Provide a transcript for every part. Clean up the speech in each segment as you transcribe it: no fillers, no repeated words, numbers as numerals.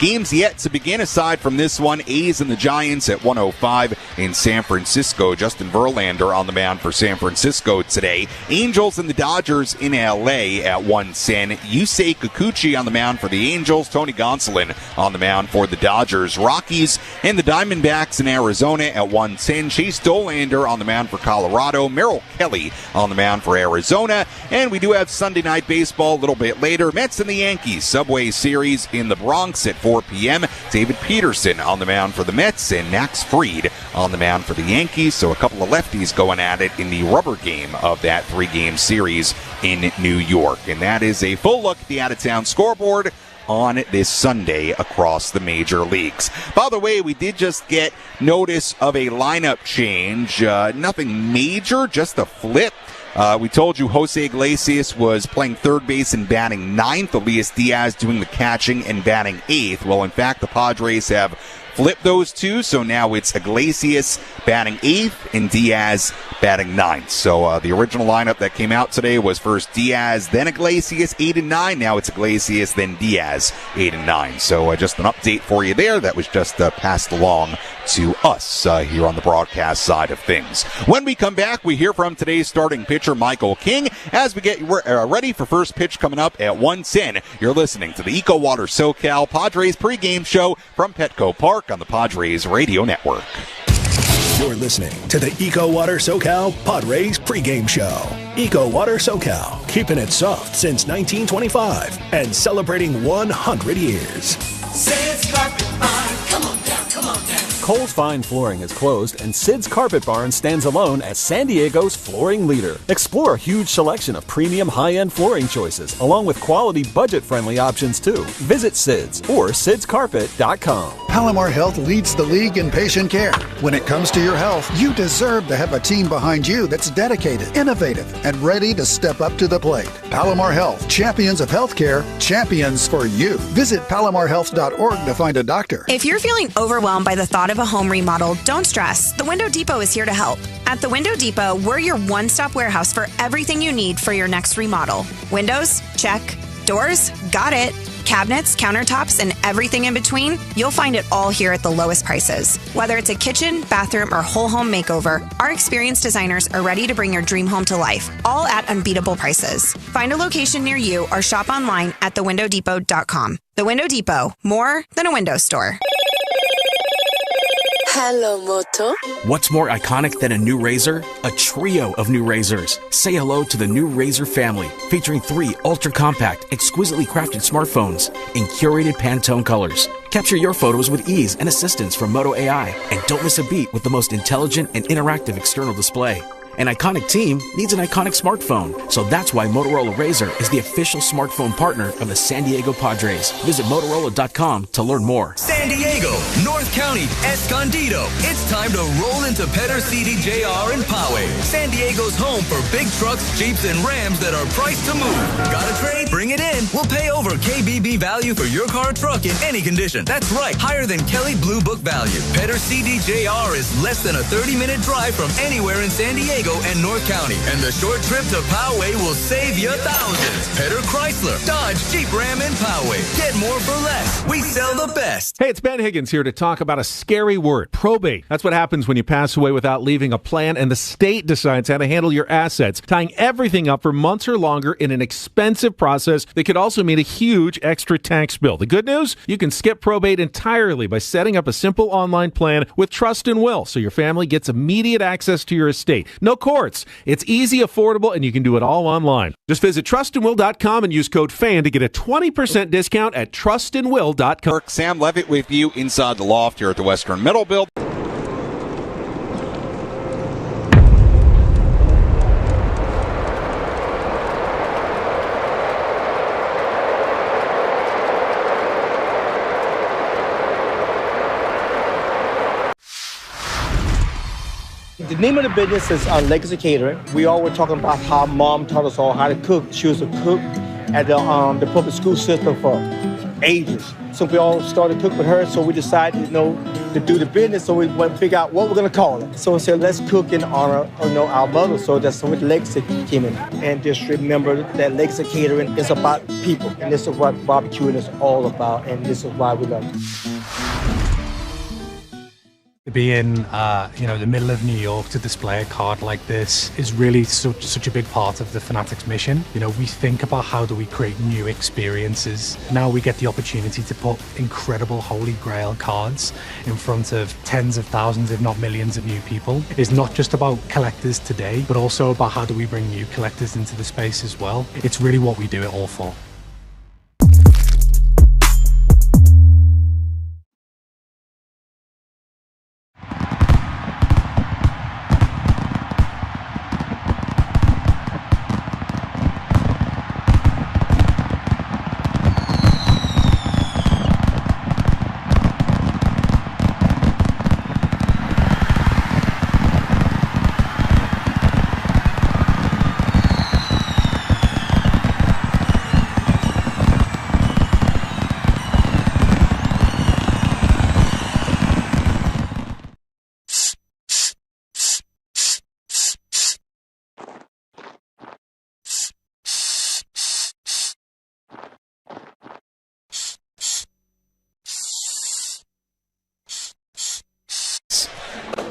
Games yet to begin aside from this one. A's and the Giants at 1:05 in San Francisco. Justin Verlander on the mound for San Francisco today. Angels and the Dodgers in L.A. at 1:10. Yusei Kikuchi on the mound for the Angels. Tony Gonsolin on the mound for the Dodgers. Rockies and the Diamondbacks in Arizona at 1:10. Chase Dollander on the mound for Colorado. Merrill Kelly on the mound for Arizona. And we do have Sunday Night Baseball a little bit later. Mets and the Yankees Subway Series in the Bronx at 4 p.m. David Peterson on the mound for the Mets and Max Fried on the mound for the Yankees. So a couple of lefties going at it in the rubber game of that 3-game series in New York. And that is a full look at the out-of-town scoreboard on this Sunday across the major leagues. By the way, we did just get notice of a lineup change. Nothing major, just a flip. We told you Jose Iglesias was playing third base and batting ninth. Elias Diaz doing the catching and batting eighth. Well, in fact, the Padres have flipped those two, so now it's Iglesias batting eighth and Diaz batting ninth. So the original lineup that came out today was first Diaz, then Iglesias, 8 and 9. Now it's Iglesias, then Diaz, 8 and 9. So just an update for you there. That was just passed along to us here on the broadcast side of things. When we come back, we hear from today's starting pitcher, Michael King, as we get ready for first pitch coming up at 1:10. You're listening to the Eco Water SoCal Padres pregame show from Petco Park on the Padres Radio Network. You're listening to the Eco Water SoCal Padres pregame show. Eco Water SoCal, keeping it soft since 1925 and celebrating 100 years. Sid's Carpet Barn, come on down, come on down. Kohl's Fine Flooring is closed, and Sid's Carpet Barn stands alone as San Diego's flooring leader. Explore a huge selection of premium high-end flooring choices, along with quality budget-friendly options too. Visit Sid's or sidscarpet.com. Palomar Health leads the league in patient care. When it comes to your health, you deserve to have a team behind you that's dedicated, innovative, and ready to step up to the plate. Palomar Health, champions of healthcare, champions for you. Visit palomarhealth.org to find a doctor. If you're feeling overwhelmed by the thought of a home remodel, don't stress. The Window Depot is here to help. At the Window Depot, we're your one-stop warehouse for everything you need for your next remodel. Windows? Check. Doors? Got it. Cabinets, countertops, and everything in between, you'll find it all here at the lowest prices. Whether it's a kitchen, bathroom, or whole home makeover, our experienced designers are ready to bring your dream home to life, all at unbeatable prices. Find a location near you or shop online at thewindowdepot.com. The Window Depot, more than a window store. Hello, Moto. What's more iconic than a new razor? A trio of new razors. Say hello to the new Razor family, featuring 3 ultra-compact, exquisitely crafted smartphones in curated Pantone colors. Capture your photos with ease and assistance from Moto AI, and don't miss a beat with the most intelligent and interactive external display. An iconic team needs an iconic smartphone, so that's why Motorola Razr is the official smartphone partner of the San Diego Padres. Visit Motorola.com to learn more. San Diego, North County, Escondido. It's time to roll into Petr CDJR and Poway. San Diego's home for big trucks, Jeeps, and Rams that are priced to move. Got a trade? Bring it in. We'll pay over KBB value for your car or truck in any condition. That's right, higher than Kelly Blue Book value. Petr CDJR is less than a 30-minute drive from anywhere in San Diego and North County. And the short trip to Poway will save you thousands. Petr Chrysler, Dodge, Jeep, Ram, and Poway. Get more for less. We sell the best. Hey, it's Ben Higgins here to talk about a scary word, probate. That's what happens when you pass away without leaving a plan and the state decides how to handle your assets, tying everything up for months or longer in an expensive process that could also mean a huge extra tax bill. The good news? You can skip probate entirely by setting up a simple online plan with Trust and Will, so your family gets immediate access to your estate. No courts. It's easy, affordable, and you can do it all online. Just visit trustandwill.com and use code FAN to get a 20% discount at trustandwill.com. Sam Levitt with you inside the loft here at the Western Middle Build. The name of the business is Legacy Catering. We all were talking about how mom taught us all how to cook. She was a cook at the public school system for ages. So we all started to cook with her, so we decided, to do the business, so we went to figure out what we're going to call it. So we said, let's cook in honor of our mother. So that's when legacy came in. And just remember that legacy catering is about people. And this is what barbecuing is all about. And this is why we love it. To be in, the middle of New York to display a card like this is really such a big part of the Fanatics mission. We think about how do we create new experiences. Now we get the opportunity to put incredible Holy Grail cards in front of tens of thousands, if not millions of new people. It's not just about collectors today, but also about how do we bring new collectors into the space as well. It's really what we do it all for.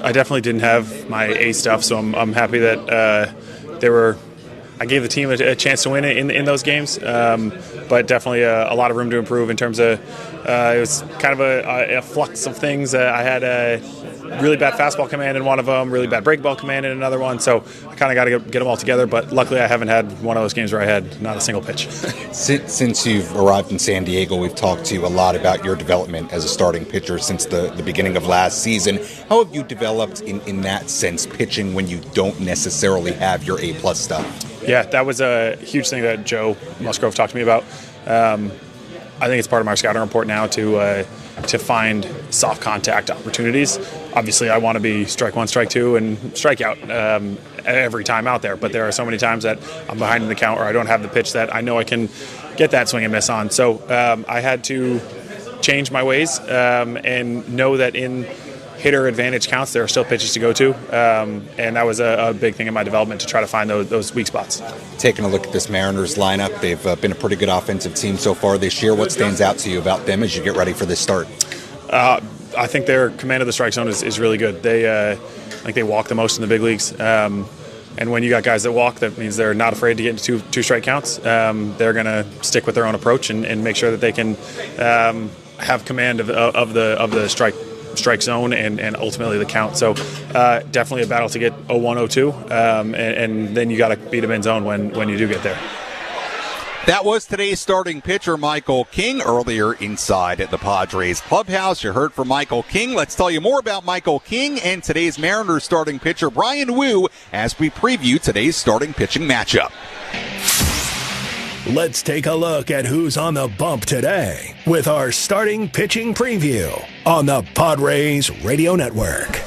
I definitely didn't have my A stuff, so I'm happy that I gave the team a chance to win in those games, but definitely a lot of room to improve in terms of it was kind of a flux of things. I had a really bad fastball command in one of them, really bad break ball command in another one, so I kind of got to get them all together, but luckily I haven't had one of those games where I had not a single pitch. Since you've arrived in San Diego, we've talked to you a lot about your development as a starting pitcher since the beginning of last season. How have you developed in that sense, pitching when you don't necessarily have your A-plus stuff? Yeah, that was a huge thing that Joe Musgrove talked to me about. I think it's part of my scouting report now to find soft contact opportunities. Obviously, I want to be strike one, strike two, and strike out every time out there. But there are so many times that I'm behind in the count or I don't have the pitch that I know I can get that swing and miss on. So I had to change my ways and know that in hitter advantage counts, there are still pitches to go to. And that was a big thing in my development to try to find those weak spots. Taking a look at this Mariners lineup, they've been a pretty good offensive team so far this year. What stands out to you about them as you get ready for this start? I think their command of the strike zone is really good. I think they walk the most in the big leagues. And when you got guys that walk, that means they're not afraid to get into two strike counts. They're going to stick with their own approach and make sure that they can have command of the strike zone and ultimately the count. So definitely a battle to get 0-1, 0-2, and then you got to beat them in zone when you do get there. That was today's starting pitcher, Michael King. Earlier inside at the Padres clubhouse, you heard from Michael King. Let's tell you more about Michael King and today's Mariners starting pitcher, Brian Wu, as we preview today's starting pitching matchup. Let's take a look at who's on the bump today with our starting pitching preview on the Padres Radio Network.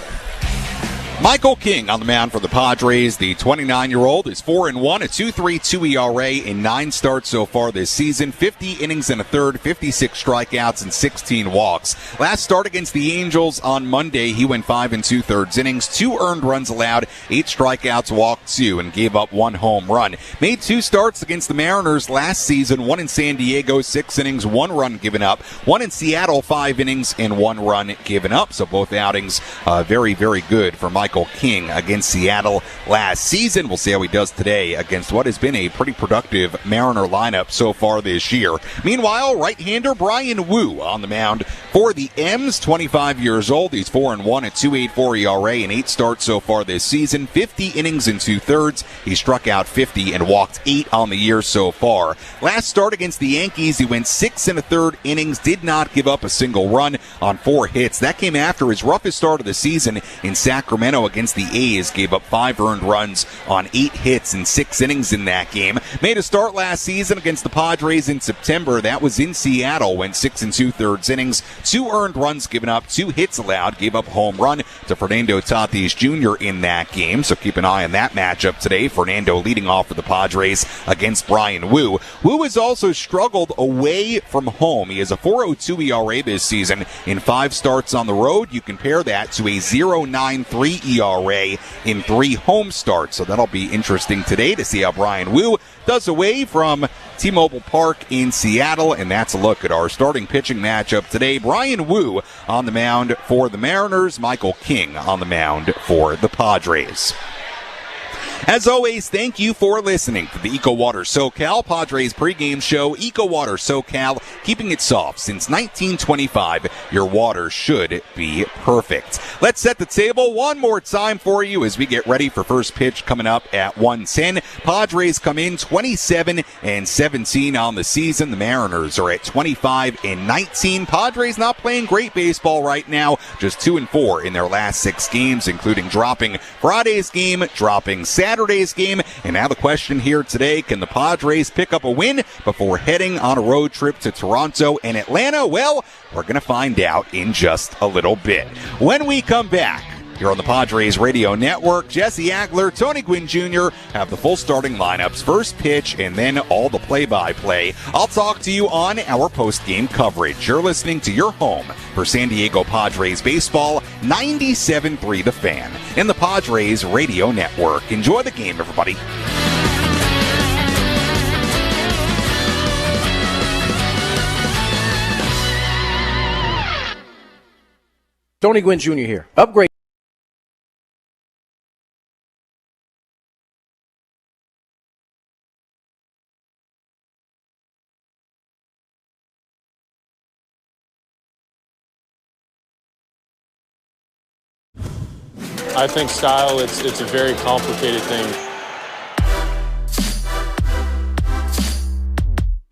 Michael King on the mound for the Padres. The 29-year-old is 4-1, a 2.32 ERA in 9 starts so far this season, 50 innings and a third, 56 strikeouts and 16 walks. Last start against the Angels on Monday, he went 5 2/3 innings, 2 earned runs allowed, 8 strikeouts, walked 2, and gave up 1 home run. Made 2 starts against the Mariners last season, 1 in San Diego, 6 innings, 1 run given up, 1 in Seattle, 5 innings and 1 run given up. So both outings very, very good for Michael King against Seattle last season. We'll see how he does today against what has been a pretty productive Mariner lineup so far this year. Meanwhile, right-hander Brian Wu on the mound for the M's, 25 years old. He's 4-1 at 2.84 ERA in 8 starts so far this season, 50 innings and 2/3. He struck out 50 and walked 8 on the year so far. Last start against the Yankees, he went 6 1/3 innings, did not give up a single run on 4 hits. That came after his roughest start of the season in Sacramento. Toronto against the A's gave up 5 earned runs on 8 hits in 6 innings in that game. Made a start last season against the Padres in September. That was in Seattle. Went 6 2/3 innings, 2 earned runs given up, 2 hits allowed. Gave up a home run to Fernando Tatis Jr. in that game. So keep an eye on that matchup today. Fernando leading off for the Padres against Brian Wu. Wu has also struggled away from home. He has a 4.02 ERA this season in 5 starts on the road. You compare that to a 0.93 ERA in 3 home starts. So that'll be interesting today to see how Brian Wu does away from T-Mobile Park in Seattle. And that's a look at our starting pitching matchup today. Brian Wu on the mound for the Mariners. Michael King on the mound for the Padres. As always, thank you for listening to the EcoWater SoCal Padres pregame show. EcoWater SoCal, keeping it soft since 1925. Your water should be perfect. Let's set the table one more time for you as we get ready for first pitch coming up at 1:10. Padres come in 27-17 on the season. The Mariners are at 25-19. Padres not playing great baseball right now, just 2-4 in their last 6 games, including dropping Friday's game, dropping Saturday's game, and now the question here today, can the Padres pick up a win before heading on a road trip to Toronto and Atlanta? Well, we're going to find out in just a little bit. When we come back here on the Padres Radio Network, Jesse Agler, Tony Gwynn Jr. have the full starting lineups, first pitch, and then all the play-by-play. I'll talk to you on our post-game coverage. You're listening to your home for San Diego Padres baseball, 97.3 The Fan, and the Padres Radio Network. Enjoy the game, everybody. Tony Gwynn Jr. here. Upgrade. I think style, it's a very complicated thing.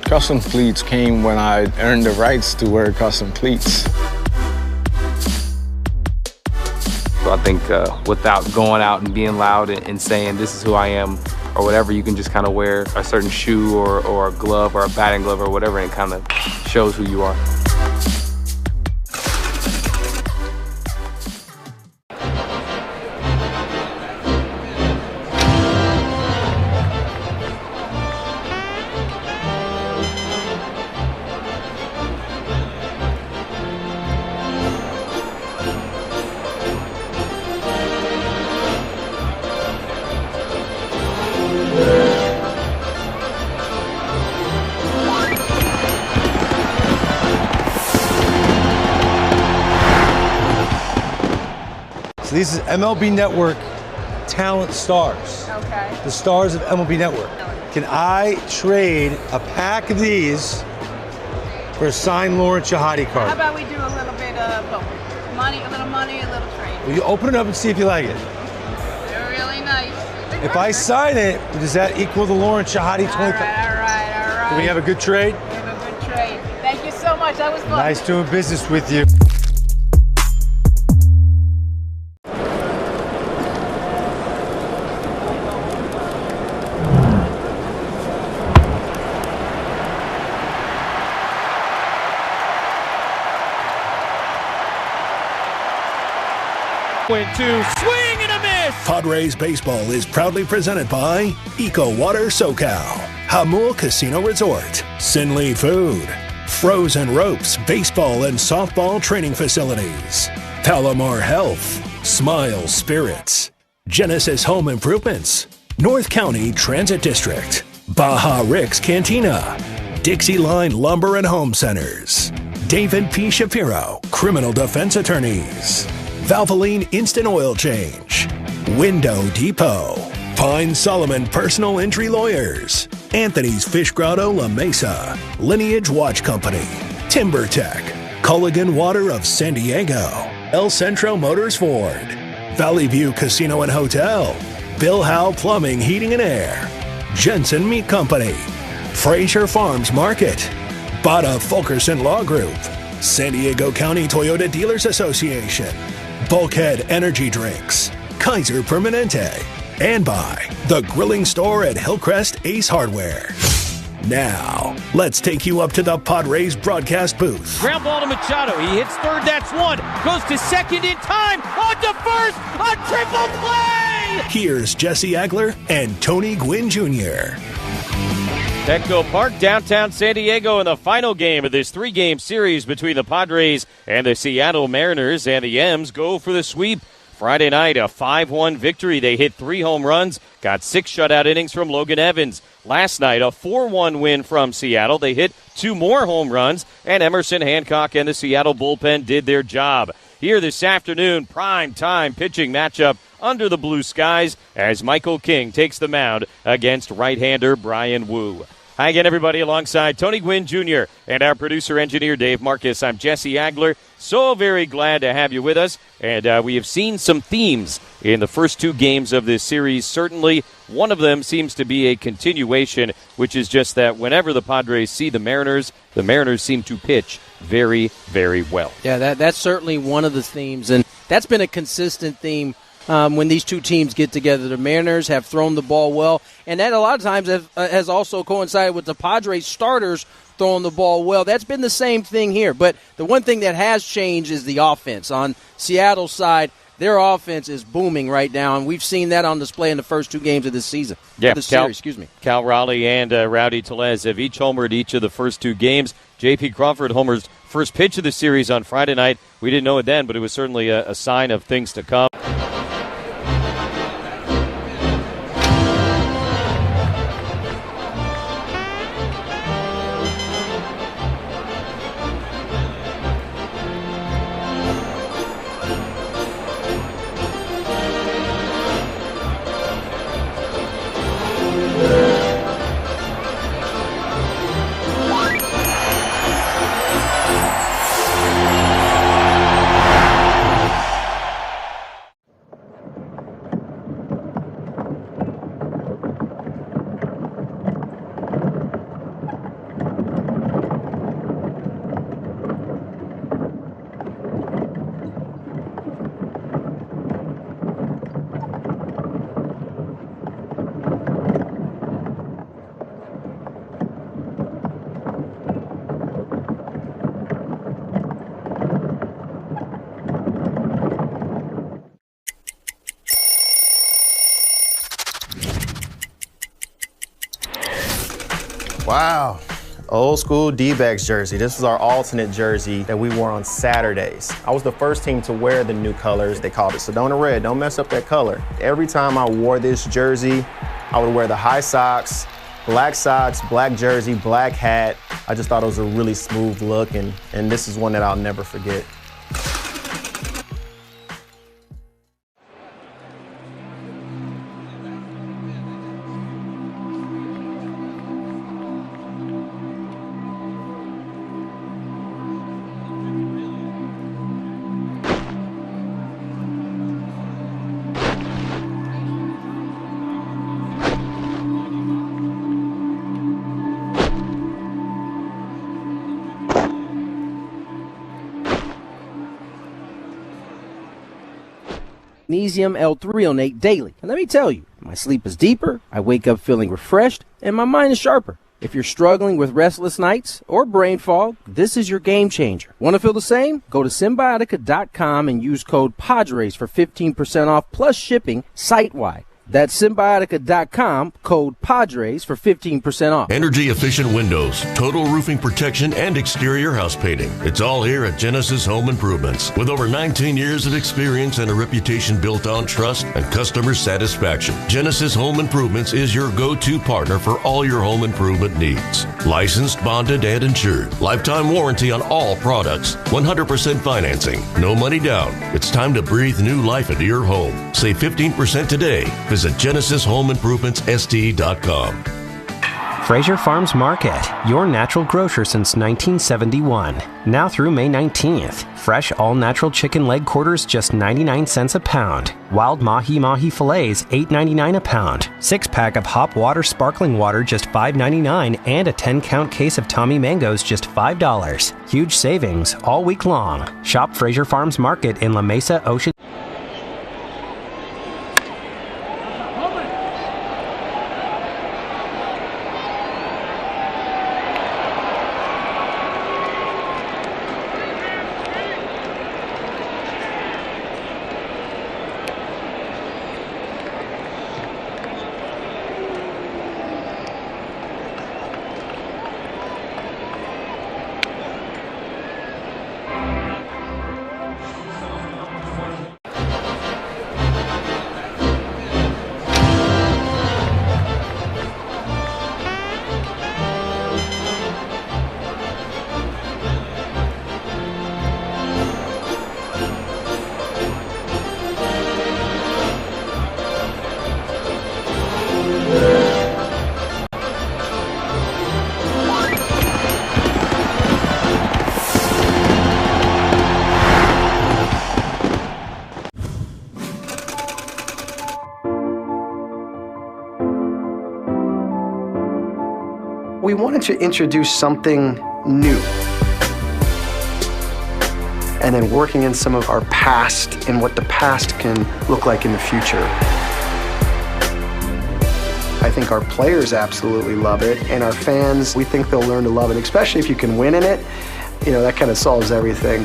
Custom cleats came when I earned the rights to wear custom cleats. So I think without going out and being loud and saying this is who I am or whatever, you can just kind of wear a certain shoe or a glove or a batting glove or whatever, and it kind of shows who you are. So these is MLB Network Talent Stars. Okay. The stars of MLB Network. Can I trade a pack of these for a signed Lauren Shahadi card? How about we do a little bit of both? Money, a little trade. Will you open it up and see if you like it? They're really nice. If I sign it, does that equal the Lauren Shahadi 20? All right. Do we have a good trade? We have a good trade. Thank you so much. That was fun. Nice doing business with you. Swing and a miss! Padres baseball is proudly presented by EcoWater SoCal, Hamul Casino Resort, Sinley Food, Frozen Ropes Baseball and Softball Training Facilities, Palomar Health, Smile Spirits, Genesis Home Improvements, North County Transit District, Baja Rick's Cantina, Dixie Line Lumber and Home Centers, David P. Shapiro, Criminal Defense Attorneys, Valvoline Instant Oil Change, Window Depot, Pine Solomon Personal Injury Lawyers, Anthony's Fish Grotto La Mesa, Lineage Watch Company, Timber Tech, Culligan Water of San Diego, El Centro Motors Ford, Valley View Casino and Hotel, Bill Howe Plumbing, Heating and Air, Jensen Meat Company, Fraser Farms Market, Bada Fulkerson Law Group, San Diego County Toyota Dealers Association, Bulkhead Energy Drinks, Kaiser Permanente, and by the grilling store at Hillcrest Ace Hardware. Now, let's take you up to the Padres broadcast booth. Ground ball to Machado. He hits third, that's one. Goes to second in time. On to first. A triple play! Here's Jesse Agler and Tony Gwynn Jr. Petco Park, downtown San Diego, in the final game of this 3-game series between the Padres and the Seattle Mariners, and the M's go for the sweep. Friday night, a 5-1 victory. They hit 3 home runs, got 6 shutout innings from Logan Evans. Last night, a 4-1 win from Seattle. They hit 2 more home runs, and Emerson Hancock and the Seattle bullpen did their job. Here this afternoon, prime time pitching matchup under the blue skies as Michael King takes the mound against right-hander Brian Wu. Hi again, everybody, alongside Tony Gwynn Jr. and our producer-engineer Dave Marcus. I'm Jesse Agler. So very glad to have you with us. And we have seen some themes in the first 2 games of this series. Certainly, one of them seems to be a continuation, which is just that whenever the Padres see the Mariners seem to pitch very, very well. Yeah, that's certainly one of the themes, and that's been a consistent theme when these two teams get together. The Mariners have thrown the ball well, and that a lot of times has also coincided with the Padres starters throwing the ball well. That's been the same thing here. But the one thing that has changed is the offense. On Seattle's side, their offense is booming right now, and we've seen that on display in the first 2 games of this season. Yeah, Series. Cal Raleigh and Rowdy Tellez have each homered each of the first 2 games. J.P. Crawford homered first pitch of the series on Friday night. We didn't know it then, but it was certainly a sign of things to come. Wow. Old school D-backs jersey. This was our alternate jersey that we wore on Saturdays. I was the first team to wear the new colors. They called it Sedona Red. Don't mess up that color. Every time I wore this jersey, I would wear the high socks, black jersey, black hat. I just thought it was a really smooth look, and this is one that I'll never forget. Magnesium L-threonate daily. And let me tell you, my sleep is deeper, I wake up feeling refreshed, and my mind is sharper. If you're struggling with restless nights or brain fog, this is your game changer. Want to feel the same? Go to Symbiotica.com and use code PADRES for 15% off plus shipping site-wide. That's Symbiotica.com, code PADRES for 15% off. Energy-efficient windows, total roofing protection, and exterior house painting. It's all here at Genesis Home Improvements. With over 19 years of experience and a reputation built on trust and customer satisfaction, Genesis Home Improvements is your go-to partner for all your home improvement needs. Licensed, bonded, and insured. Lifetime warranty on all products. 100% financing. No money down. It's time to breathe new life into your home. Save 15% today. Visit GenesisHomeImprovementsST.com. Fraser Farms Market, your natural grocer since 1971. Now through May 19th. Fresh all-natural chicken leg quarters just 99 cents a pound. Wild mahi-mahi fillets $8.99 a pound. 6-pack of Hop Water sparkling water just $5.99 and a 10-count case of Tommy Mangoes just $5. Huge savings all week long. Shop Fraser Farms Market in La Mesa, Ocean. we wanted to introduce something new. And then working in some of our past and what the past can look like in the future. I think our players absolutely love it, and our fans, we think they'll learn to love it, especially if you can win in it. You know, that kind of solves everything.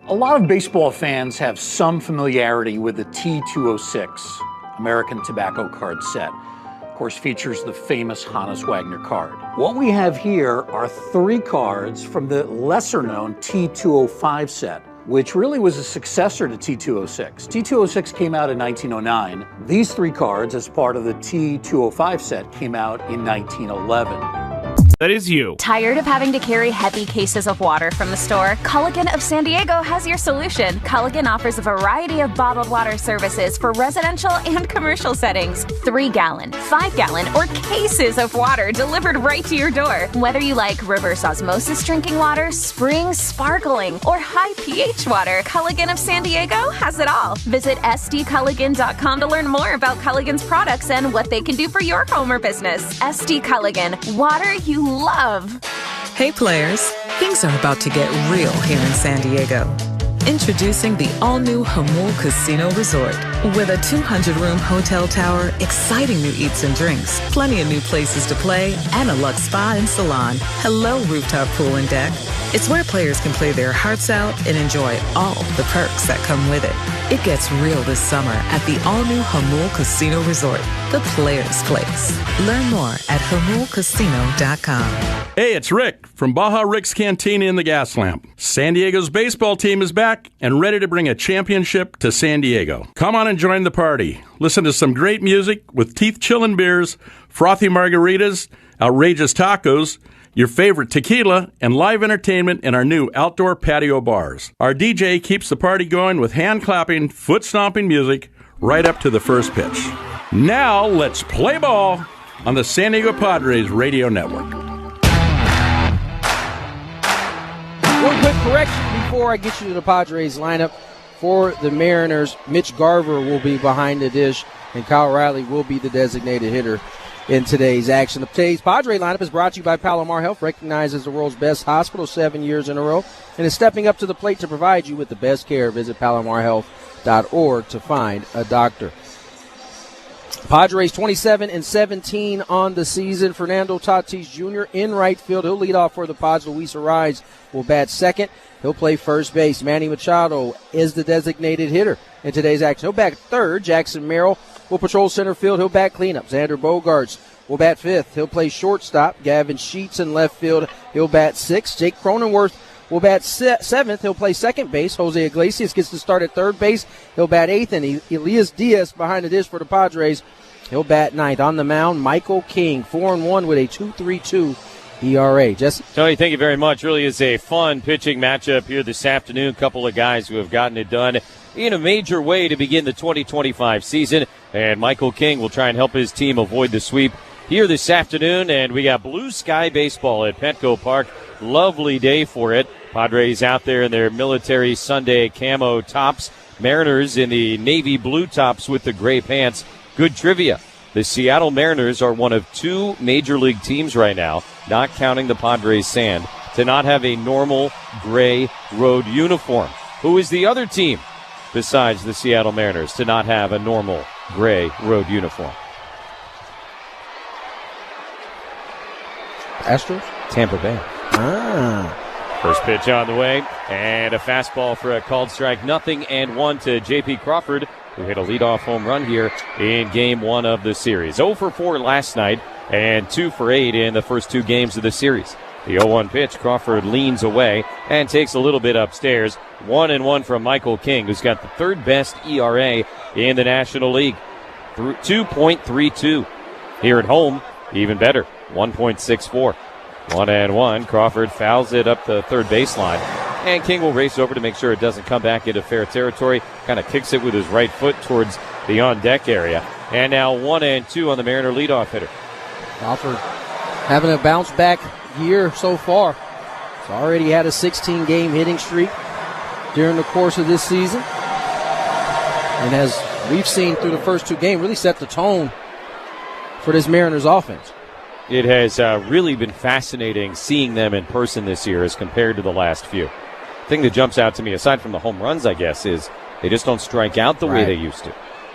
A lot of baseball fans have some familiarity with the T206 American Tobacco card set. Of course, features the famous Hannes Wagner card. What we have here are 3 cards from the lesser-known T205 set, which really was a successor to T206. T206 came out in 1909. These 3 cards, as part of the T205 set, came out in 1911. That is you. Tired of having to carry heavy cases of water from the store? Culligan of San Diego has your solution. Culligan offers a variety of bottled water services for residential and commercial settings. 3-gallon, 5-gallon, or cases of water delivered right to your door. Whether you like reverse osmosis drinking water, spring sparkling, or high pH water, Culligan of San Diego has it all. Visit sdculligan.com to learn more about Culligan's products and what they can do for your home or business. SD Culligan, water you love. Hey players, things are about to get real here in San Diego. Introducing the all-new Jamul Casino Resort. With a 200-room hotel tower, exciting new eats and drinks, plenty of new places to play, and a luxe spa and salon. Hello, rooftop pool and deck. It's where players can play their hearts out and enjoy all the perks that come with it. It gets real this summer at the all-new Jamul Casino Resort, the players' place. Learn more at jamulcasino.com. Hey, it's Rick from Baja Rick's Cantina in the Gas Lamp. San Diego's baseball team is back and ready to bring a championship to San Diego. Come on and join the party. Listen to some great music with teeth-chilling beers, frothy margaritas, outrageous tacos, your favorite tequila, and live entertainment in our new outdoor patio bars. Our DJ keeps the party going with hand-clapping, foot-stomping music right up to the first pitch. Now, let's play ball on the San Diego Padres Radio Network. One quick correction before I get you to the Padres lineup. For the Mariners, Mitch Garver will be behind the dish, and Kyle Riley will be the designated hitter in today's action. Today's Padre lineup is brought to you by Palomar Health, recognized as the world's best hospital 7 years in a row, and is stepping up to the plate to provide you with the best care. Visit palomarhealth.org to find a doctor. Padres 27-17 on the season. Fernando Tatis Jr. in right field. He'll lead off for the Pods. Luis Arraez will bat second. He'll play first base. Manny Machado is the designated hitter in today's action. He'll bat third. Jackson Merrill will patrol center field. He'll bat cleanup. Xander Bogaerts will bat fifth. He'll play shortstop. Gavin Sheets in left field. He'll bat sixth. Jake Cronenworth will bat seventh. He'll play second base. Jose Iglesias gets to start at third base. He'll bat eighth. And Elias Diaz behind the dish for the Padres. He'll bat ninth. On the mound, Michael King, 4-1 with a 2.32 ERA. Jesse? Tony, thank you very much. Really is a fun pitching matchup here this afternoon. A couple of guys who have gotten it done in a major way to begin the 2025 season. And Michael King will try and help his team avoid the sweep here this afternoon. And we got blue sky baseball at Petco Park. Lovely day for it. Padres out there in their military Sunday camo tops. Mariners in the navy blue tops with the gray pants. Good trivia. The Seattle Mariners are one of two major league teams right now, not counting the Padres Sand, to not have a normal gray road uniform. Who is the other team besides the Seattle Mariners to not have a normal gray road uniform? Astros? Tampa Bay. First pitch on the way, and a fastball for a called strike. 0-1 to J.P. Crawford, who hit a leadoff home run here in Game 1 of the series. 0 for 4 last night and 2 for 8 in the first two games of the series. The 0-1 pitch, Crawford leans away and takes a little bit upstairs. 1-1 from Michael King, who's got the third best ERA in the National League, 2.32. Here at home, even better, 1.64. 1-1. Crawford fouls it up the third baseline. And King will race over to make sure it doesn't come back into fair territory. Kind of kicks it with his right foot towards the on-deck area. And now 1-2 on the Mariner leadoff hitter. Crawford having a bounce-back year so far. He's already had a 16-game hitting streak during the course of this season. And as we've seen through the first two games, really set the tone for this Mariners offense. It has really been fascinating seeing them in person this year as compared to the last few. The thing that jumps out to me, aside from the home runs, I guess, is they just don't strike out the way they used to.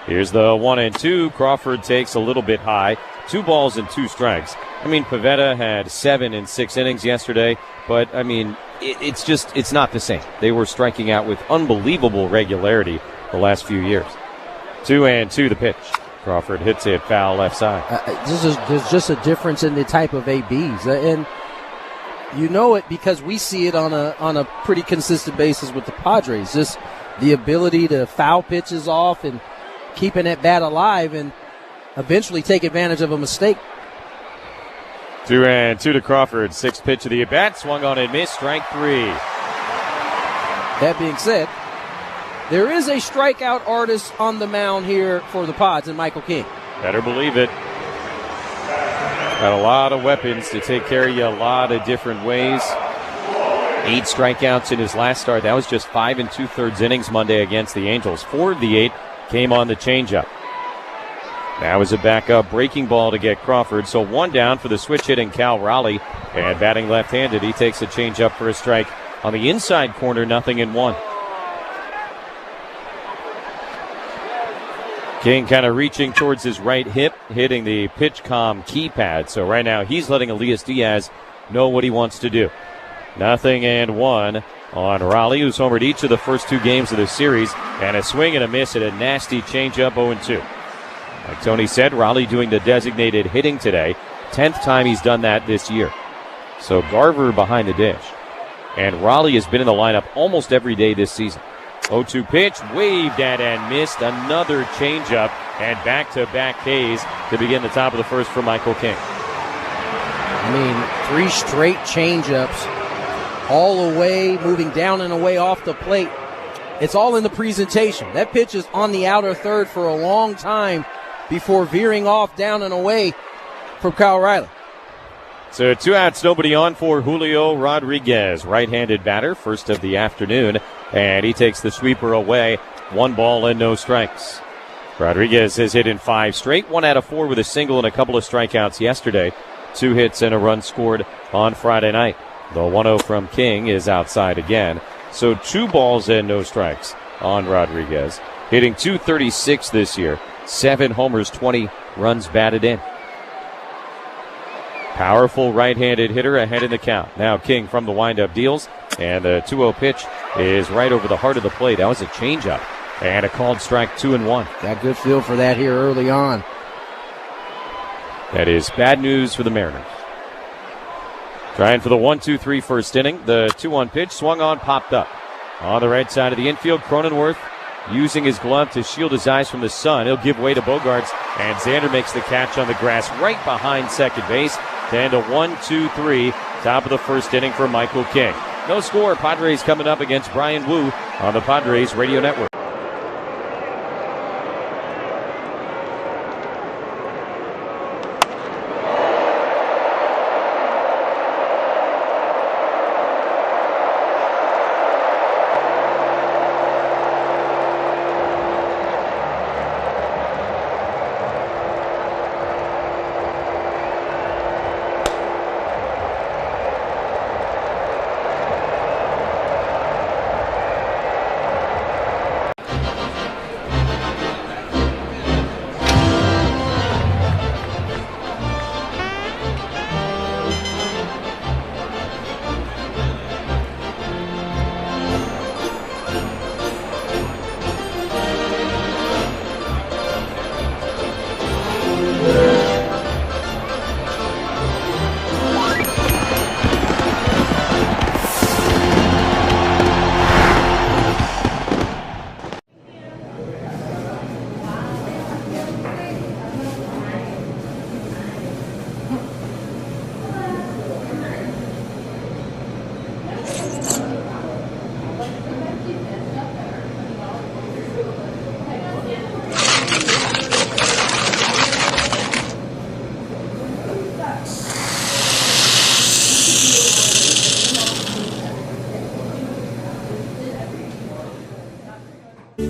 Here's the 1-2. Crawford takes a little bit high. 2 balls and 2 strikes. I mean, Pivetta had 7 in 6 innings yesterday, but, I mean, it's not the same. They were striking out with unbelievable regularity the last few years. 2-2 the pitch. Crawford hits it foul left side. There's just a difference in the type of ABs, and you know it because we see it on a pretty consistent basis with the Padres. Just the ability to foul pitches off and keeping that bat alive and eventually take advantage of a mistake. 2-2 to Crawford. 6th pitch of the at-bat. Swung on and missed. Strike 3. That being said, there is a strikeout artist on the mound here for the Pods, and Michael King. Better believe it. Got a lot of weapons to take care of you a lot of different ways. 8 strikeouts in his last start. That was just 5 2/3 innings Monday against the Angels. 4 of the 8 came on the changeup. Now is a backup breaking ball to get Crawford. So 1 down for the switch hitting Cal Raleigh. And batting left-handed, he takes a changeup for a strike on the inside corner, 0-1. King kind of reaching towards his right hip, hitting the pitch-com keypad. So right now he's letting Elias Diaz know what he wants to do. 0-1 on Raleigh, who's homered each of the first 2 games of the series. And a swing and a miss at a nasty changeup, 0-2. Like Tony said, Raleigh doing the designated hitting today. 10th time he's done that this year. So Garver behind the dish. And Raleigh has been in the lineup almost every day this season. 0-2 pitch, waved at and missed. Another changeup and back-to-back Ks to begin the top of the first for Michael King. I mean, 3 straight changeups, all away, moving down and away off the plate. It's all in the presentation. That pitch is on the outer third for a long time before veering off down and away from Kyle Riley. So 2 outs, nobody on for Julio Rodriguez, right-handed batter, first of the afternoon, and he takes the sweeper away. 1 ball and no strikes. Rodriguez has hit in 5 straight, 1 out of 4 with a single and a couple of strikeouts yesterday. 2 hits and a run scored on Friday night. The 1-0 from King is outside again. So 2 balls and no strikes on Rodriguez. Hitting .236 this year. 7 homers, 20 runs batted in. Powerful right-handed hitter ahead in the count. Now King from the windup deals, and the 2-0 pitch is right over the heart of the plate. That was a changeup, and a called strike, 2-1. Got good feel for that here early on. That is bad news for the Mariners. Trying for the 1-2-3 first inning. The 2-1 pitch swung on, popped up. On the right side of the infield, Cronenworth using his glove to shield his eyes from the sun. He'll give way to Bogarts, and Xander makes the catch on the grass right behind second base. 10-1-2-3, top of the first inning for Michael King. No score. Padres coming up against Brian Wu on the Padres Radio Network.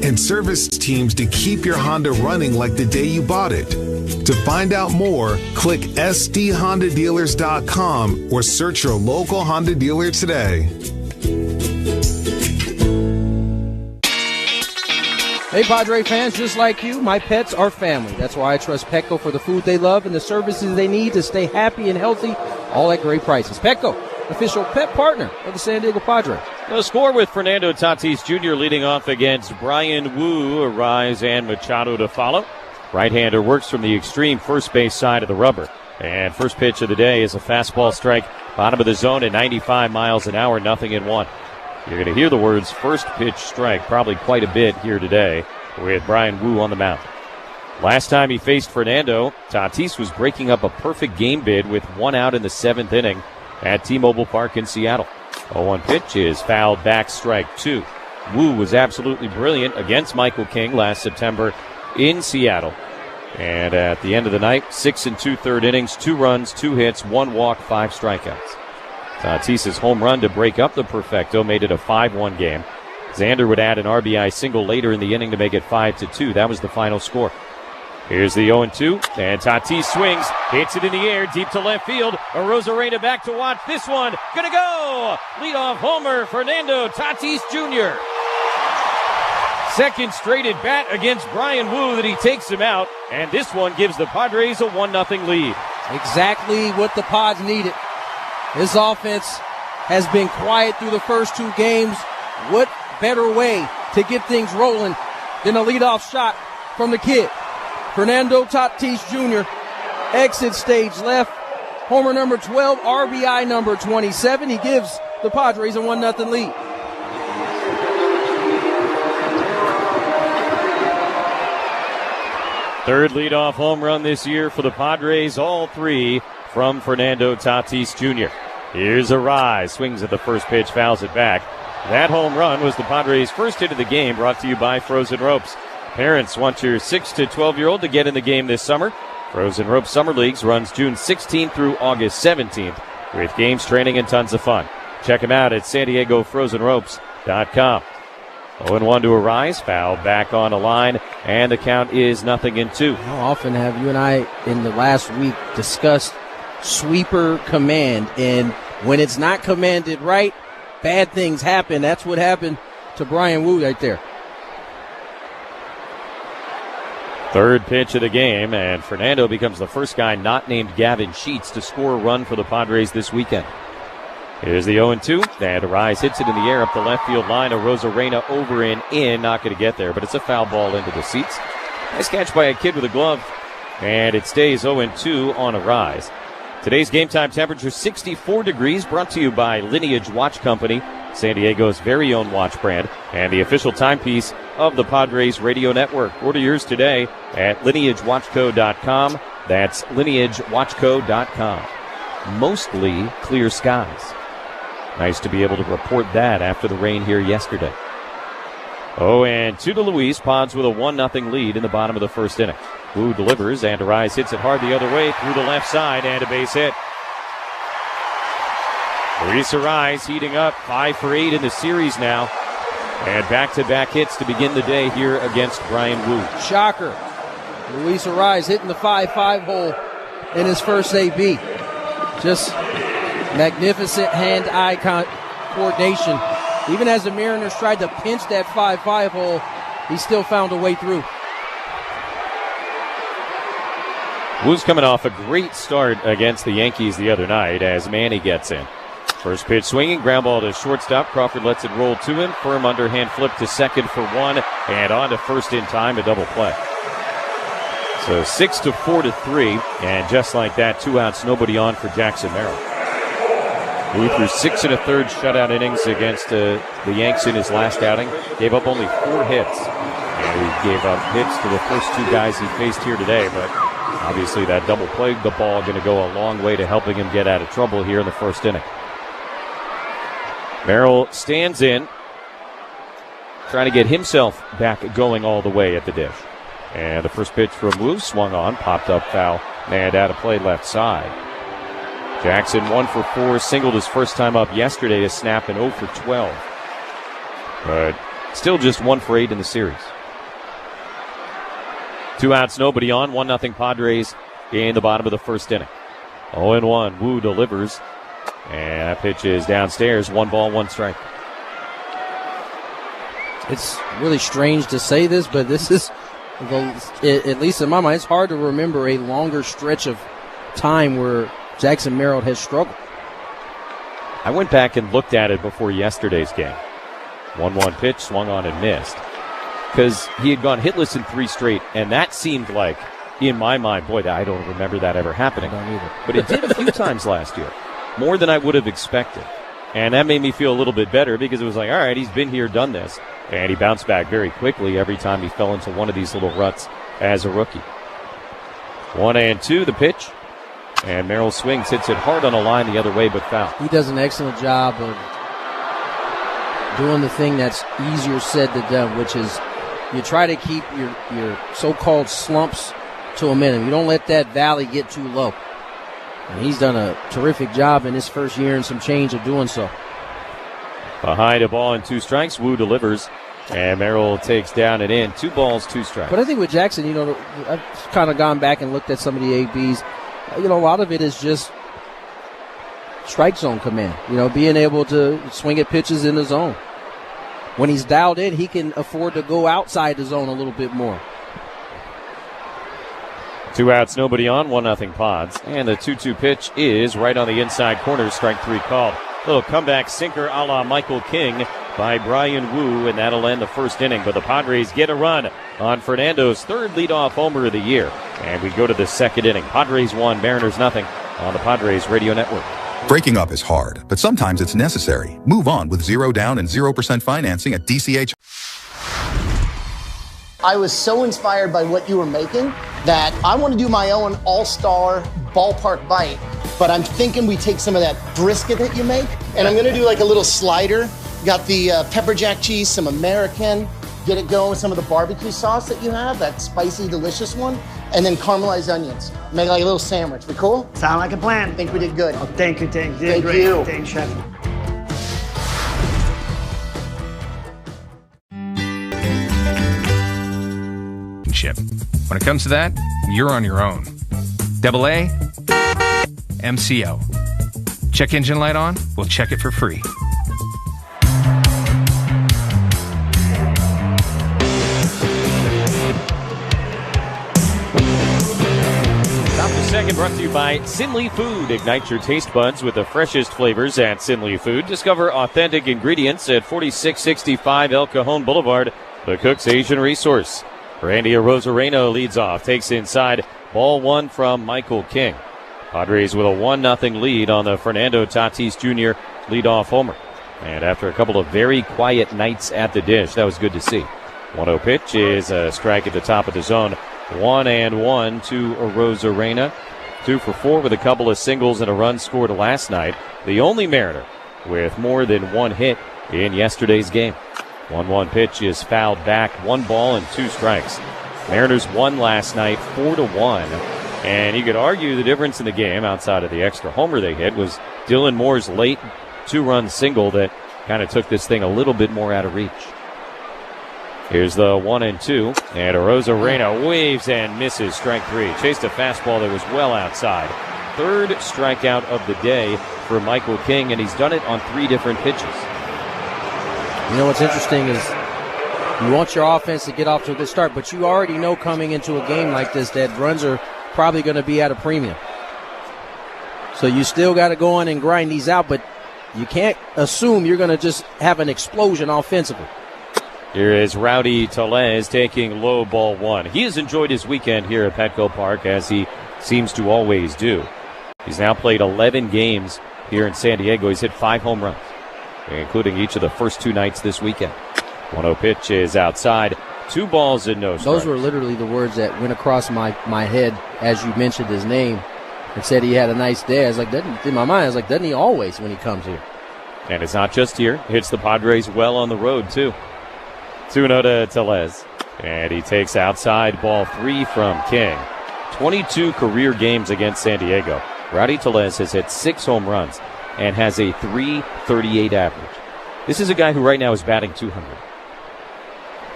and service teams to keep your Honda running like the day you bought it. To find out more, click sdhondadealers.com or search your local Honda dealer today. Hey, Padre fans, just like you, my pets are family. That's why I trust Petco for the food they love and the services they need to stay happy and healthy, all at great prices. Petco, official pet partner of the San Diego Padres. The score with Fernando Tatis Jr. leading off against Brian Wu, Arise and Machado to follow. Right-hander works from the extreme first base side of the rubber. And first pitch of the day is a fastball strike, bottom of the zone at 95 miles an hour, 0-1. You're going to hear the words first pitch strike probably quite a bit here today with Brian Wu on the mound. Last time he faced Fernando, Tatis was breaking up a perfect game bid with 1 out in the 7th inning at T-Mobile Park in Seattle. 0-1 pitch is fouled back, strike 2. Wu was absolutely brilliant against Michael King last September in Seattle. And at the end of the night, 6 2/3 innings, 2 runs, 2 hits, 1 walk, 5 strikeouts. Tatis' home run to break up the perfecto made it a 5-1 game. Xander would add an RBI single later in the inning to make it 5-2. That was the final score. Here's the 0-2, and Tatis swings, hits it in the air, deep to left field. Arozarena back to watch this one. Gonna go! Leadoff homer, Fernando Tatis Jr. Second straight at bat against Brian Wu that he takes him out, and this one gives the Padres a 1-0 lead. Exactly what the Pods needed. His offense has been quiet through the first 2 games. What better way to get things rolling than a leadoff shot from the kid? Fernando Tatis Jr. exits stage left. Homer number 12, RBI number 27. He gives the Padres a 1-0 lead. Third leadoff home run this year for the Padres, all 3 from Fernando Tatis Jr. Here's a rise, swings at the first pitch, fouls it back. That home run was the Padres' first hit of the game, brought to you by Frozen Ropes. Parents want your 6 to 12-year-old to get in the game this summer. Frozen Ropes Summer Leagues runs June 16th through August 17th with games, training, and tons of fun. Check them out at SanDiegoFrozenRopes.com. 0-1 to Arise, foul back on a line, and the count is 0-2. How often have you and I in the last week discussed sweeper command, and when it's not commanded right, bad things happen. That's what happened to Brian Wu right there. Third pitch of the game, and Fernando becomes the first guy not named Gavin Sheets to score a run for the Padres this weekend. Here's the 0-2, and Arise hits it in the air up the left field line. Arozarena over and in, not going to get there, but it's a foul ball into the seats. Nice catch by a kid with a glove, and it stays 0-2 on Arise. Today's game time temperature 64 degrees, brought to you by Lineage Watch Company, San Diego's very own watch brand, and the official timepiece of the Padres radio network. Order yours today at lineagewatchco.com. That's lineagewatchco.com. Mostly clear skies. Nice to be able to report that after the rain here yesterday. 0-2 to Luis. Pods with a 1-0 lead in the bottom of the first inning. Wu delivers, and Arise hits it hard the other way through the left side, and a base hit. Luis Arise heating up, 5 for 8 in the series now. And back-to-back hits to begin the day here against Brian Wu. Shocker. Luis Arise hitting the 5-5 hole in his first AB. Just magnificent hand-eye coordination. Even as the Mariners tried to pinch that 5-5 hole, he still found a way through. Wu's coming off a great start against the Yankees the other night as Manny gets in. First pitch swinging, ground ball to shortstop. Crawford lets it roll to him. Firm underhand flip to second for 1, and on to first in time, a double play. So 6-4-3, and just like that, 2 outs, nobody on for Jackson Merrill. Wu threw 6 1/3 shutout innings against the Yanks in his last outing. Gave up only 4 hits. And he gave up hits to the first 2 guys he faced here today, but obviously that double play, the ball going to go a long way to helping him get out of trouble here in the first inning. Merrill stands in, trying to get himself back going all the way at the dish. And the first pitch from Wu swung on, popped up foul, and out of play left side. Jackson 1 for 4, singled his first time up yesterday, a snap, and 0 for 12. But Still just 1 for 8 in the series. 2 outs, nobody on. 1-0 Padres in the bottom of the first inning. 0-1. Wu delivers. And that pitch is downstairs. 1 ball, 1 strike. It's really strange to say this, but this is, at least in my mind, it's hard to remember a longer stretch of time where Jackson Merrill has struggled. I went back and looked at it before yesterday's game. 1-1 pitch, swung on and missed. Because he had gone hitless in 3 straight, and that seemed like, in my mind, boy, I don't remember that ever happening. I don't either. But it did a few times last year, more than I would have expected. And that made me feel a little bit better because it was like, all right, he's been here, done this. And he bounced back very quickly every time he fell into one of these little ruts as a rookie. 1-2, the pitch. And Merrill swings, hits it hard on a line the other way, but foul. He does an excellent job of doing the thing that's easier said than done, which is you try to keep your so-called slumps to a minimum. You don't let that valley get too low. And he's done a terrific job in his first year and some change of doing so. Behind a ball and 2 strikes, Wu delivers. And Merrill takes down and in. 2 balls, 2 strikes. But I think with Jackson, I've kind of gone back and looked at some of the ABs. A lot of it is just strike zone command. Being able to swing at pitches in the zone. When he's dialed in, he can afford to go outside the zone a little bit more. 2 outs, nobody on, 1-0 Pods. And the 2-2 pitch is right on the inside corner, strike 3 called. Little comeback sinker a la Michael King by Brian Wu, and that'll end the first inning. But the Padres get a run on Fernando's 3rd leadoff homer of the year. And we go to the 2nd inning. Padres 1, Mariners 0 on the Padres Radio Network. Breaking up is hard, but sometimes it's necessary. Move on with 0 down and 0% financing at DCH. I was so inspired by what you were making that I want to do my own all-star ballpark bite, but I'm thinking we take some of that brisket that you make, and I'm going to do like a little slider. Got the pepper jack cheese, some American, get it going with some of the barbecue sauce that you have, that spicy, delicious one, and then caramelized onions. Make like a little sandwich. We cool? Sound like a plan. I think we did good. Oh, thank you. Thank great. you. Thanks, Chef. When it comes to that, you're on your own. AA, MCO. Check engine light on? We'll check it for free. Second brought to you by Sinley Food. Ignite your taste buds with the freshest flavors at Sinley Food. Discover authentic ingredients at 4665 El Cajon Boulevard, the Cook's Asian Resource. Randy Arozareno leads off, takes inside. Ball 1 from Michael King. Padres with a 1-0 lead on the Fernando Tatis Jr. leadoff homer. And after a couple of very quiet nights at the dish, that was good to see. 1-0 pitch is a strike at the top of the zone. 1-1 to Arozarena. 2 for 4 with a couple of singles and a run scored last night. The only Mariner with more than 1 hit in yesterday's game. 1-1 pitch is fouled back. 1 ball and 2 strikes. Mariners won last night 4-1. And you could argue the difference in the game outside of the extra homer they hit was Dylan Moore's late 2-run single that kind of took this thing a little bit more out of reach. Here's the 1-2, and Arozarena waves and misses strike 3. Chased a fastball that was well outside. 3rd strikeout of the day for Michael King, and he's done it on 3 different pitches. What's interesting is you want your offense to get off to a good start, but you already know coming into a game like this that runs are probably going to be at a premium. So you still got to go in and grind these out, but you can't assume you're going to just have an explosion offensively. Here is Rowdy Tellez taking low ball 1. He has enjoyed his weekend here at Petco Park, as he seems to always do. He's now played 11 games here in San Diego. He's hit 5 home runs, including each of the first 2 nights this weekend. 1-0 pitch is outside. 2 balls and no strikes. Those were literally the words that went across my head as you mentioned his name and said he had a nice day. I was like, in my mind, I was like, doesn't he always when he comes here? And it's not just here. Hits the Padres well on the road, too. 2-0 to Tellez. And he takes outside ball 3 from King. 22 career games against San Diego. Rowdy Tellez has hit 6 home runs and has a .338 average. This is a guy who right now is batting 200.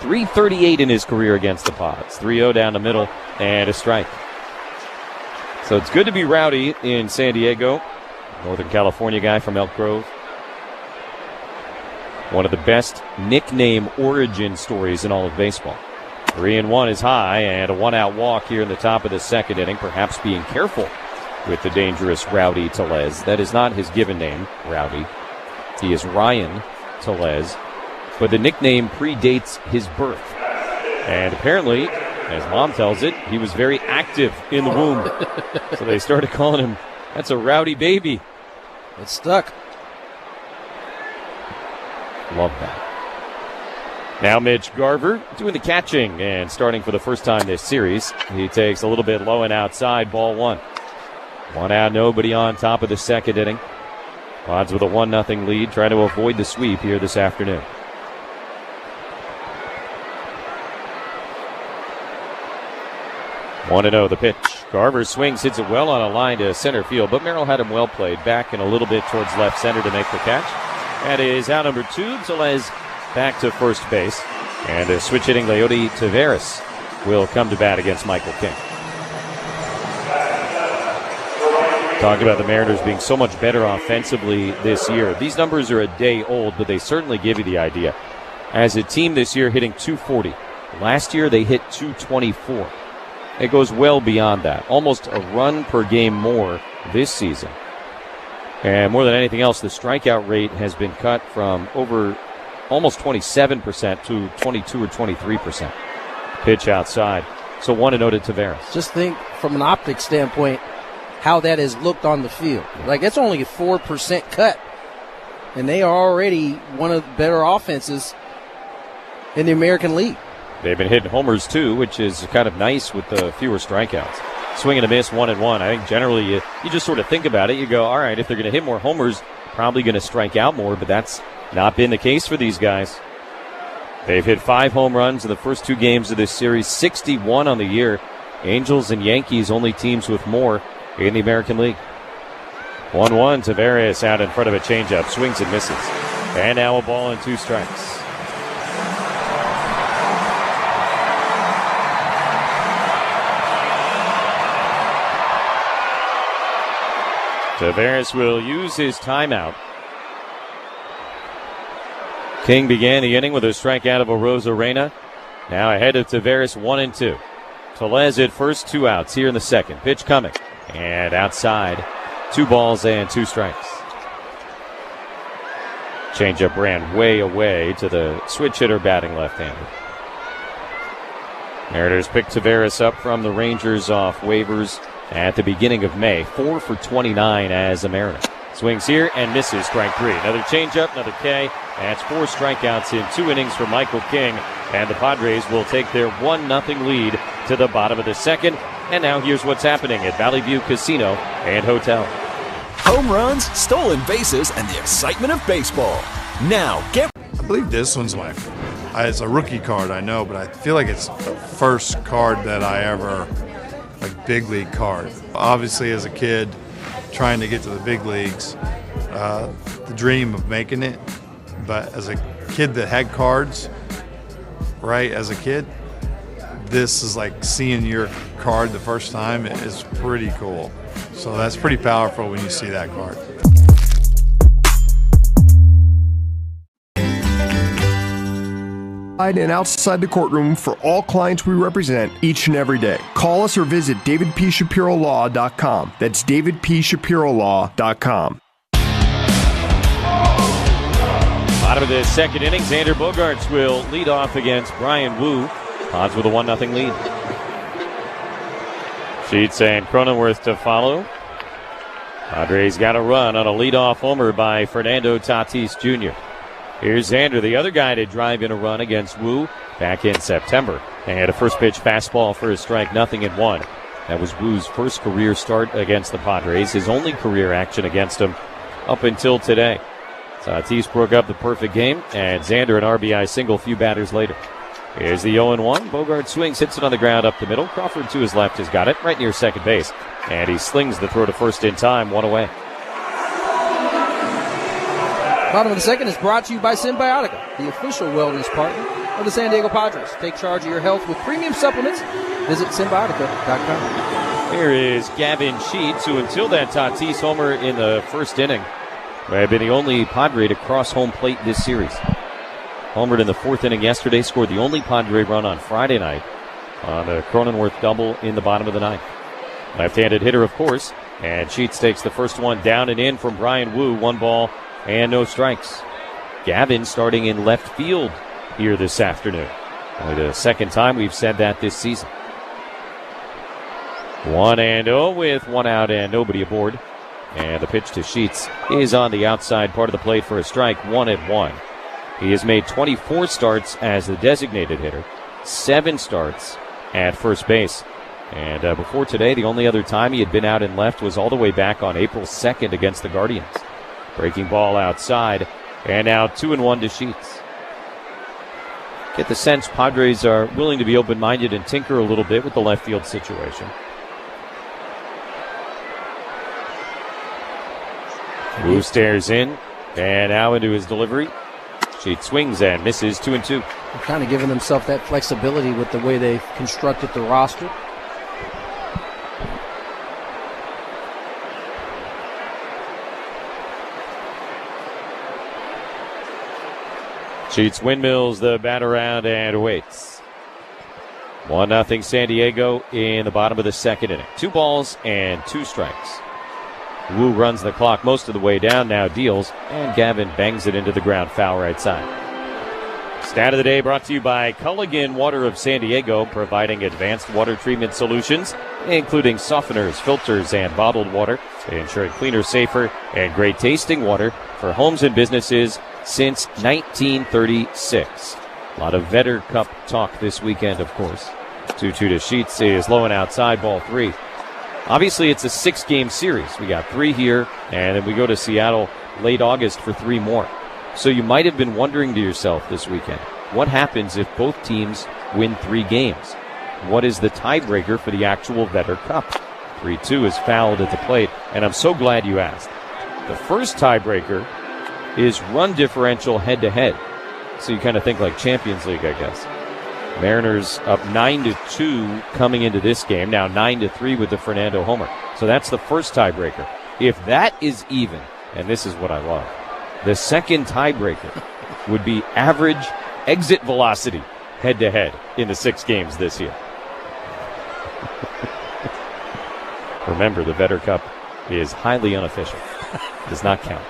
.338 in his career against the Pods. 3-0 down the middle and a strike. So it's good to be Rowdy in San Diego. Northern California guy from Elk Grove. One of the best nickname origin stories in all of baseball. 3-1 is high, and a one-out walk here in the top of the second inning, perhaps being careful with the dangerous Rowdy Tellez. That is not his given name, Rowdy. He is Ryan Tellez, but the nickname predates his birth. And apparently, as Mom tells it, he was very active in the womb. So they started calling him, that's a rowdy baby. It stuck. Love that. Now Mitch Garver doing the catching and starting for the first time this series. He takes a little bit low and outside, ball one. One out, nobody on top of the second inning. Pods with a 1-0 lead, trying to avoid the sweep here this afternoon. 1-0 the pitch. Garver swings, hits it well on a line to center field, but Merrill had him well played. Back and a little bit towards left center to make the catch. That is out number 2. Tellez back to first base. And a switch hitting Leody Taveras will come to bat against Michael King. Talk about the Mariners being so much better offensively this year. These numbers are a day old, but they certainly give you the idea. As a team this year hitting .240. Last year they hit .224. It goes well beyond that. Almost a run per game more this season. And more than anything else, the strikeout rate has been cut from over almost 27% to 22 or 23%. Pitch outside. So 1-0 to Taveras. Just think from an optics standpoint how that has looked on the field. Like, it's only a 4% cut. And they are already one of the better offenses in the American League. They've been hitting homers, too, which is kind of nice with the fewer strikeouts. Swing and a miss, 1-1. I think generally you just sort of think about it. You go, all right, if they're going to hit more homers, probably going to strike out more, but that's not been the case for these guys. They've hit 5 home runs in the first 2 games of this series, 61 on the year. Angels and Yankees, only teams with more in the American League. 1-1, Taveras out in front of a changeup, swings and misses. And now a ball and 2 strikes. Taveras will use his timeout. King began the inning with a strikeout of Arozarena. Now ahead of Taveras, 1-2. Tellez at first, 2 outs here in the second. Pitch coming. And outside, 2 balls and 2 strikes. Changeup ran way away to the switch hitter batting left-handed. Mariners picked Taveras up from the Rangers off waivers at the beginning of May. 4 for 29 as a Mariner. Swings here and misses, strike 3. Another changeup, another K. That's 4 strikeouts in 2 innings for Michael King. And the Padres will take their 1-0 lead to the bottom of the second. And now here's what's happening at Valley View Casino and Hotel. Home runs, stolen bases, and the excitement of baseball. Now get... I believe this one's it's a rookie card, I know, but I feel like it's the first card that I ever, big league card. Obviously, as a kid, trying to get to the big leagues, the dream of making it. But as a kid that had cards, right, as a kid, this is like seeing your card the first time is pretty cool. So that's pretty powerful when you see that card. And outside the courtroom for all clients we represent each and every day. Call us or visit davidpshapirolaw.com. That's davidpshapirolaw.com. Bottom of the second inning, Xander Bogaerts will lead off against Brian Wu. Odds with a 1-0 lead. Sheets and Cronenworth to follow. Padres got a run on a leadoff homer by Fernando Tatis Jr. Here's Xander, the other guy to drive in a run against Wu back in September. And a first pitch fastball for a strike, 0-1. That was Wu's first career start against the Padres, his only career action against them up until today. Tatis broke up the perfect game, and Xander an RBI single few batters later. Here's the 0-1. Bogaerts swings, hits it on the ground up the middle. Crawford to his left has got it right near second base. And he slings the throw to first in time, 1 away. Bottom of the second is brought to you by Symbiotica, the official wellness partner of the San Diego Padres. Take charge of your health with premium supplements. Visit Symbiotica.com. Here is Gavin Sheets, who until that Tatis homer in the first inning had been the only Padre to cross home plate this series. Homered in the fourth inning yesterday, scored the only Padre run on Friday night on a Cronenworth double in the bottom of the ninth. Left-handed hitter, of course, and Sheets takes the first one down and in from Brian Wu. 1 ball and no strikes. Gavin starting in left field here this afternoon. Only the second time we've said that this season. 1-0 with 1 out and nobody aboard. And the pitch to Sheets is on the outside part of the plate for a strike, 1-1. He has made 24 starts as the designated hitter, 7 starts at first base. And before today, the only other time he had been out in left was all the way back on April 2nd against the Guardians. Breaking ball outside, and now 2-1 to Sheets. Get the sense Padres are willing to be open-minded and tinker a little bit with the left field situation. Wu stares in, and now into his delivery. Sheets swings and misses, 2-2. They're kind of giving themselves that flexibility with the way they've constructed the roster. Sheets windmills the bat around and waits. 1-0 San Diego in the bottom of the second inning. 2 balls and 2 strikes. Wu runs the clock most of the way down, now deals, and Gavin bangs it into the ground, foul right side. Stat of the day brought to you by Culligan Water of San Diego, providing advanced water treatment solutions, including softeners, filters, and bottled water, ensuring cleaner, safer, and great tasting water for homes and businesses since 1936. A lot of Vetter Cup talk this weekend, of course. 2-2 to Sheets is low and outside, ball 3. Obviously, it's a 6-game series. We got 3 here, and then we go to Seattle late August for 3 more. So you might have been wondering to yourself this weekend, what happens if both teams win 3 games? What is the tiebreaker for the actual Vetter Cup? 3-2 is fouled at the plate, and I'm so glad you asked. The first tiebreaker is run differential head-to-head. So you kind of think like Champions League, I guess. Mariners up 9-2 coming into this game, now 9-3 with the Fernando homer. So that's the first tiebreaker. If that is even, and this is what I love, the second tiebreaker would be average exit velocity head-to-head in the 6 games this year. Remember, the Vetter Cup is highly unofficial. Does not count.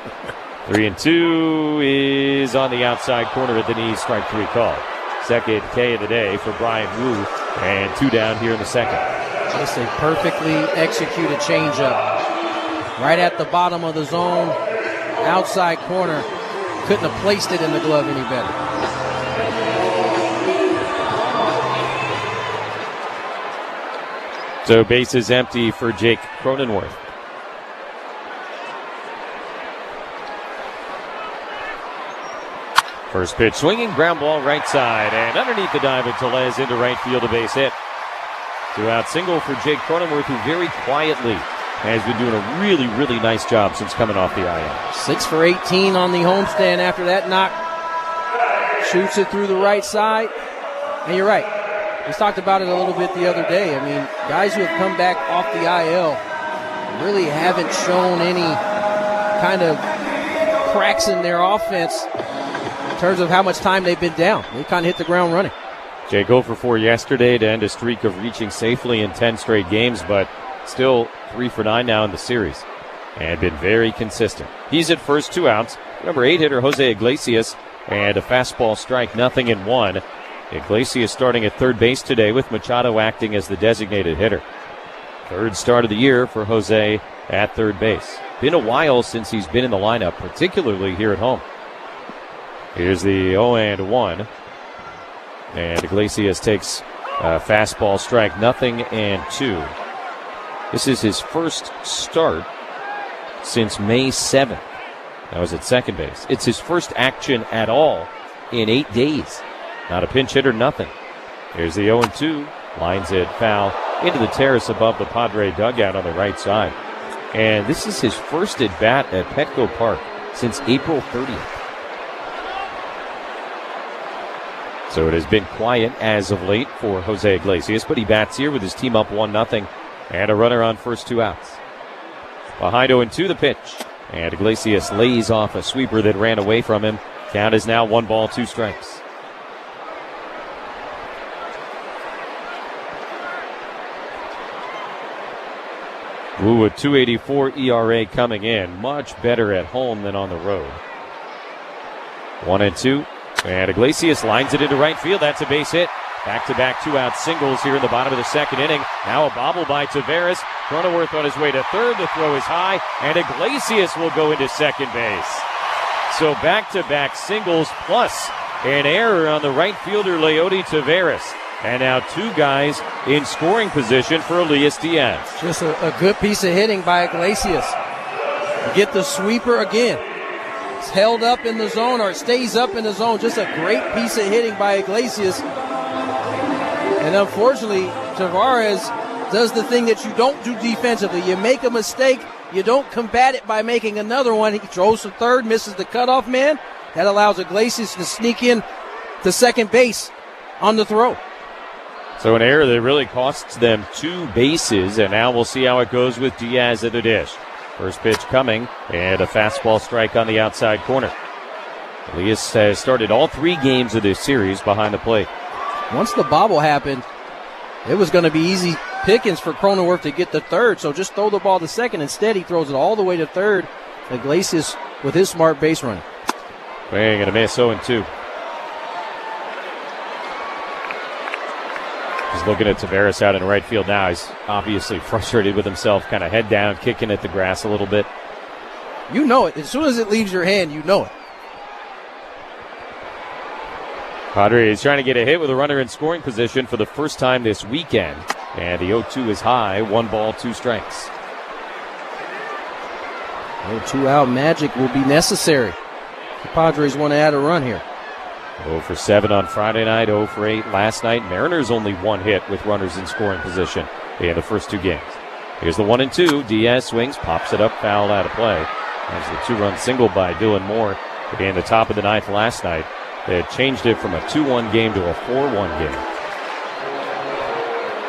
3-2 is on the outside corner at the knees, strike 3 call. Second K of the day for Brian Wu, and 2 down here in the second. Just a perfectly executed changeup. Right at the bottom of the zone, outside corner. Couldn't have placed it in the glove any better. So base is empty for Jake Cronenworth. First pitch swinging, ground ball right side, and underneath the dive of Tellez into right field, a base hit. 2-out single for Jake Cronenworth, who very quietly has been doing a really, really nice job since coming off the IL. 6 for 18 on the homestand after that knock. Shoots it through the right side. And you're right. We talked about it a little bit the other day. I mean, guys who have come back off the IL really haven't shown any kind of cracks in their offense in terms of how much time they've been down. They kind of hit the ground running. Jake 0 for 4 yesterday to end a streak of reaching safely in 10 straight games, but still 3 for 9 now in the series and been very consistent. He's at first, 2 outs. Number 8 hitter Jose Iglesias, and a fastball strike, 0-1. Iglesias starting at third base today with Machado acting as the designated hitter. Third start of the year for Jose at third base. Been a while since he's been in the lineup, particularly here at home. Here's the 0-1. And Iglesias takes a fastball strike, 0-2. This is his first start since May 7th. That was at second base. It's his first action at all in 8 days. Not a pinch hitter, nothing. Here's the 0-2. Lines it foul into the terrace above the Padre dugout on the right side. And this is his first at-bat at Petco Park since April 30th. So it has been quiet as of late for Jose Iglesias, but he bats here with his team up 1-0 and a runner on first 2 outs. Behind 0-2 the pitch, and Iglesias lays off a sweeper that ran away from him. Count is now 1 ball, 2 strikes. Ooh, a 2.84 ERA coming in. Much better at home than on the road. 1-2. And Iglesias lines it into right field. That's a base hit. Back-to-back 2-out singles here in the bottom of the second inning. Now a bobble by Taveras. Cronenworth on his way to third. The throw is high. And Iglesias will go into second base. So back-to-back singles plus an error on the right fielder, Leody Taveras. And now 2 guys in scoring position for Elias Diaz. Just a good piece of hitting by Iglesias. Get the sweeper again. It's held up in the zone, or it stays up in the zone. Just a great piece of hitting by Iglesias. And unfortunately, Taveras does the thing that you don't do defensively. You make a mistake, you don't combat it by making another one. He throws to third, misses the cutoff man. That allows Iglesias to sneak in to second base on the throw. So an error that really costs them 2 bases, and now we'll see how it goes with Diaz at the dish. First pitch coming, and a fastball strike on the outside corner. Elias has started all 3 games of this series behind the plate. Once the bobble happened, it was going to be easy pickings for Cronenworth to get to third, so just throw the ball to second. Instead, he throws it all the way to third. Iglesias with his smart base running. Swing and a miss, 0-2. He's looking at Taveras out in right field now. He's obviously frustrated with himself, kind of head down, kicking at the grass a little bit. You know it. As soon as it leaves your hand, you know it. Padres trying to get a hit with a runner in scoring position for the first time this weekend. And the 0-2 is high. 1 ball, 2 strikes. 2-out magic will be necessary. The Padres want to add a run here. 0 for 7 on Friday night, 0 for 8 last night. Mariners only 1 hit with runners in scoring position in the first 2 games. Here's the 1-2. Diaz swings, pops it up, foul out of play. There's the 2-run single by Dylan Moore in the top of the 9th last night. They had changed it from a 2-1 game to a 4-1 game.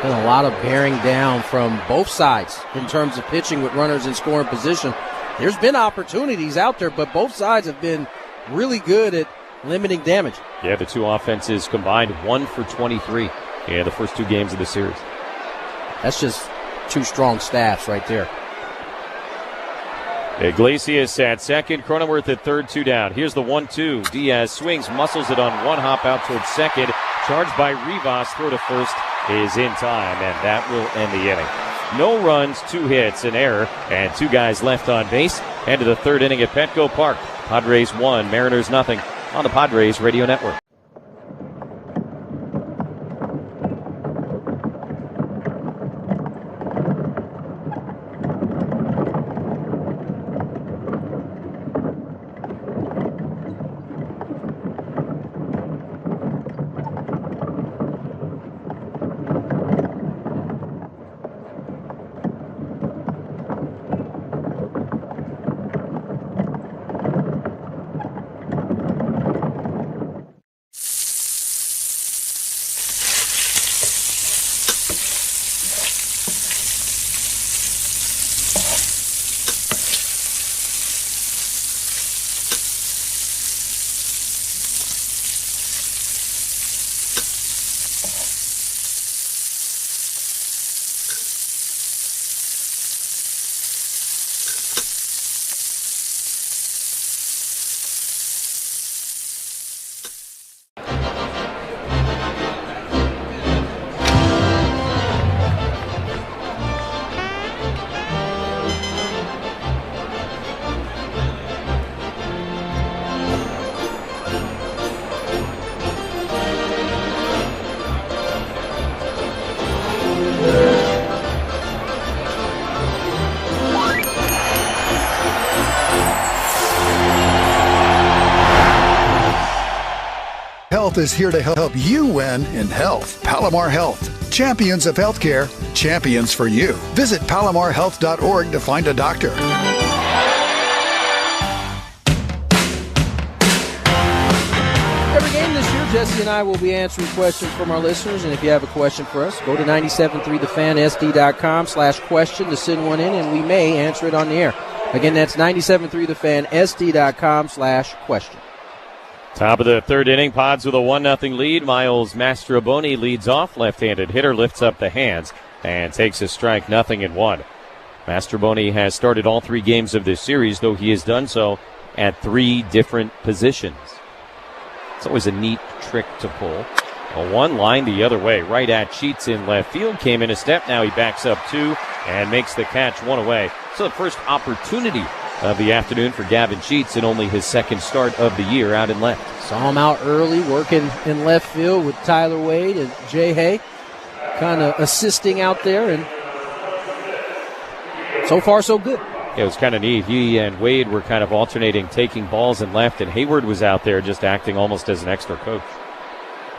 Been a lot of bearing down from both sides in terms of pitching with runners in scoring position. There's been opportunities out there, but both sides have been really good at limiting damage. Yeah, the 2 offenses combined 1 for 23 in the first 2 games of the series. That's just 2 strong staffs right there. Iglesias at second, Cronenworth at third, 2 down. Here's the 1-2. Diaz swings, muscles it on 1 hop out towards second. Charged by Rivas, throw to first is in time, and that will end the inning. No runs, 2 hits, an error, and 2 guys left on base. End of the 3rd inning at Petco Park. Padres 1, Mariners 0 on the Padres Radio Network. Health is here to help you win in health. Palomar Health. Champions of healthcare. Champions for you. Visit palomarhealth.org to find a doctor. every game this year, Jesse and I will be answering questions from our listeners. And if you have a question for us, go to 973thefansd.com/question to send one in, and we may answer it on the air. Again, that's 973thefansd.com/question. Top of the third inning, Pods with a 1-0 lead. Miles Mastroboni leads off. Left-handed hitter lifts up the hands and takes a strike, 0-1. Mastroboni has started all 3 games of this series, though he has done so at 3 different positions. It's always a neat trick to pull. A one line the other way, right at Sheets in left field. Came in a step, now he backs up 2 and makes the catch 1 away. So the first opportunity of the afternoon for Gavin Sheets in only his second start of the year out in left. Saw him out early working in left field with Tyler Wade and Jay Hay kind of assisting out there, and so far so good. It was kind of neat. He and Wade were kind of alternating, taking balls in left, and Hayward was out there just acting almost as an extra coach.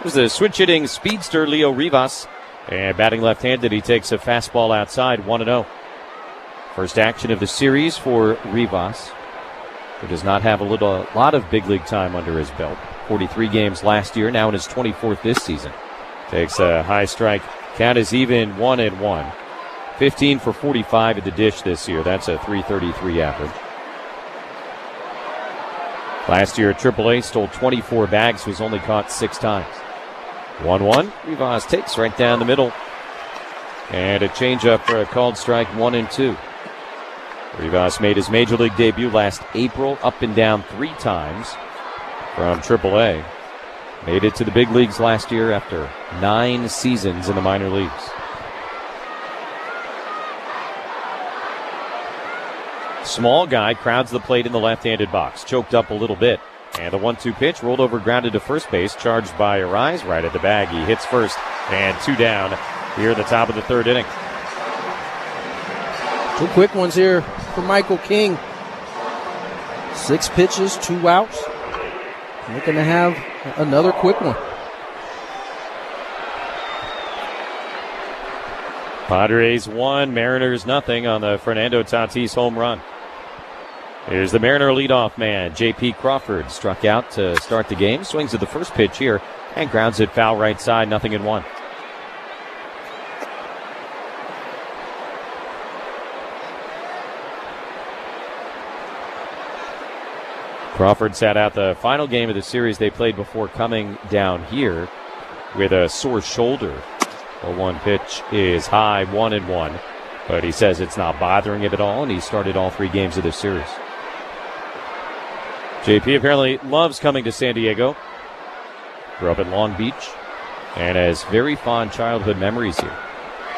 There's the switch-hitting speedster Leo Rivas, and batting left-handed, he takes a fastball outside, 1-0. First action of the series for Rivas, who does not have a lot of big league time under his belt. 43 games last year, now in his 24th this season. Takes a high strike. Count is even, 1-1. 15 for 45 at the dish this year. That's a .333 average. Last year at AAA, stole 24 bags, was only caught 6 times. 1-1. Rivas takes right down the middle. And a changeup for a called strike, 1-2. Rivas made his major league debut last April, up and down 3 times from AAA. Made it to the big leagues last year after 9 seasons in the minor leagues. Small guy crowds the plate in the left-handed box, choked up a little bit. And the 1-2 pitch rolled over, grounded to first base, charged by Arise right at the bag. He hits first, and 2 down here at the top of the third inning. 2 quick ones here for Michael King. 6 pitches, 2 outs. Looking to have another quick one. Padres 1, Mariners 0 on the Fernando Tatis home run. Here's the Mariner leadoff man, J.P. Crawford. Struck out to start the game. Swings at the first pitch here and grounds it foul right side, 0-1. Crawford sat out the final game of the series they played before coming down here with a sore shoulder. The 1 pitch is high, 1-1. But he says it's not bothering him at all, and he started all 3 games of this series. JP apparently loves coming to San Diego. Grew up in Long Beach and has very fond childhood memories here.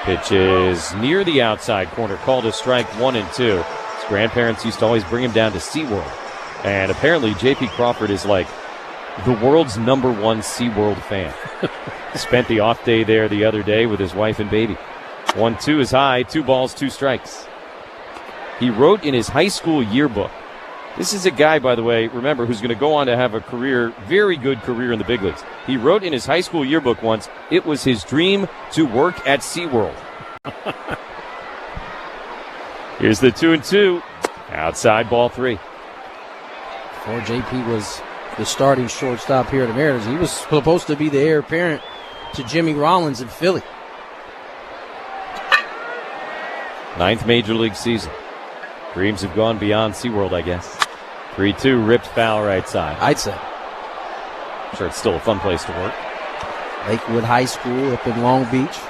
Pitch is near the outside corner, called a strike, 1-2. His grandparents used to always bring him down to SeaWorld. And apparently J.P. Crawford is like the world's #1 SeaWorld fan. Spent the off day there the other day with his wife and baby. 1-2 is high, 2 balls, 2 strikes. He wrote in his high school yearbook. This is a guy, by the way, remember, who's going to go on to have a career, very good career in the big leagues. He wrote in his high school yearbook once, it was his dream to work at SeaWorld. Here's the 2-2. Outside, ball 3. Before JP was the starting shortstop here at the Mariners, he was supposed to be the heir apparent to Jimmy Rollins in Philly. 9th major league season. Dreams have gone beyond SeaWorld, I guess. 3-2, ripped foul right side. I'd say. I'm sure it's still a fun place to work. Lakewood High School up in Long Beach.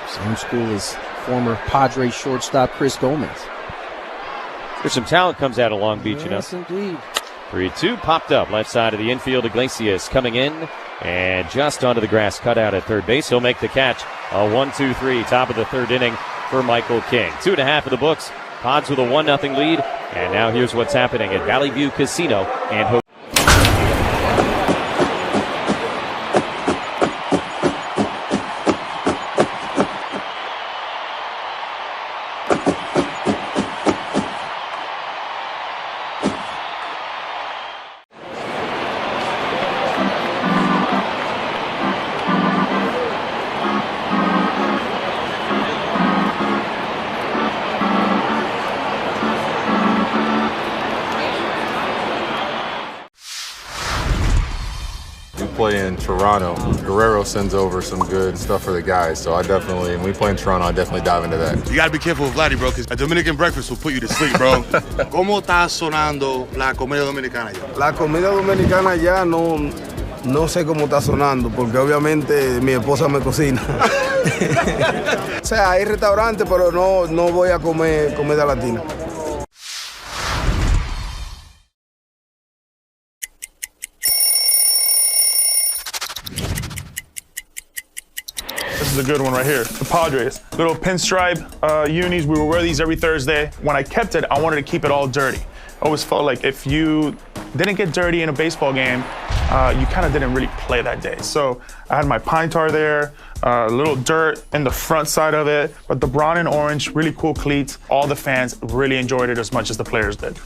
Same school as former Padres shortstop Chris Gomez. There's some talent comes out of Long Beach, yes, you know. Indeed. 3-2, popped up left side of the infield. Iglesias coming in and just onto the grass, cut out at third base. He'll make the catch. A 1-2-3, top of the third inning for Michael King. 2.5 of the books. Pods with a 1-0 lead. And now here's what's happening at Valley View Casino and Hotel. play in Toronto, Guerrero sends over some good stuff for the guys. So when we play in Toronto, I definitely dive into that. You gotta be careful with Vladdy, bro, because a Dominican breakfast will put you to sleep, bro. ¿Cómo está sonando la comida dominicana ya? La comida dominicana ya no sé cómo está sonando, porque obviamente mi esposa me cocina. O sea, hay restaurantes, pero no voy a comer comida latina. This is a good one right here. The Padres. Little pinstripe unis. We would wear these every Thursday. When I kept it, I wanted to keep it all dirty. I always felt like if you didn't get dirty in a baseball game, you kind of didn't really play that day. So I had my pine tar there, a little dirt in the front side of it, but the brown and orange, really cool cleats. All the fans really enjoyed it as much as the players did.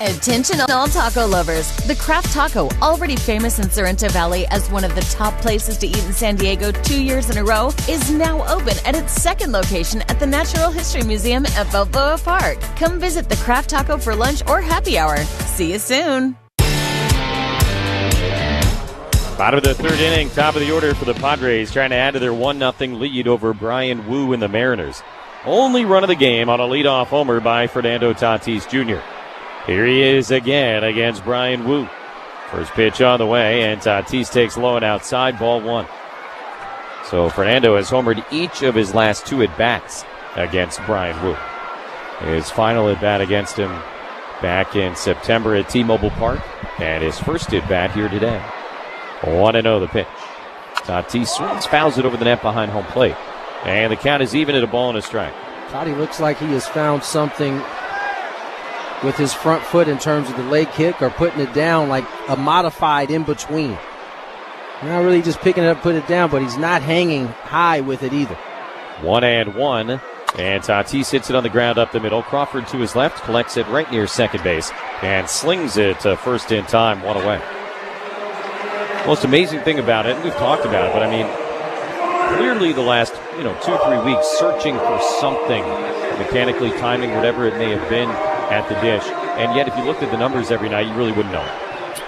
Attention all taco lovers. The Craft Taco, already famous in Sorrento Valley as one of the top places to eat in San Diego 2 years in a row, is now open at its second location at the Natural History Museum at Balboa Park. Come visit the Craft Taco for lunch or happy hour. See you soon. Bottom of the third inning, top of the order for the Padres, trying to add to their 1-0 lead over Brian Wu and the Mariners. Only run of the game on a leadoff homer by Fernando Tatis Jr. Here he is again against Brian Wu. First pitch on the way, and Tatis takes low and outside, ball one. So Fernando has homered each of his last 2 at-bats against Brian Wu. His final at-bat against him back in September at T-Mobile Park, and his first at-bat here today. 1-0 the pitch. Tatis swings, fouls it over the net behind home plate. And the count is even at a ball and a strike. Toddy looks like he has found something with his front foot in terms of the leg kick, or putting it down like a modified in between. Not really just picking it up, put it down, but he's not hanging high with it either. 1-1, and Tatis hits it on the ground up the middle. Crawford to his left, collects it right near second base, and slings it to first in time, 1 away. Most amazing thing about it, and we've talked about it, but I mean, clearly the last 2-3 weeks searching for something, mechanically timing, whatever it may have been at the dish. And yet, if you looked at the numbers every night, you really wouldn't know.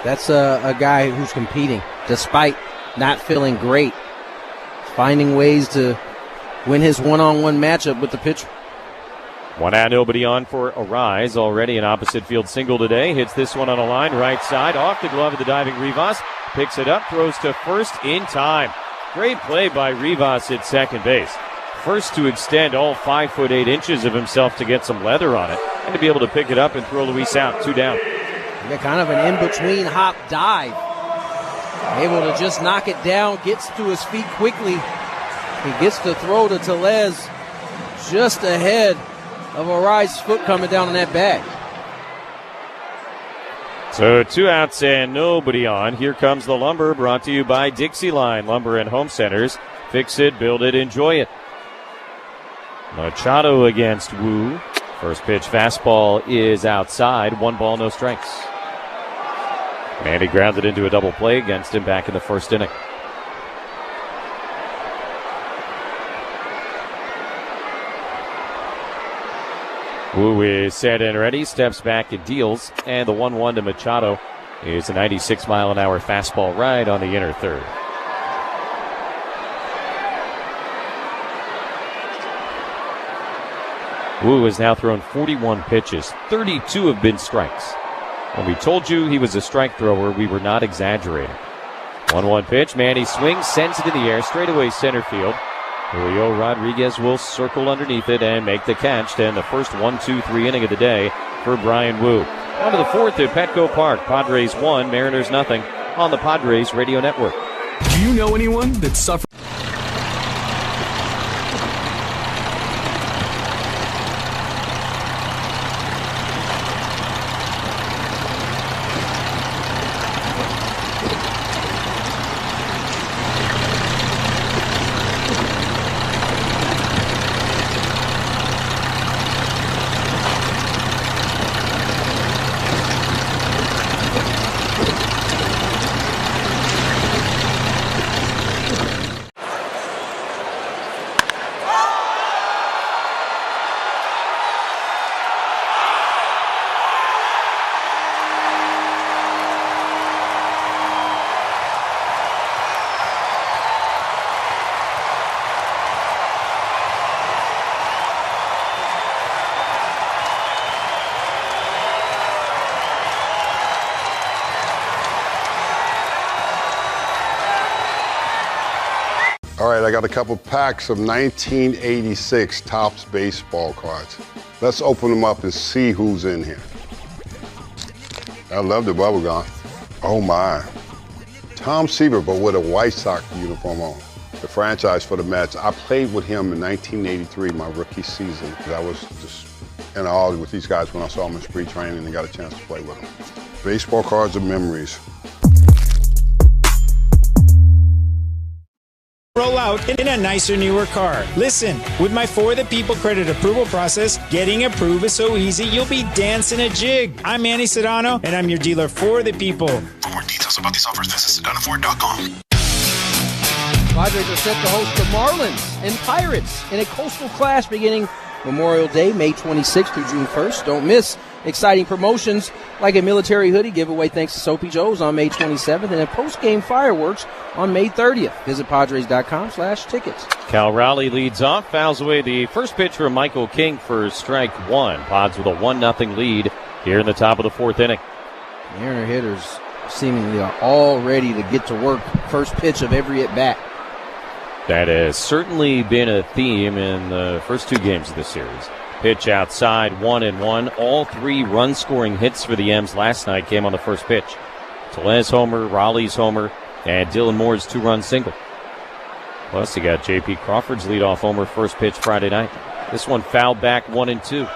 That's a guy who's competing, despite not feeling great, finding ways to win his one-on-one matchup with the pitcher. 1 out, nobody on for Arise. Already an opposite field single today. Hits this one on a line, right side, off the glove of the diving Rivas. Picks it up, throws to first in time. Great play by Rivas at second base. First to extend all 5 foot 8 inches of himself to get some leather on it, and to be able to pick it up and throw Luis out, 2 down. Yeah, kind of an in-between hop dive. Able to just knock it down, gets to his feet quickly. He gets the throw to Tellez just ahead of Arise's foot coming down on that bag. So 2 outs and nobody on. Here comes the Lumber, brought to you by Dixie Line Lumber and Home Centers. Fix it, build it, enjoy it. Machado against Wu. First pitch fastball is outside. 1 ball, no strikes. And he grounded into a double play against him back in the first inning. Wu is set and ready, steps back and deals, and the 1-1 to Machado is a 96-mile-an-hour fastball right on the inner third. Wu has now thrown 41 pitches. 32 have been strikes. When we told you he was a strike thrower, we were not exaggerating. 1-1 pitch. Manny swings, sends it in the air, straightaway center field. Julio Rodriguez will circle underneath it and make the catch. Then the first 1-2-3 inning of the day for Brian Wu. On to the fourth at Petco Park. Padres 1, Mariners nothing on the Padres Radio Network. Do you know anyone that suffers? All right, I got a couple packs of 1986 Topps baseball cards. Let's open them up and see who's in here. I love the bubble gum. Oh my. Tom Seaver, but with a White Sox uniform on. The franchise for the Mets. I played with him in 1983, my rookie season. I was just in awe with these guys when I saw them in spring training and got a chance to play with them. Baseball cards and memories. Roll out in a nicer, newer car. Listen, with my For the People credit approval process, getting approved is so easy, you'll be dancing a jig. I'm Manny Sedano, and I'm your dealer for the people. For more details about these offers, visit SedanoFord.com. Padres are set to host the Marlins and Pirates in a Coastal Clash beginning Memorial Day, May 26th through June 1st. Don't miss exciting promotions like a military hoodie giveaway thanks to Soapy Joe's on May 27th and a post-game fireworks on May 30th. Visit Padres.com/tickets. Cal Raleigh leads off, fouls away the first pitch from Michael King for strike one. Pods with a 1-0 lead here in the top of the fourth inning. Mariner hitters seemingly are all ready to get to work first pitch of every at-bat. That has certainly been a theme in the first two games of this series. Pitch outside, 1-1. All three run-scoring hits for the M's last night came on the first pitch. Tellez homer, Raleigh's homer, and Dylan Moore's two-run single. Plus, you got J.P. Crawford's leadoff homer first pitch Friday night. This one fouled back 1-2.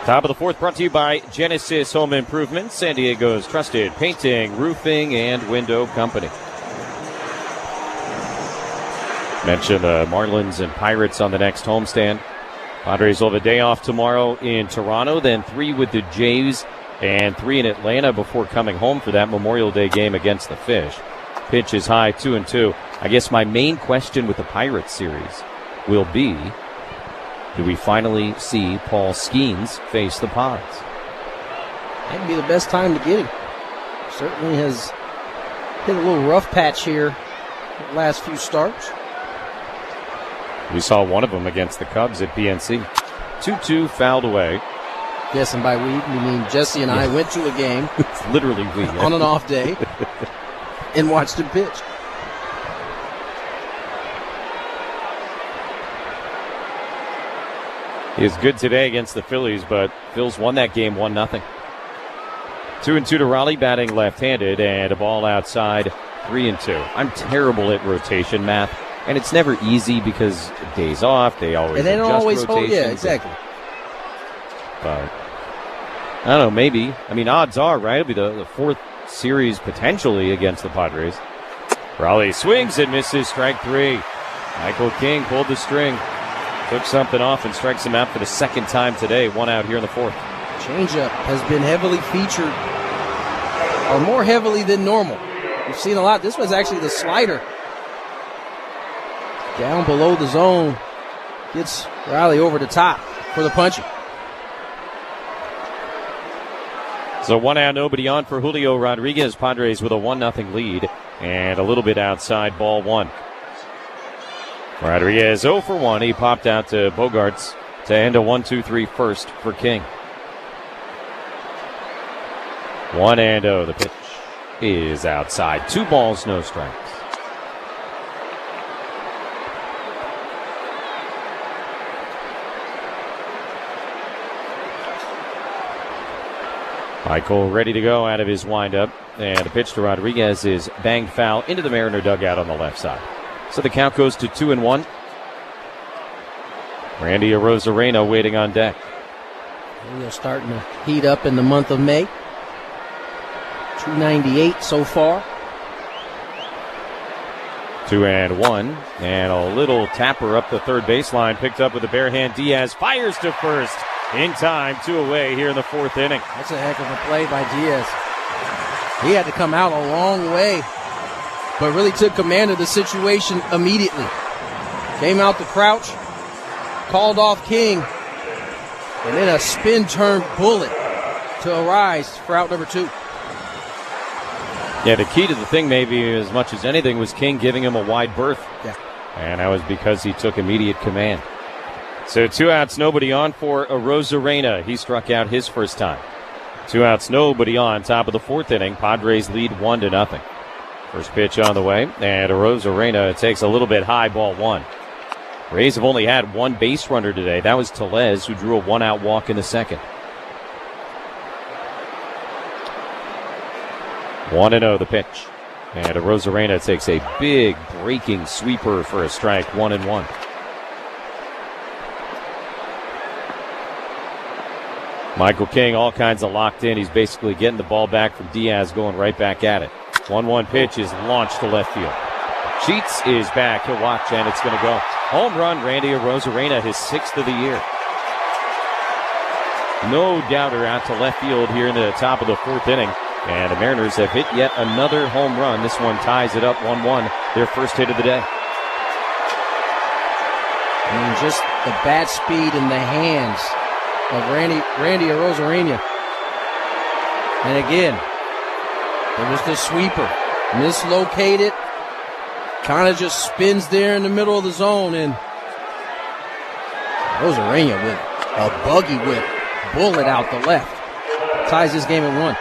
Top of the fourth brought to you by Genesis Home Improvement, San Diego's trusted painting, roofing, and window company. Mentioned the Marlins and Pirates on the next homestand. Padres will have a day off tomorrow in Toronto, then 3 with the Jays and 3 in Atlanta before coming home for that Memorial Day game against the Fish. Pitch is high, 2-2. I guess my main question with the Pirates series will be, do we finally see Paul Skeens face the Pods? That'd be the best time to get him. Certainly has hit a little rough patch here the last few starts. We saw one of them against the Cubs at PNC. 2-2 fouled away. Yes, and by we mean Jesse and I went to a game. It's literally we. On an off day and watched him pitch. He is good today against the Phillies, but Phils won that game 1-0. 2-2 to Raleigh, batting left-handed, and a ball outside, 3-2. I'm terrible at rotation math. And it's never easy because days off, they always and they don't adjust always rotations. hold, yeah, exactly. But I don't know, maybe. I mean, odds are, right? It'll be the fourth series potentially against the Padres. Raleigh swings and misses, strike 3. Michael King pulled the string, took something off and strikes him out for the second time today. 1 out here in the fourth. Changeup has been heavily featured, or more heavily than normal. We've seen a lot. This was actually the slider. Down below the zone, gets Riley over the top for the punching. So 1 out, nobody on for Julio Rodriguez. Padres with a 1-0 lead and a little bit outside, ball 1. Rodriguez 0 for 1. He popped out to Bogarts to end a 1-2-3 first for King. 1-0. The pitch is outside. 2 balls, no strikes. Michael ready to go out of his windup, and the pitch to Rodriguez is banged foul into the Mariner dugout on the left side. So the count goes to 2-1. Randy Arozarena waiting on deck. They're starting to heat up in the month of May. 298 so far. 2-1, and a little tapper up the third baseline, picked up with the bare hand. Diaz fires to first. In time, 2 away here in the fourth inning. That's a heck of a play by Diaz. He had to come out a long way, but really took command of the situation immediately. Came out to crouch, called off King, and then a spin-turn bullet to Arise for out number 2. Yeah, the key to the thing maybe as much as anything was King giving him a wide berth. Yeah. And that was because he took immediate command. So 2 outs, nobody on for Arozarena. He struck out his first time. 2 outs, nobody on. Top of the fourth inning. Padres lead 1-0. First pitch on the way, and Arozarena takes a little bit high, ball one. Rays have only had one base runner today. That was Tellez, who drew a one-out walk in the second. 1-0 the pitch. And Arozarena takes a big breaking sweeper for a strike, 1-1. Michael King, all kinds of locked in. He's basically getting the ball back from Diaz, going right back at it. 1-1 pitch is launched to left field. Sheets is back. He'll watch, and it's going to go. Home run, Randy Arozarena, his 6th of the year. No doubter out to left field here in the top of the 4th inning. And the Mariners have hit yet another home run. This one ties it up 1-1, their first hit of the day. I mean, just the bat speed in the hands of Randy Arozarena. And again, it was the sweeper. Mislocated. Kind of just spins there in the middle of the zone. And Arozarena with a buggy whip. Bullet out the left. Ties this game at 1.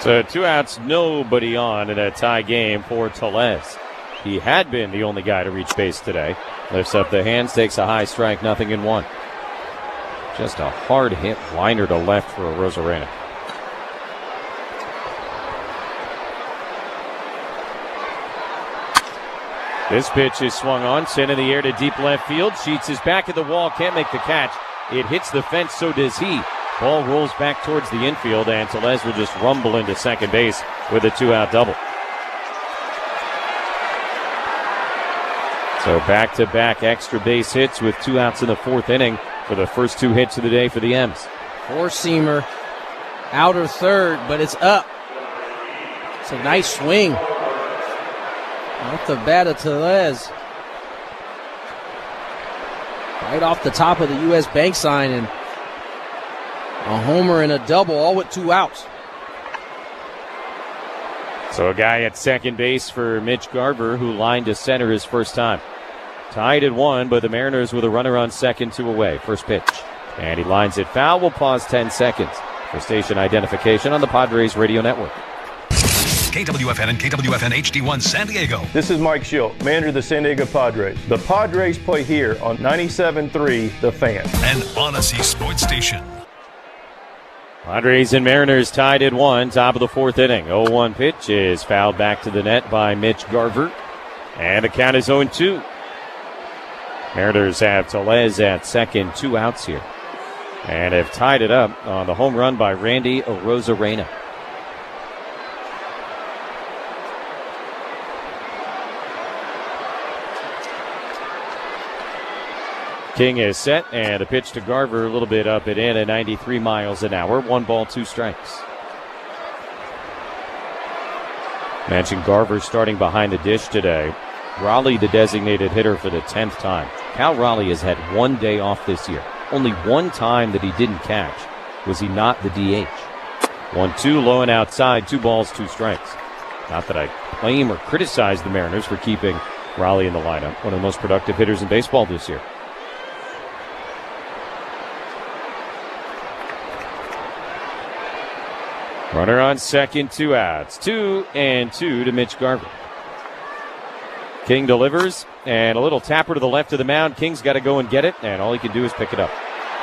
So 2 outs, nobody on in a tie game for Tellez. He had been the only guy to reach base today. Lifts up the hands, takes a high strike, 0-1. Just a hard hit liner to left for Arozarena. This pitch is swung on, sent in the air to deep left field. Sheets is back at the wall, can't make the catch. It hits the fence, so does he. Ball rolls back towards the infield, and Tellez will just rumble into second base with a 2-out double. So back-to-back extra base hits with 2 outs in the 4th inning for the first 2 hits of the day for the M's. Four-seamer, outer third, but it's up. It's a nice swing. Off the bat of Tellez. Right off the top of the U.S. Bank sign, and a homer and a double, all with 2 outs. So a guy at second base for Mitch Garver, who lined to center his first time. Tied at 1, but the Mariners with a runner on second, 2 away. First pitch. And he lines it foul. We'll pause 10 seconds for station identification on the Padres Radio Network. KWFN and KWFN HD1 San Diego. This is Mike Schilt, manager of the San Diego Padres. The Padres play here on 97.3 The Fan. An Odyssey Sports Station. Padres and Mariners tied at 1, top of the 4th inning. 0-1 pitch is fouled back to the net by Mitch Garver. And the count is 0-2. Mariners have Tellez at second, 2 outs here. And have tied it up on the home run by Randy Arozarena. King is set, and a pitch to Garver, a little bit up and in at 93 miles an hour. 1 ball, 2 strikes. Mentioned Garver starting behind the dish today. Raleigh, the designated hitter for the 10th time. Cal Raleigh has had 1 day off this year. Only 1 time that he didn't catch was he not the DH. 1-2, low and outside, 2 balls, 2 strikes. Not that I blame or criticize the Mariners for keeping Raleigh in the lineup. One of the most productive hitters in baseball this year. Runner on second, 2 outs. 2-2 to Mitch Garver. King delivers, and a little tapper to the left of the mound. King's got to go and get it, and all he can do is pick it up.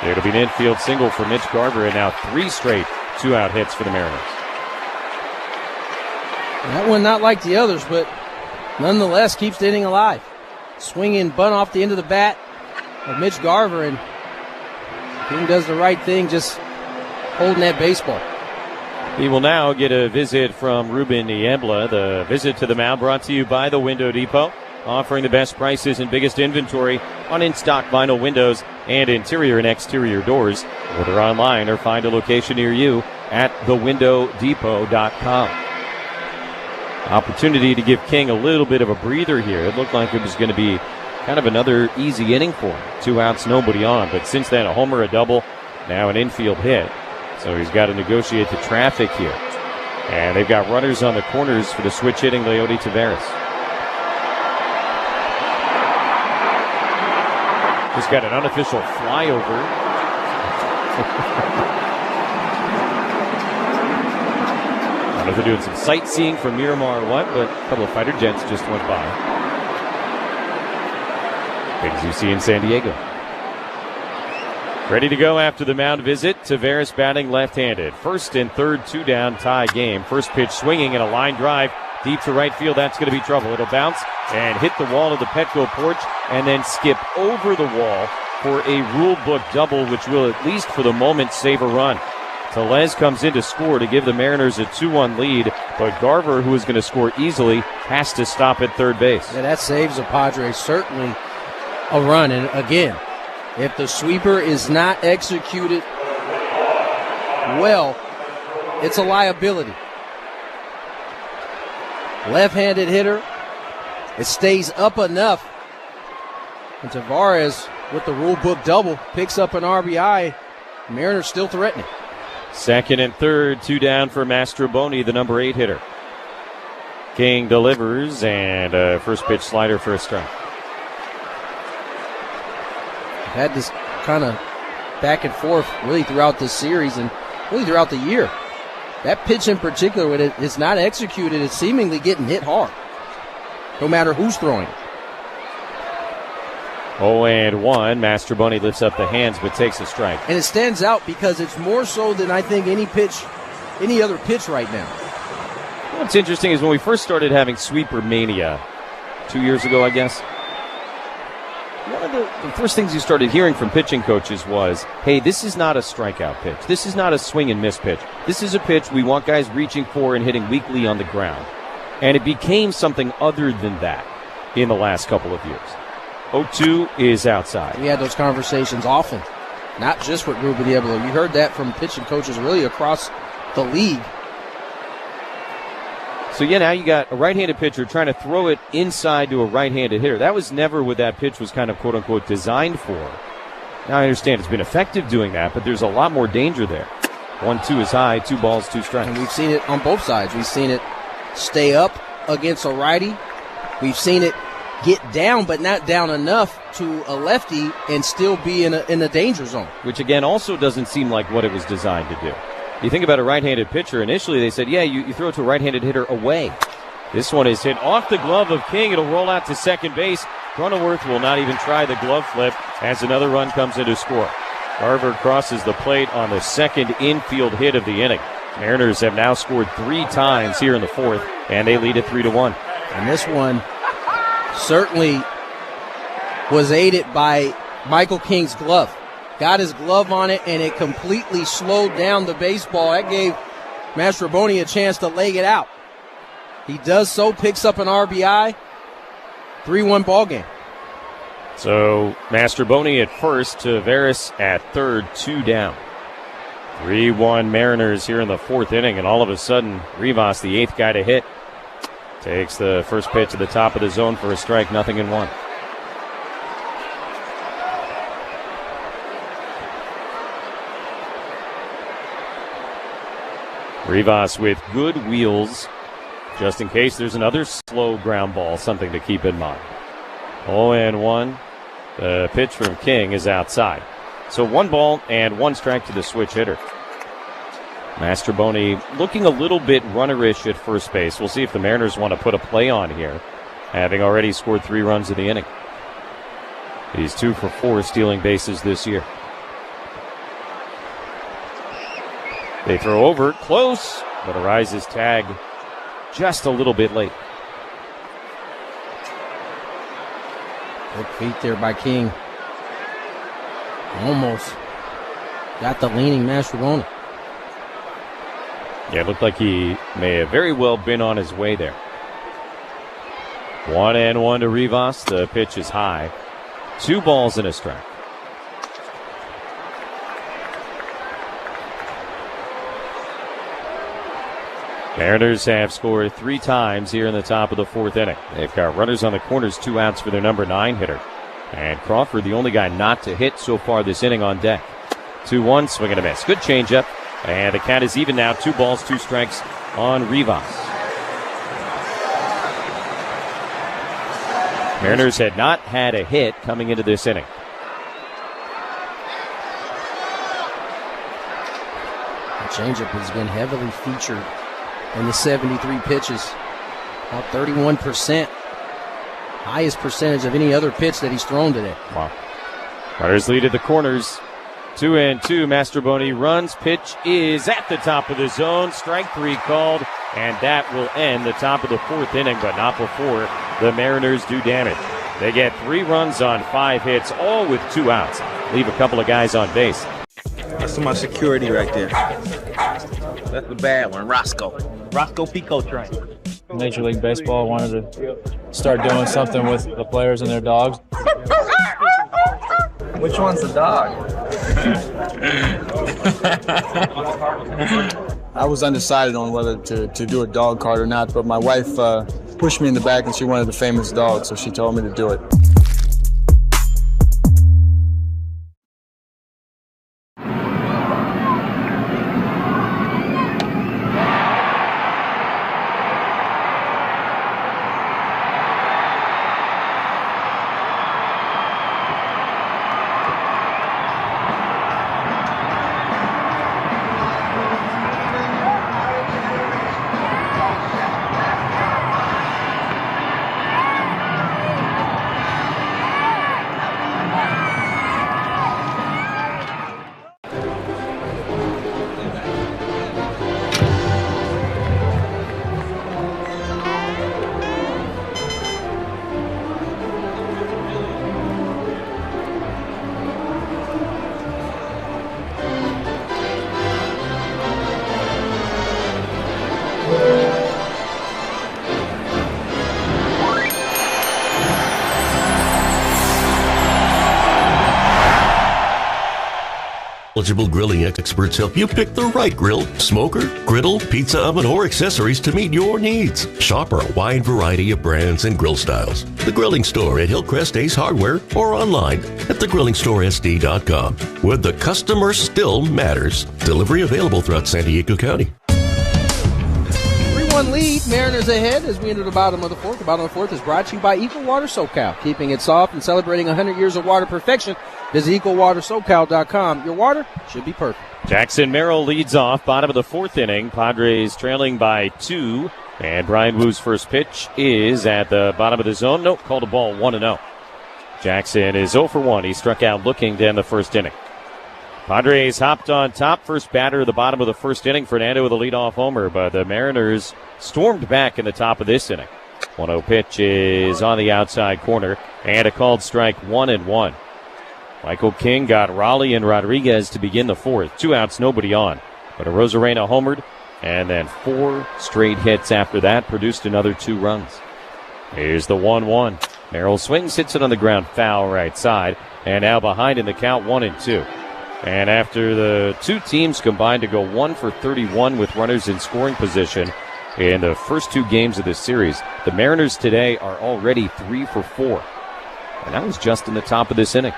It'll be an infield single for Mitch Garver, and now 3 straight 2-out hits for the Mariners. That one not like the others, but nonetheless keeps the inning alive. Swinging bunt off the end of the bat of Mitch Garver, and King does the right thing, just holding that baseball. He will now get a visit from Ruben Niebla. The visit to the mound brought to you by the Window Depot, offering the best prices and biggest inventory on in-stock vinyl windows and interior and exterior doors. Order online or find a location near you at thewindowdepot.com. Opportunity to give King a little bit of a breather here. It looked like it was going to be kind of another easy inning for him. 2 outs, nobody on. But since then, a homer, a double, now an infield hit. So he's got to negotiate the traffic here. And they've got runners on the corners for the switch hitting Leody Taveras. Just got an unofficial flyover. don't know if they're doing some sightseeing from Miramar or what, but a couple of fighter jets just went by. Things you see in San Diego. Ready to go after the mound visit. Taveras batting left-handed. First and third, 2 down, tie game. First pitch swinging and a line drive deep to right field. That's going to be trouble. It'll bounce and hit the wall of the Petco porch and then skip over the wall for a rule book double, which will at least for the moment save a run. Tellez comes in to score to give the Mariners a 2-1 lead, but Garver, who is going to score easily, has to stop at third base. Yeah, that saves the Padres certainly a run. And again, if the sweeper is not executed well, it's a liability. Left-handed hitter, it stays up enough. And Taveras, with the rule book double, picks up an RBI. Mariners still threatening. Second and third, 2 down for Mastroboni, the number 8 hitter. King delivers, and a first pitch slider for a strike. Had this kind of back and forth really throughout this series and really throughout the year. That pitch in particular, when it's not executed, it's seemingly getting hit hard, no matter who's throwing it. 0-1. Mastroboni lifts up the hands but takes a strike. And it stands out because it's more so than I think any other pitch right now. What's interesting is when we first started having sweeper mania 2 years ago, I guess, one of the first things you started hearing from pitching coaches was, hey, this is not a strikeout pitch. This is not a swing and miss pitch. This is a pitch we want guys reaching for and hitting weakly on the ground. And it became something other than that in the last couple of years. 0-2 is outside. We had those conversations often, not just with Ruben Diablo. You heard that from pitching coaches really across the league. So, yeah, now you got a right-handed pitcher trying to throw it inside to a right-handed hitter. That was never what that pitch was kind of, quote-unquote, designed for. Now, I understand it's been effective doing that, but there's a lot more danger there. 1-2 is high, 2 balls, 2 strikes. And we've seen it on both sides. We've seen it stay up against a righty. We've seen it get down, but not down enough to a lefty and still be in a danger zone. Which, again, also doesn't seem like what it was designed to do. You think about a right-handed pitcher, initially they said, yeah, you throw it to a right-handed hitter away. This one is hit off the glove of King. It'll roll out to second base. Cronenworth will not even try the glove flip as another run comes in to score. Garver crosses the plate on the second infield hit of the inning. Mariners have now scored 3 times here in the fourth, and they lead it 3-1. And this one certainly was aided by Michael King's glove. Got his glove on it, and it completely slowed down the baseball. That gave Mastroboni a chance to leg it out. He does so, picks up an RBI. 3-1 ball game. So Mastroboni at first, Taveras at third, 2 down. 3-1 Mariners here in the fourth inning, and all of a sudden, Rivas, the 8th guy to hit, takes the first pitch at the top of the zone for a strike, 0-1. Rivas with good wheels, just in case there's another slow ground ball, something to keep in mind. 0-1. The pitch from King is outside. So 1 ball and 1 strike to the switch hitter. Mastroboni looking a little bit runnerish at first base. We'll see if the Mariners want to put a play on here, having already scored 3 runs in the inning. He's 2 for 4 stealing bases this year. They throw over, close, but Ariza's tag just a little bit late. Good feet there by King. Almost got the leaning Mastroboni. Yeah, it looked like he may have very well been on his way there. 1-1 to Rivas. The pitch is high. 2 balls and a strike. Mariners have scored 3 times here in the top of the fourth inning. They've got runners on the corners, 2 outs for their number 9 hitter. And Crawford, the only guy not to hit so far this inning on deck. 2-1, swing and a miss. Good changeup. And the count is even now, 2 balls, 2 strikes on Rivas. Mariners had not had a hit coming into this inning. The changeup has been heavily featured And the 73 pitches, about 31%. Highest percentage of any other pitch that he's thrown today. Wow. Riders lead at the corners. 2-2. Mastroboni runs. Pitch is at the top of the zone. Strike 3 called. And that will end the top of the 4th inning, but not before the Mariners do damage. They get 3 runs on 5 hits, all with 2 outs. Leave a couple of guys on base. That's my security right there. That's the bad one, Roscoe Pico train. Major League Baseball wanted to start doing something with the players and their dogs. Which one's the dog? I was undecided on whether to do a dog card or not, but my wife pushed me in the back and she wanted a famous dog, so she told me to do it. Knowledgeable grilling experts help you pick the right grill, smoker, griddle, pizza oven, or accessories to meet your needs. Shop our wide variety of brands and grill styles. The Grilling Store at Hillcrest Ace Hardware or online at thegrillingstoresd.com, where the customer still matters. Delivery available throughout San Diego County. 3-1 lead, Mariners ahead as we enter the bottom of the 4th. The bottom of the 4th is brought to you by Equal Water SoCal, keeping it soft and celebrating 100 years of water perfection. Visit equalwatersocal.com. Your water should be perfect. Jackson Merrill leads off, bottom of the 4th inning. Padres trailing by 2. And Brian Woo's first pitch is at the bottom of the zone. Nope, called a ball 1-0. Jackson is 0 for 1. He struck out looking to end the 1st inning. Padres hopped on top. First batter at the bottom of the 1st inning. Fernando with a leadoff homer, but the Mariners stormed back in the top of this inning. 1-0 pitch is on the outside corner, and a called strike 1-1. Michael King got Raleigh and Rodriguez to begin the 4th. 2 outs, nobody on. But Arozarena homered, and then 4 straight hits after that produced another 2 runs. Here's the 1-1. Merrill swings, hits it on the ground, foul right side, and now behind in the count 1-2. And after the 2 teams combined to go 1 for 31 with runners in scoring position in the first 2 games of this series, the Mariners today are already 3 for 4. And that was just in the top of this inning.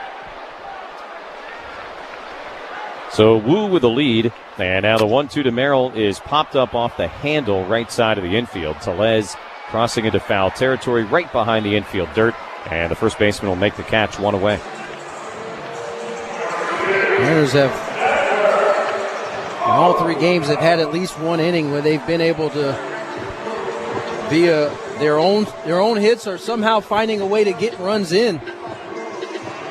So Wu with the lead, and now the 1-2 to Merrill is popped up off the handle right side of the infield. Tellez crossing into foul territory right behind the infield dirt, and the first baseman will make the catch 1 away. Mariners have, in all 3 games, they've had at least 1 inning where they've been able to, via their own hits or somehow finding a way to get runs in.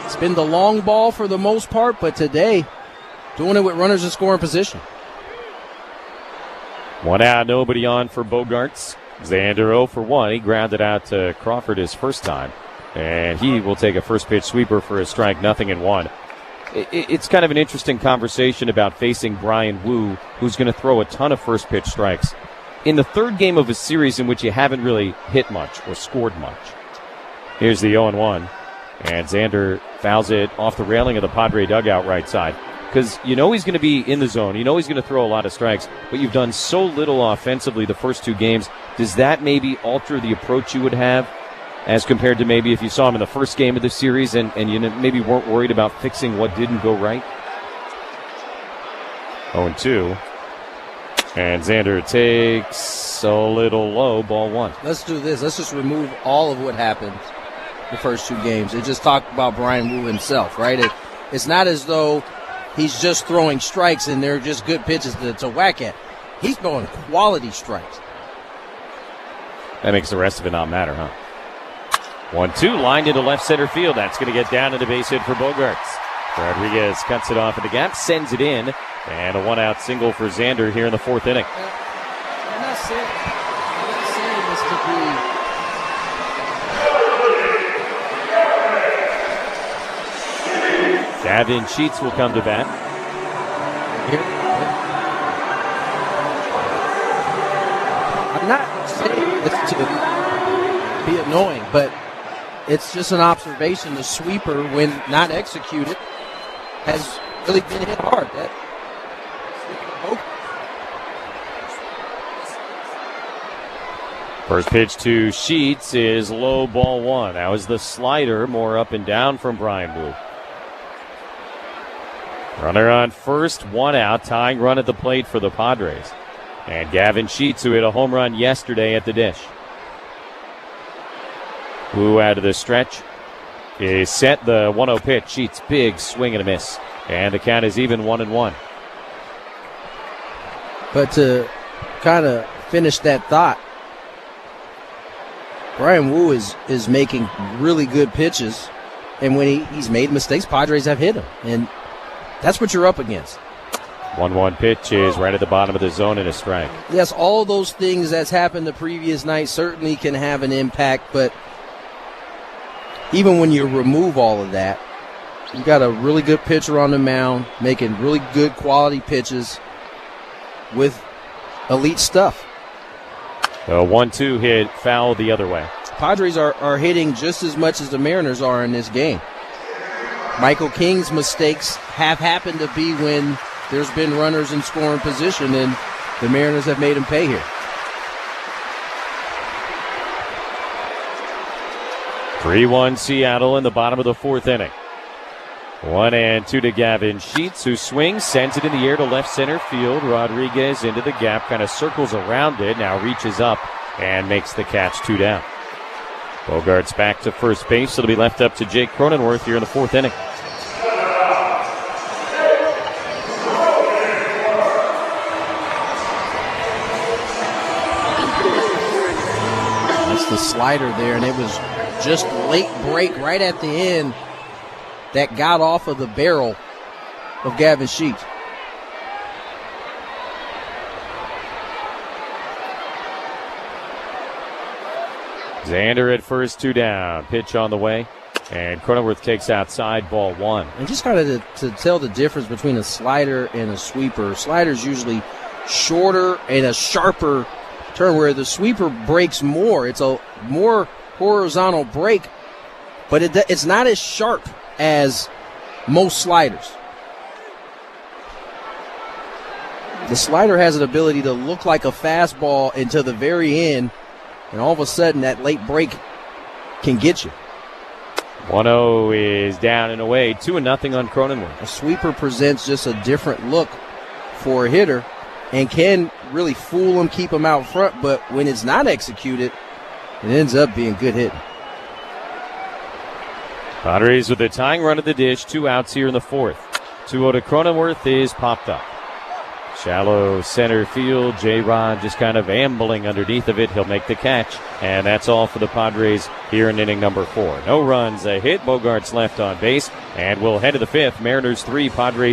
It's been the long ball for the most part, but today, doing it with runners in scoring position. 1 out, nobody on for Bogarts. Xander 0 for 1. He grounded out to Crawford his first time, and he will take a first pitch sweeper for a strike, 0-1. It's kind of an interesting conversation about facing Brian Wu, who's going to throw a ton of first pitch strikes in the 3rd game of a series in which you haven't really hit much or scored much. Here's the 0-1, and Xander fouls it off the railing of the Padre dugout right side. Because you know he's going to be in the zone. You know he's going to throw a lot of strikes, but you've done so little offensively the first 2 games. Does that maybe alter the approach you would have as compared to maybe if you saw him in the first game of the series and you maybe weren't worried about fixing what didn't go right? 0-2. And Xander takes a little low, ball 1. Let's do this. Let's just remove all of what happened the first 2 games and just talk about Brian Wu himself, right? It's not as though he's just throwing strikes and they're just good pitches to whack at. He's throwing quality strikes. That makes the rest of it not matter, huh? 1-2, lined into left center field. That's going to get down into base hit for Bogarts. Rodriguez cuts it off in the gap, sends it in, and a 1-out single for Xander here in the 4th inning. I'm not saying this to be. Gavin Sheets will come to bat. I'm not saying this to be annoying, but it's just an observation. The sweeper, when not executed, has really been hit hard. First pitch to Sheets is low, ball 1. That was the slider, more up and down from Brian Wu. Runner on first, 1 out, tying run at the plate for the Padres. And Gavin Sheets, who hit a home run yesterday at the dish. Wu out of the stretch is set. The 1-0 pitch. Sheets, big swing and a miss. And the count is even 1-1. But to kind of finish that thought, Brian Wu is making really good pitches. And when he's made mistakes, Padres have hit him. And that's what you're up against. 1-1 pitch is right at the bottom of the zone and a strike. Yes, all those things that's happened the previous night certainly can have an impact, but even when you remove all of that, you got a really good pitcher on the mound, making really good quality pitches with elite stuff. A 1-2 hit foul the other way. Padres are hitting just as much as the Mariners are in this game. Michael King's mistakes have happened to be when there's been runners in scoring position, and the Mariners have made him pay here. 3-1 Seattle in the bottom of the 4th inning. 1-2 to Gavin Sheets, who swings, sends it in the air to left center field. Rodriguez into the gap, kind of circles around it, now reaches up and makes the catch, 2 down. Bogarts back to first base. It'll be left up to Jake Cronenworth here in the 4th inning. That's the slider there, and it was just late break right at the end that got off of the barrel of Gavin Sheets. Xander at first, 2 down. Pitch on the way. And Cronenworth takes outside, ball 1. And just kind of to tell the difference between a slider and a sweeper. Slider's usually shorter and a sharper turn, where the sweeper breaks more. It's a more horizontal break, but it's not as sharp as most sliders. The slider has an ability to look like a fastball until the very end, and all of a sudden that late break can get you. 1-0 is down and away, 2-0 on Cronenworth. A sweeper presents just a different look for a hitter and can really fool him, keep him out front, but when it's not executed, it ends up being good hitting. Padres with a tying run at the dish, 2 outs here in the 4th. 2-0 to Cronenworth is popped up. Shallow center field. J-Rod just kind of ambling underneath of it. He'll make the catch. And that's all for the Padres here in inning number 4. No runs, a hit. Bogarts left on base. And we'll head to the 5th. Mariners 3, Padres.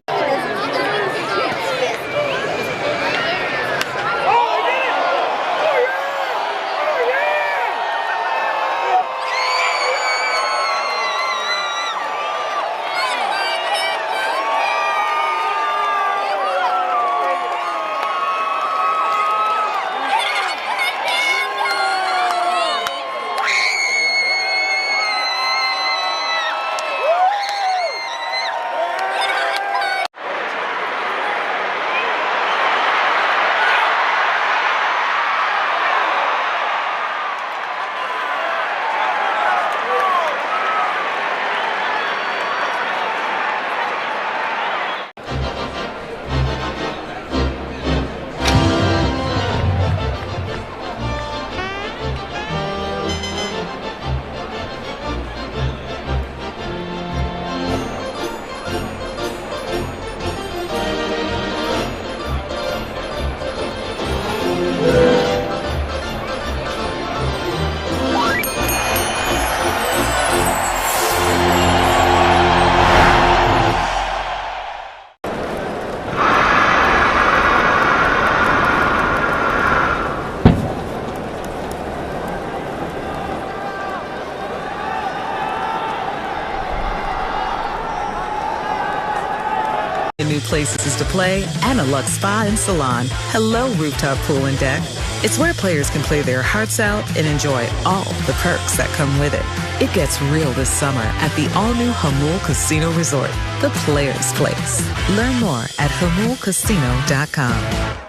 New places to play and a luxe spa and salon. Hello, Rooftop Pool and Deck. It's where players can play their hearts out and enjoy all the perks that come with it. It gets real this summer at the all-new Hamul Casino Resort, the Players' Place. Learn more at HamulCasino.com.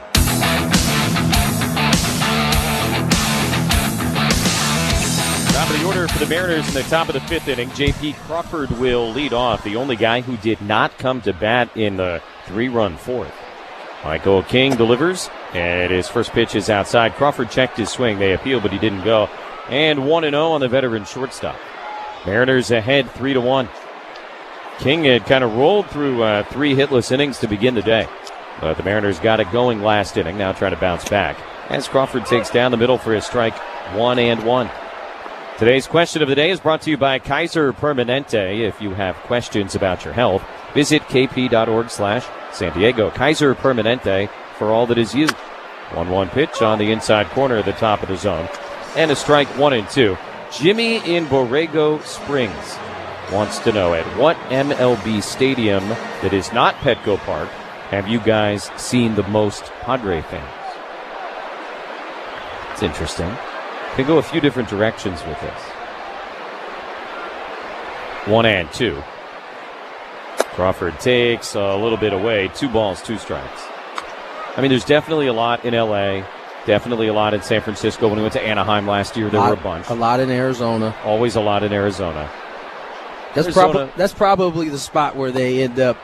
Top of the order for the Mariners in the top of the 5th inning. J.P. Crawford will lead off, the only guy who did not come to bat in the 3-run 4th. Michael King delivers, and his first pitch is outside. Crawford checked his swing. They appealed, but he didn't go. And 1-0 on the veteran shortstop. Mariners ahead 3-1. King had kind of rolled through 3 hitless innings to begin the day. But the Mariners got it going last inning, now trying to bounce back. As Crawford takes down the middle for his strike, 1-1. Today's question of the day is brought to you by Kaiser Permanente. If you have questions about your health, visit kp.org/San Diego. Kaiser Permanente for all that is you. 1-1 pitch on the inside corner at the top of the zone. And a strike, 1-2. Jimmy in Borrego Springs wants to know, at what MLB stadium that is not Petco Park have you guys seen the most Padre fans? It's interesting. Can go a few different directions with this. 1-2. Crawford takes a little bit away. 2 balls, 2 strikes. I mean, there's definitely a lot in L.A., definitely a lot in San Francisco. When we went to Anaheim last year, there were a bunch. A lot in Arizona. Always a lot in Arizona. That's probably the spot where they end up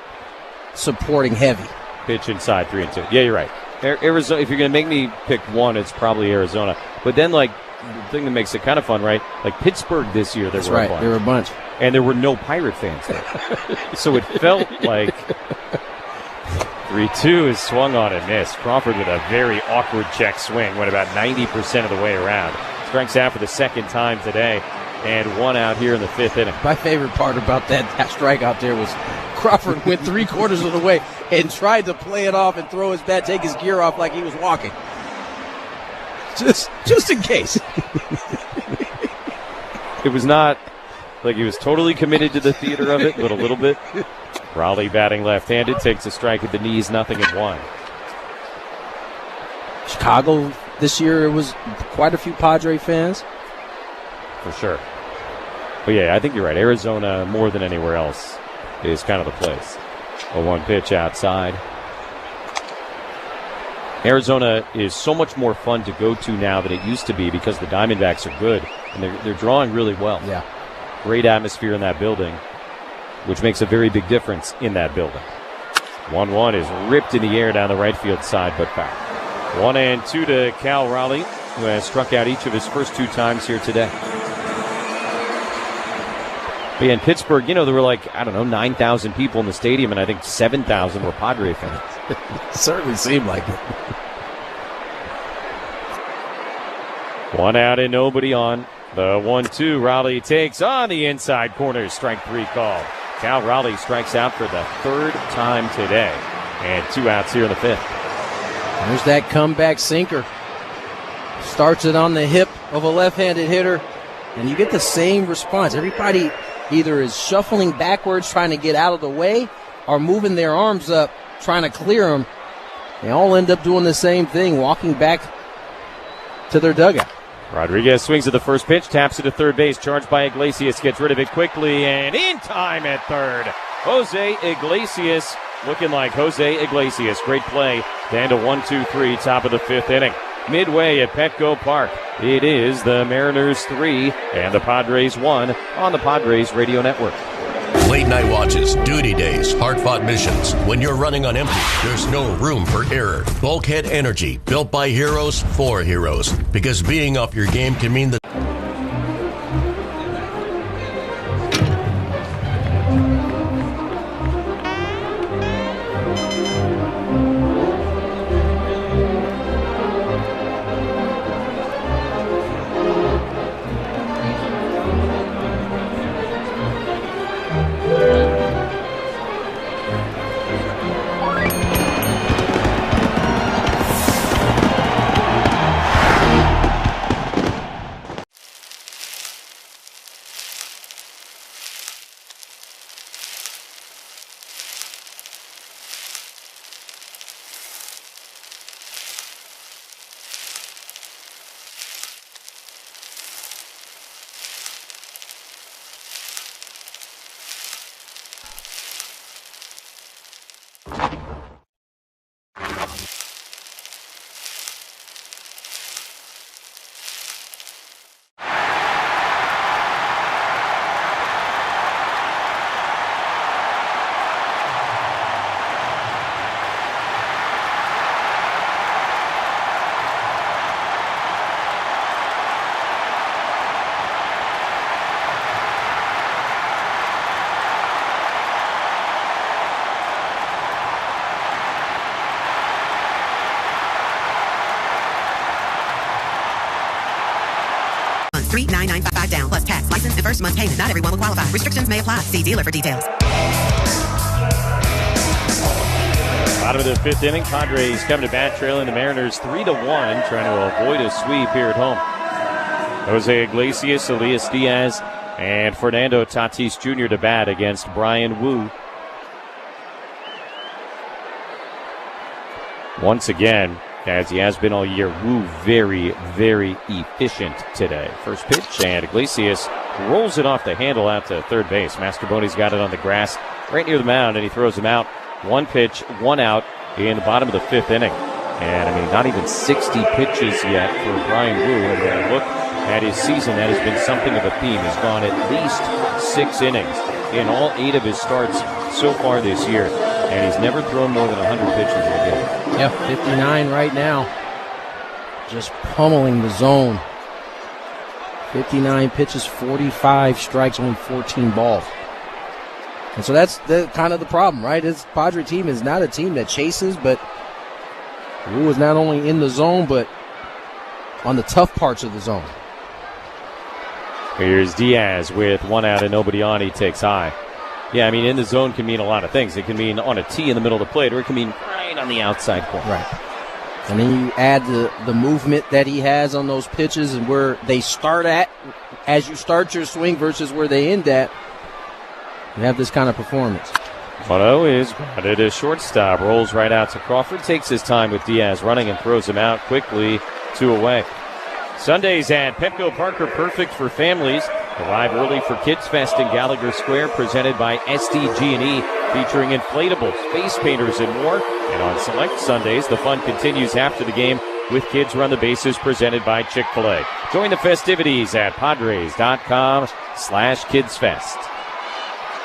supporting heavy. Pitch inside 3-2. Yeah, you're right. Arizona. If you're going to make me pick one, it's probably Arizona. But then, like, the thing that makes it kind of fun, right? Like Pittsburgh this year, there were a bunch. There were a bunch. And there were no Pirate fans there. So it felt like 3-2 is swung on and missed. Crawford with a very awkward check swing, went about 90% of the way around. Strikes out for the second time today, and 1 out here in the 5th inning. My favorite part about that strikeout there was Crawford went 3/4 of the way and tried to play it off and throw his bat, take his gear off like he was walking. Just in case. It was not like he was totally committed to the theater of it, but a little bit. Raleigh batting left-handed, takes a strike at the knees, 0-1. Chicago this year, it was quite a few Padre fans. For sure. But yeah, I think you're right. Arizona, more than anywhere else, is kind of the place. A 1 pitch outside. Arizona is so much more fun to go to now than it used to be because the Diamondbacks are good, and they're drawing really well. Yeah. Great atmosphere in that building, which makes a very big difference in that building. 1-1 is ripped in the air down the right field side, but foul. 1-2 to Cal Raleigh, who has struck out each of his first 2 times here today. But yeah, in Pittsburgh, there were 9,000 people in the stadium, and I think 7,000 were Padre fans. It certainly seemed like it. 1 out and nobody on. The 1-2, Raleigh takes on the inside corner. Strike 3 called. Cal Raleigh strikes out for the 3rd time today. And 2 outs here in the 5th. There's that comeback sinker. Starts it on the hip of a left-handed hitter, and you get the same response. Everybody either is shuffling backwards, trying to get out of the way, or moving their arms up, trying to clear them. They all end up doing the same thing, walking back to their dugout. Rodriguez swings at the first pitch, taps it to third base, charged by Iglesias, gets rid of it quickly, and in time at third. Jose Iglesias, looking like Jose Iglesias. Great play. Down to 1-2-3, top of the 5th inning. Midway at Petco Park. It is the Mariners 3 and the Padres 1 on the Padres Radio Network. Late night watches, duty days, hard-fought missions. When you're running on empty, there's no room for error. Bulkhead Energy, built by heroes for heroes. Because being off your game can mean that payment. Not everyone will qualify. Restrictions may apply. See dealer for details. Bottom of the fifth inning, Padres come to bat, trailing the Mariners 3-1, trying to avoid a sweep here at home. Jose Iglesias, Elias Diaz, and Fernando Tatis Jr. to bat against Brian Wu. Once again, as he has been all year, Wu very, very efficient today. First pitch, and Iglesias rolls it off the handle out to third base. Mastrobuoni's got it on the grass right near the mound, and he throws him out. One pitch, one out in the bottom of the fifth inning. And, I mean, not even 60 pitches yet for Brian Wu. And when I look at his season, that has been something of a theme. He's gone at least 6 innings in all 8 of his starts so far this year. And he's never thrown more than 100 pitches in a game. Yeah, 59 right now. Just pummeling the zone. 59 pitches, 45 strikes, only 14 balls. And so that's kind of the problem, right? This Padre team is not a team that chases, but Wu is not only in the zone, but on the tough parts of the zone. Here's Diaz with 1 out and nobody on. He takes high. Yeah, I mean, in the zone can mean a lot of things. It can mean on a tee in the middle of the plate, or it can mean right on the outside corner. Right. And then you add the movement that he has on those pitches and where they start at as you start your swing versus where they end at. You have this kind of performance. Bono is grounded as shortstop. Rolls right out to Crawford. Takes his time with Diaz running and throws him out quickly. 2 away. Sundays at Petco Park are perfect for families. Arrive early for Kids Fest in Gallagher Square, presented by SDG&E, featuring inflatables, face painters, and more. And on select Sundays, the fun continues after the game with Kids Run the Bases, presented by Chick-fil-A. Join the festivities at Padres.com/KidsFest.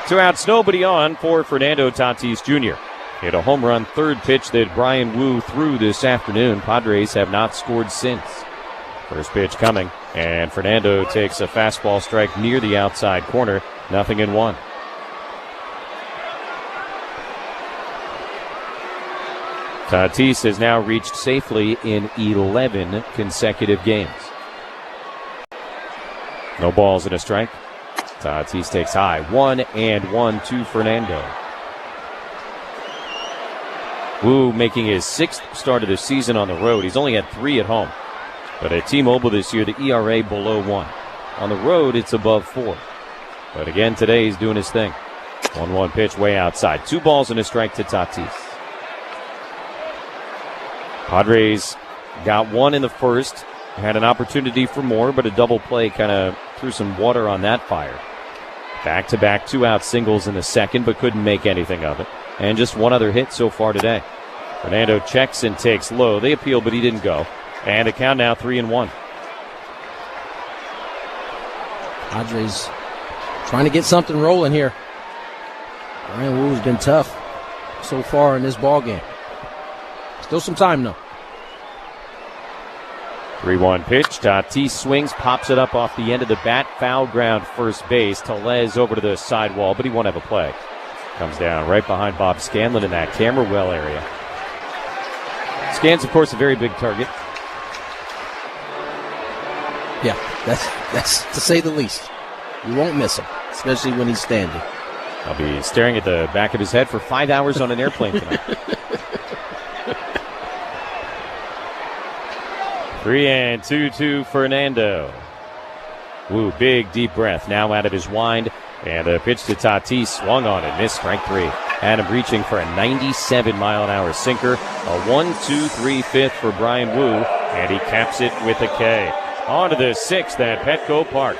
2 outs, nobody on for Fernando Tatis Jr. Hit a home run third pitch that Brian Wu threw this afternoon. Padres have not scored since. First pitch coming, and Fernando takes a fastball strike near the outside corner. 0-1. Tatis has now reached safely in 11 consecutive games. No balls and a strike. Tatis takes high. 1-1 to Fernando. Wu making his 6th start of the season on the road. He's only had 3 at home. But at T-Mobile this year, the ERA below 1. On the road, it's above 4. But again, today he's doing his thing. 1-1 pitch way outside. 2 balls and a strike to Tatis. Padres got 1 in the first. Had an opportunity for more, but a double play kind of threw some water on that fire. Back-to-back 2-out singles in the second, but couldn't make anything of it. And just 1 other hit so far today. Fernando checks and takes low. They appeal, but he didn't go. And the count now 3-1. Padres trying to get something rolling here. Brian Wu's been tough so far in this ball game. Still some time though. 3-1 pitch. Tatis swings, pops it up off the end of the bat. Foul ground first base. Tellez over to the sidewall, but he won't have a play. Comes down right behind Bob Scanlon in that camera well area. Scan's, of course, a very big target. Yeah, that's to say the least. You won't miss him, especially when he's standing. I'll be staring at the back of his head for 5 hours on an airplane tonight. 3-2 to Fernando. Wu, big deep breath now out of his wind. And a pitch to Tatis, swung on and missed, strike 3. Had him reaching for a 97-mile-an-hour sinker. A 1-2-3 for Brian Wu, and he caps it with a K. On to the 6th at Petco Park.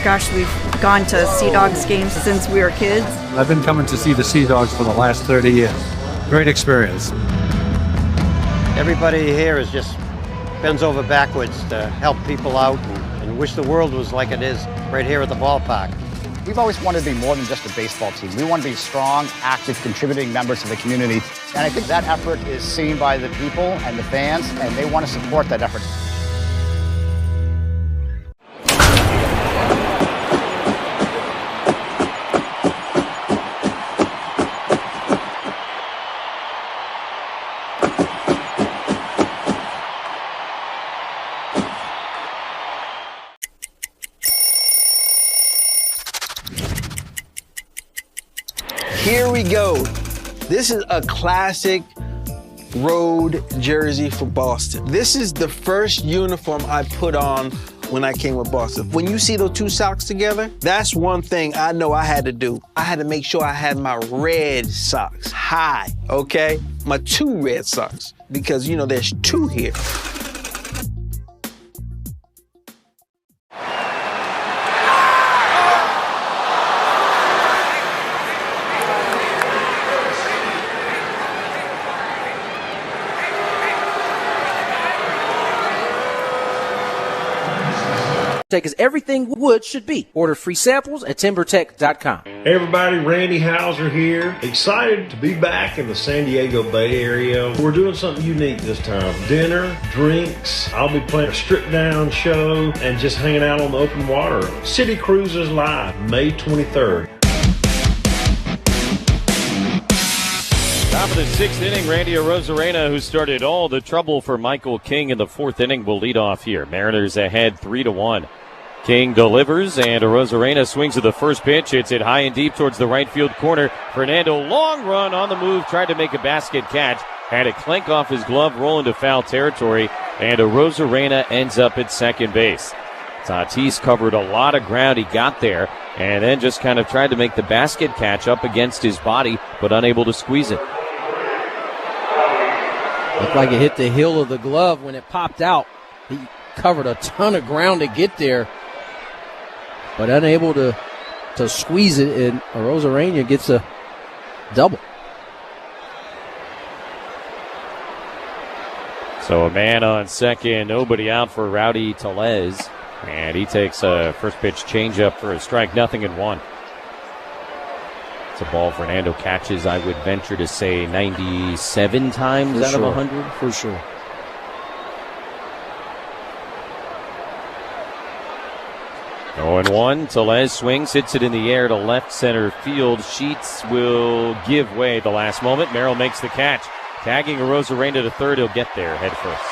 Gosh, we've gone to Sea Dogs games since we were kids. I've been coming to see the Sea Dogs for the last 30 years. Great experience. Everybody here is just bends over backwards to help people out and wish the world was like it is right here at the ballpark. We've always wanted to be more than just a baseball team. We want to be strong, active, contributing members of the community. And I think that effort is seen by the people and the fans, and they want to support that effort. Here we go. This is a classic road jersey for Boston. This is the first uniform I put on when I came with Boston. When you see those two socks together, that's one thing I know I had to do. I had to make sure I had my red socks high, okay? My two red socks, because, you know, there's two here. Tech is everything wood should be. Order free samples at timbertech.com. Hey everybody, Randy Hauser here. Excited to be back in the San Diego Bay Area. We're doing something unique this time. Dinner, drinks. I'll be playing a stripped down show and just hanging out on the open water. City Cruisers Live, May 23rd. Top of the sixth inning, Randy Arozarena, who started all the trouble for Michael King in the fourth inning, will lead off here. Mariners ahead 3-1. King delivers, and Arozarena swings to the first pitch. Hits it high and deep towards the right field corner. Fernando, long run on the move, tried to make a basket catch. Had it clank off his glove, roll into foul territory, and Arozarena ends up at second base. Tatis covered a lot of ground. He got there, and then just kind of tried to make the basket catch up against his body, but unable to squeeze it. Looked like it hit the heel of the glove when it popped out. He covered a ton of ground to get there, but unable to squeeze it, and Arozarena gets a double. So a man on second, nobody out for Rowdy Tellez, and he takes a first pitch changeup for a strike, 0-1. It's a ball Fernando catches, I would venture to say, 97 times out of 100. For sure. Oh, 0-1. Tellez swings, hits it in the air to left center field. Sheets will give way at the last moment. Merrill makes the catch. Tagging Arozarena to third, he'll get there head first.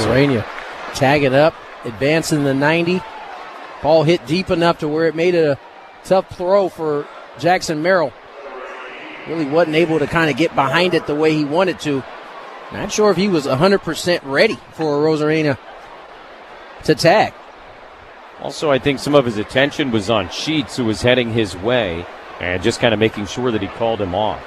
Arozarena tagging up, advancing the 90. Ball hit deep enough to where it made it a tough throw for Jackson Merrill. Really wasn't able to kind of get behind it the way he wanted to. Not sure if he was 100% ready for Arozarena to tag. Also, I think some of his attention was on Sheets, who was heading his way, and just kind of making sure that he called him off.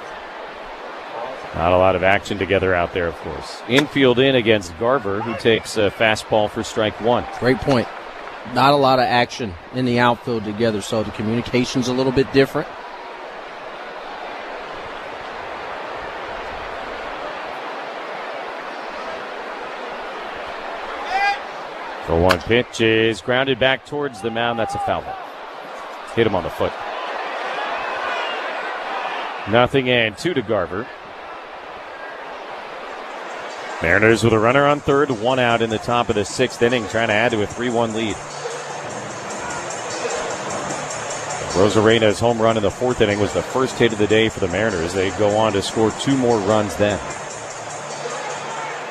Not a lot of action together out there, of course. Infield in against Garver, who takes a fastball for strike one. Great point. Not a lot of action in the outfield together, so the communication's a little bit different. The one pitch is grounded back towards the mound. That's a foul ball. Hit him on the foot. 0-2 to Garver. Mariners with a runner on third, one out in the top of the sixth inning, trying to add to a 3-1 lead. Arozarena's home run in the fourth inning was the first hit of the day for the Mariners. They go on to score two more runs then.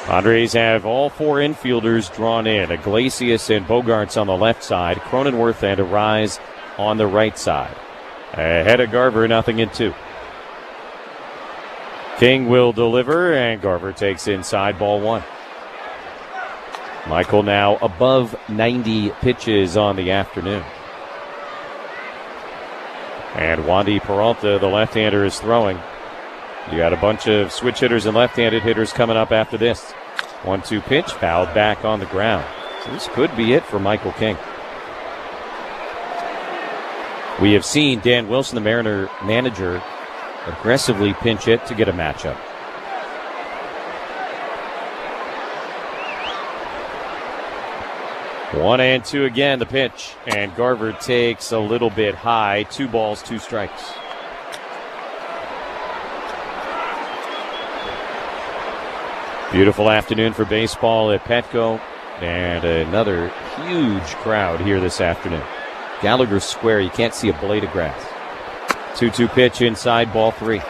Padres have all four infielders drawn in. Iglesias and Bogarts on the left side. Cronenworth and Arise on the right side. Ahead of Garver, 0-2. King will deliver, and Garver takes inside, ball one. Michael now above 90 pitches on the afternoon. And Wandy Peralta, the left-hander, is throwing. You got a bunch of switch hitters and left-handed hitters coming up after this. 1-2 pitch, fouled back on the ground. So this could be it for Michael King. We have seen Dan Wilson, the Mariner manager, aggressively pinch hit to get a matchup. One and two again, the pitch. And Garver takes a little bit high. 2 balls, 2 strikes. Beautiful afternoon for baseball at Petco. And another huge crowd here this afternoon. Gallagher Square, you can't see a blade of grass. 2-2 pitch inside, ball 3.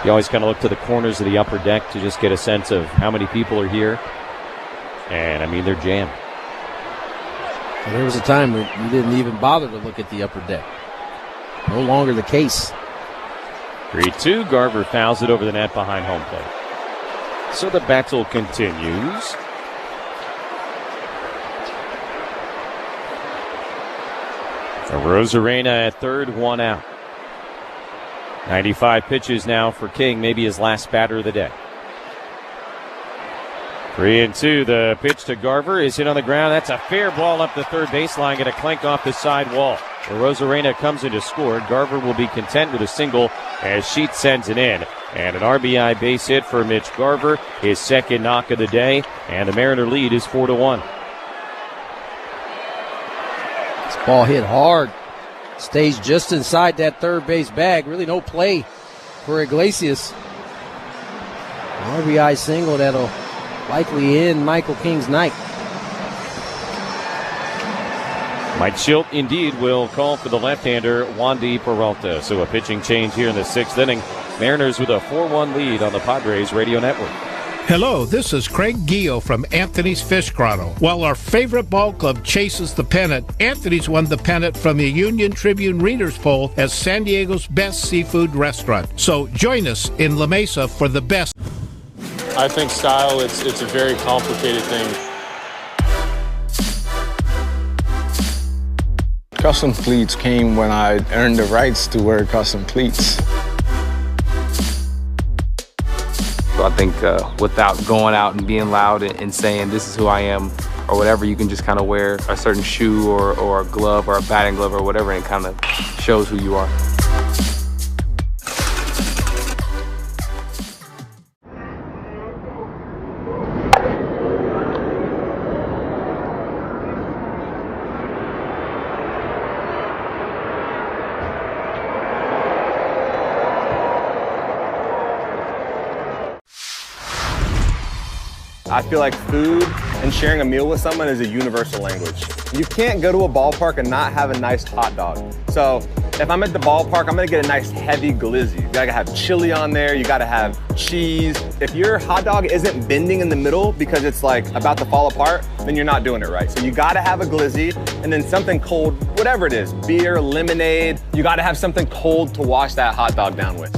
You always kind of look to the corners of the upper deck to just get a sense of how many people are here. And, I mean, they're jammed. And there was a time when you didn't even bother to look at the upper deck. No longer the case. 3-2. Garver fouls it over the net behind home plate. So the battle continues. Rosarena at third, 1 out. 95 pitches now for King, maybe his last batter of the day. 3-2. The pitch to Garver is hit on the ground. That's a fair ball up the third baseline. Going to clank off the side wall. Rosarena comes in to score. Garver will be content with a single as Sheets sends it in. And an RBI base hit for Mitch Garver, his second knock of the day. And the Mariner lead is 4-1. This ball hit hard. Stays just inside that third base bag. Really no play for Iglesias. An RBI single that'll likely end Michael King's night. Mike Schilt indeed will call for the left-hander Wandy Peralta. So a pitching change here in the 6th inning. Mariners with a 4-1 lead on the Padres Radio Network. Hello, this is Craig Gio from Anthony's Fish Grotto. While our favorite ball club chases the pennant, Anthony's won the pennant from the Union Tribune Readers Poll as San Diego's best seafood restaurant. So join us in La Mesa for the best. I think style, it's a very complicated thing. Custom cleats came when I earned the rights to wear custom cleats. So I think without going out and being loud and saying this is who I am or whatever, you can just kind of wear a certain shoe or a glove or a batting glove or whatever, and it kind of shows who you are. I feel like food and sharing a meal with someone is a universal language. You can't go to a ballpark and not have a nice hot dog. So if I'm at the ballpark, I'm gonna get a nice heavy glizzy. You gotta have chili on there, you gotta have cheese. If your hot dog isn't bending in the middle because it's like about to fall apart, then you're not doing it right. So you gotta have a glizzy and then something cold, whatever it is, beer, lemonade. You gotta have something cold to wash that hot dog down with.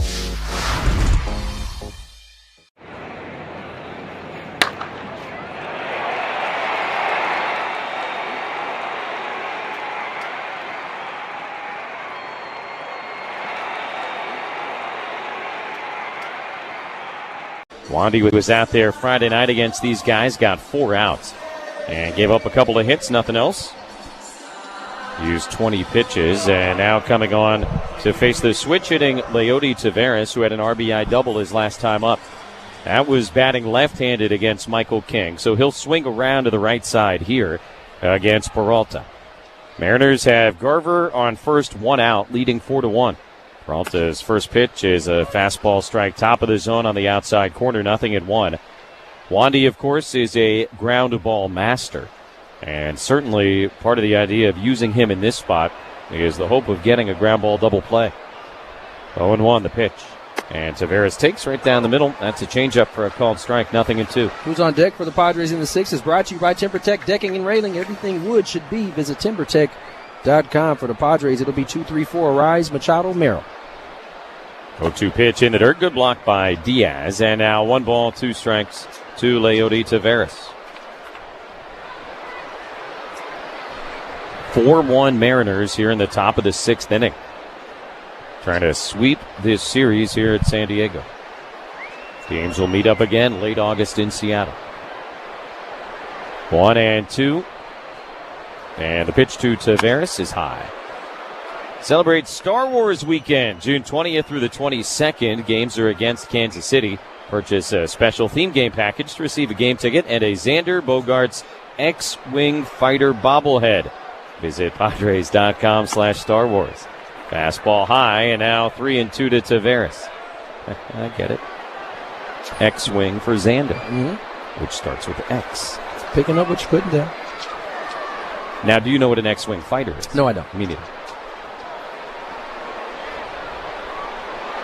Wandy was out there Friday night against these guys, got 4 outs, and gave up a couple of hits, nothing else. Used 20 pitches, and now coming on to face the switch-hitting Leody Taveras, who had an RBI double his last time up. That was batting left-handed against Michael King, so he'll swing around to the right side here against Peralta. Mariners have Garver on first, 1 out, leading 4-1. Peralta's first pitch is a fastball strike, top of the zone on the outside corner, 0-1. Wandy, of course, is a ground ball master, and certainly part of the idea of using him in this spot is the hope of getting a ground ball double play. 0-1 the pitch, and Taveras takes right down the middle. That's a changeup for a called strike, 0-2. Who's on deck for the Padres in the 6th is brought to you by TimberTech Decking and Railing. Everything wood should be. Visit TimberTech.com for the Padres. It'll be 2-3-4 Rise, Machado, Merrill. 0-2 pitch in the dirt. Good block by Diaz. And now 1 ball, 2 strikes to Leody Taveras. 4-1 Mariners here in the top of the 6th inning. Trying to sweep this series here at San Diego. Teams will meet up again late August in Seattle. 1-2. And the pitch to Taveras is high. Celebrate Star Wars weekend, June 20th through the 22nd. Games are against Kansas City. Purchase a special theme game package to receive a game ticket and a Xander Bogaerts X-Wing Fighter bobblehead. Visit Padres.com/Star Wars. Fastball high, and now 3-2 to Taveras. I get it. X-Wing for Xander, which starts with X. Picking up what you're putting down. Now, do you know what an X-Wing fighter is? No, I don't. Me neither.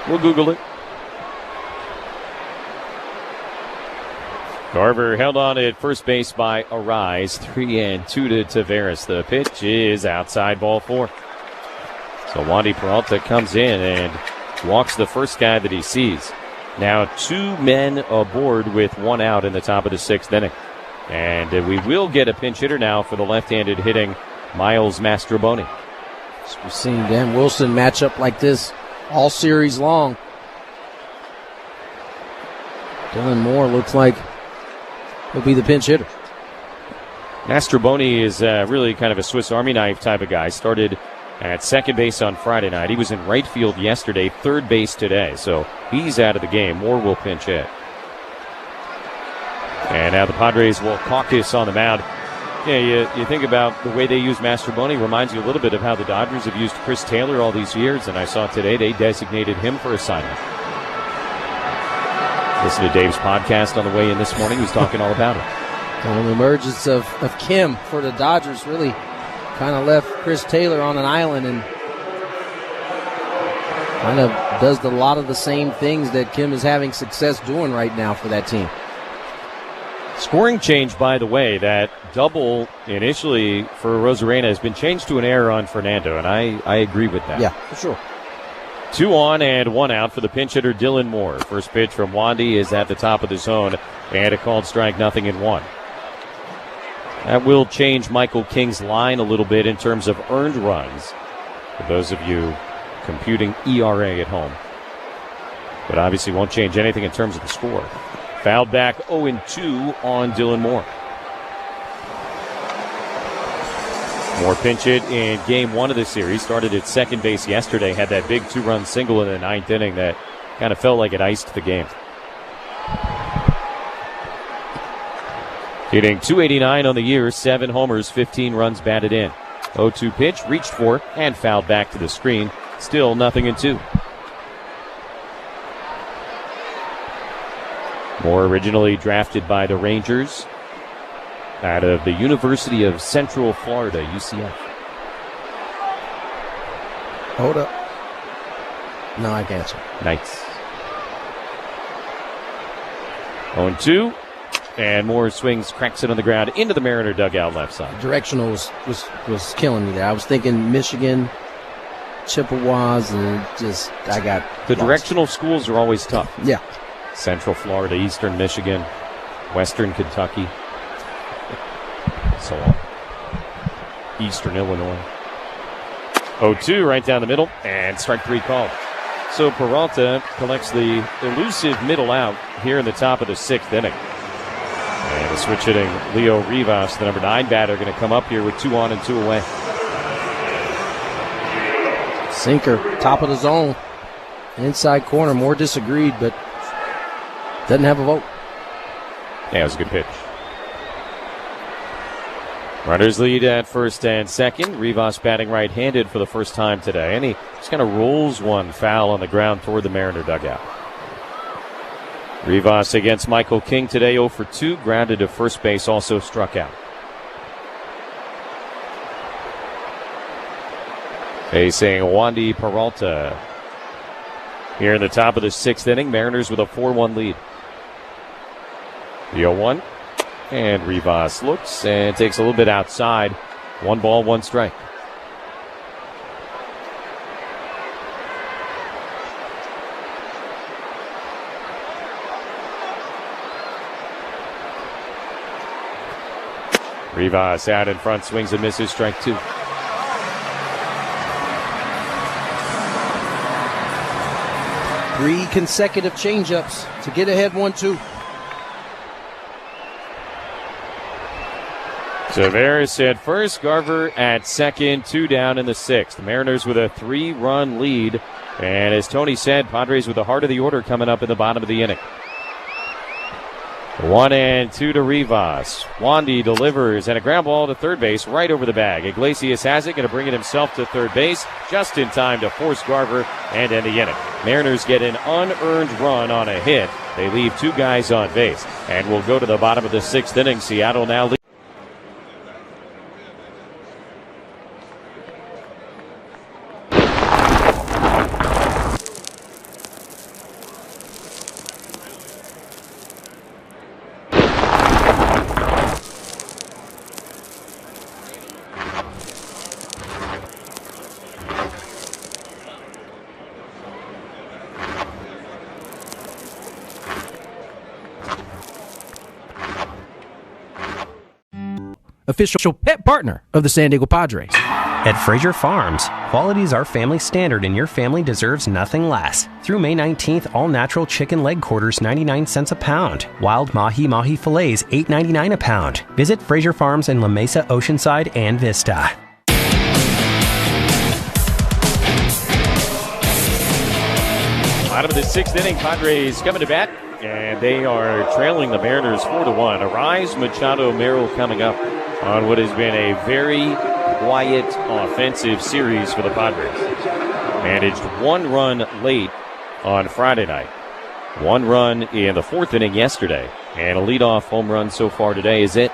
We'll Google it. Garver held on at first base by Arise. 3-2 to Taveras. The pitch is outside, ball 4. So Wandy Peralta comes in and walks the first guy that he sees. Now 2 men aboard with 1 out in the top of the 6th inning. And we will get a pinch hitter now for the left-handed hitting Miles Mastroboni. So we've seen Dan Wilson match up like this all series long. Dylan Moore looks like he'll be the pinch hitter. Mastroboni is really kind of a Swiss Army knife type of guy. Started at second base on Friday night. He was in right field yesterday, third base today. So he's out of the game. Moore will pinch hit. And now the Padres will caucus on the mound. Yeah, you think about the way they use Mastroboni, reminds you a little bit of how the Dodgers have used Chris Taylor all these years. And I saw today they designated him for assignment. Listen to Dave's podcast on the way in this morning. He's talking all about it. The emergence of Kim for the Dodgers really kind of left Chris Taylor on an island and kind of does a lot of the same things that Kim is having success doing right now for that team. Scoring change, by the way, that double initially for Rosarena has been changed to an error on Fernando, and I agree with that. Yeah, for sure. 2 on and 1 out for the pinch hitter Dylan Moore. First pitch from Wandy is at the top of the zone, and a called strike, 0-1. That will change Michael King's line a little bit in terms of earned runs, for those of you computing ERA at home. But obviously won't change anything in terms of the score. Fouled back 0-2 on Dylan Moore. Moore pinch hit in game 1 of the series. Started at second base yesterday. Had that big 2-run single in the 9th inning that kind of felt like it iced the game. Hitting .289 on the year, 7 homers, 15 runs batted in. 0-2 pitch, reached for, and fouled back to the screen. Still 0-2. Moore originally drafted by the Rangers out of the University of Central Florida, UCF. Hold up. No, I can't. Nice. 0-2. And Moore swings, cracks it on the ground into the Mariner dugout left side. Directional was killing me there. I was thinking Michigan, Chippewas, and just I got the lost. Directional schools are always tough. Yeah. Central Florida, Eastern Michigan, Western Kentucky, so on. Eastern Illinois. 0-2 right down the middle, and strike 3 called. So Peralta collects the elusive middle out here in the top of the 6th inning. And the switch hitting Leo Rivas, the number 9 batter, going to come up here with 2 on and 2 away. Sinker, top of the zone, inside corner. Moore disagreed, but doesn't have a vote. Yeah, it was a good pitch. Runners lead at first and second. Rivas batting right-handed for the first time today, and he just kind of rolls one foul on the ground toward the Mariner dugout. Rivas against Michael King today, 0 for 2, grounded to first base, also struck out. Facing Wandy Peralta. Here in the top of the 6th inning, Mariners with a 4-1 lead. The 0-1, and Rivas looks and takes a little bit outside. 1 ball, 1 strike. Rivas out in front, swings and misses, strike 2. Three consecutive changeups to get ahead 1-2. Taveras at first, Garver at second, 2 down in the 6th. The Mariners with a 3-run lead. And as Tony said, Padres with the heart of the order coming up in the bottom of the inning. 1-2 to Rivas. Wandy delivers and a ground ball to third base right over the bag. Iglesias has it, going to bring it himself to third base just in time to force Garver and end the inning. Mariners get an unearned run on a hit. They leave 2 guys on base and will go to the bottom of the 6th inning. Seattle now leads. official pet partner of the San Diego Padres. At Fraser Farms, quality is our family standard and your family deserves nothing less. Through May 19th, all natural chicken leg quarters 99 cents a pound. Wild mahi fillets $8.99 a pound. Visit Fraser Farms in La Mesa, Oceanside, and Vista. Bottom of the sixth inning, Padres coming to bat, and they are trailing the Mariners 4-1. Arise, Machado, Merrill coming up on what has been a very quiet offensive series for the Padres. Managed 1 run late on Friday night. 1 run in the 4th inning yesterday, and a leadoff home run so far today is it.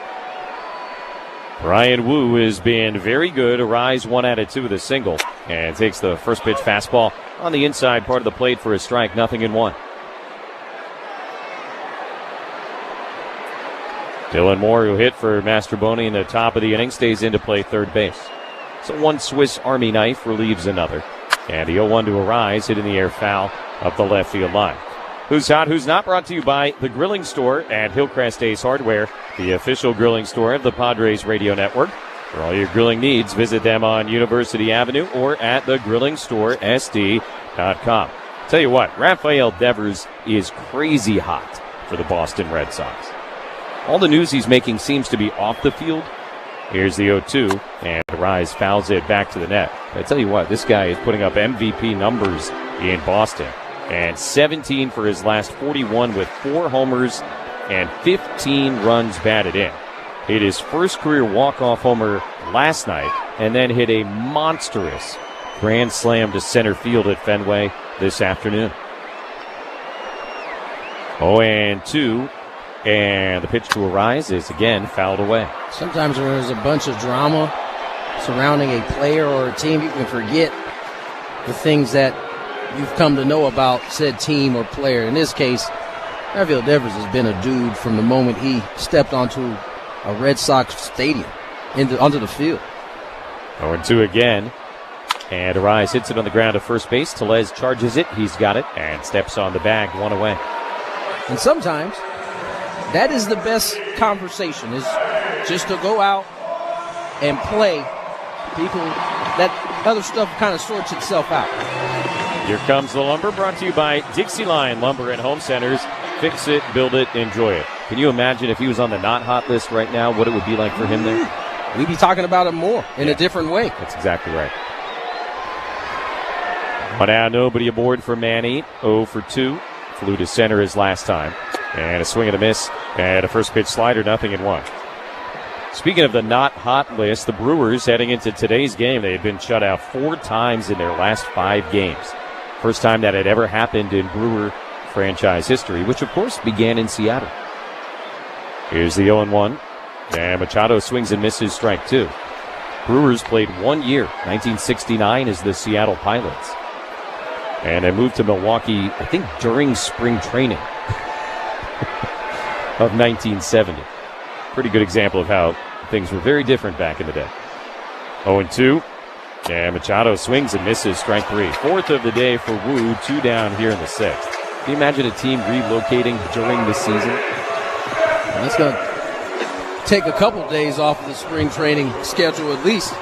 Brian Wu has been very good. Arise 1 out of 2 with a single, and takes the first pitch fastball on the inside part of the plate for a strike, 0-1. Dylan Moore, who hit for Mastroboni in the top of the inning, stays in to play third base. So one Swiss Army knife relieves another. And the 0-1 to Arise, hit in the air foul up the left field line. Who's Hot, Who's Not, brought to you by The Grilling Store at Hillcrest Ace Hardware, the official grilling store of the Padres Radio Network. For all your grilling needs, visit them on University Avenue or at thegrillingstoresd.com. Tell you what, Rafael Devers is crazy hot for the Boston Red Sox. All the news he's making seems to be off the field. Here's the 0-2, and Arise fouls it back to the net. I tell you what, this guy is putting up MVP numbers in Boston. And 17 for his last 41 with 4 homers and 15 runs batted in. Hit his first career walk-off homer last night, and then hit a monstrous grand slam to center field at Fenway this afternoon. 0-2, and the pitch to Arise is again fouled away. Sometimes when there's a bunch of drama surrounding a player or a team, you can forget the things that you've come to know about said team or player. In this case, Rafael Devers has been a dude from the moment he stepped onto a Red Sox stadium onto the field. 0-2 again. And Arise hits it on the ground to first base. Tellez charges it. He's got it and steps on the bag, 1 away. And sometimes that is the best conversation, is just to go out and play. People, that other stuff kind of sorts itself out. Here comes the lumber, brought to you by Dixie Line Lumber and Home Centers. Fix it, build it, enjoy it. Can you imagine if he was on the not hot list right now, what it would be like for him there? We'd be talking about him more in a different way. That's exactly right. But now nobody aboard for Manny. 0 for 2. Flew to center his last time. And a swing and a miss. And a first pitch slider, 0-1. Speaking of the not hot list, the Brewers heading into today's game, they had been shut out 4 times in their last 5 games. First time that had ever happened in Brewer franchise history, which of course began in Seattle. Here's the 0-1. And Machado swings and misses, strike 2. Brewers played 1 year, 1969, as the Seattle Pilots. And they moved to Milwaukee, I think, during spring training of 1970. Pretty good example of how things were very different back in the day. 0-2. And Machado swings and misses, strike 3. 4th of the day for Wu, 2 down here in the 6th. Can you imagine a team relocating during the season? That's going to take a couple days off of the spring training schedule at least.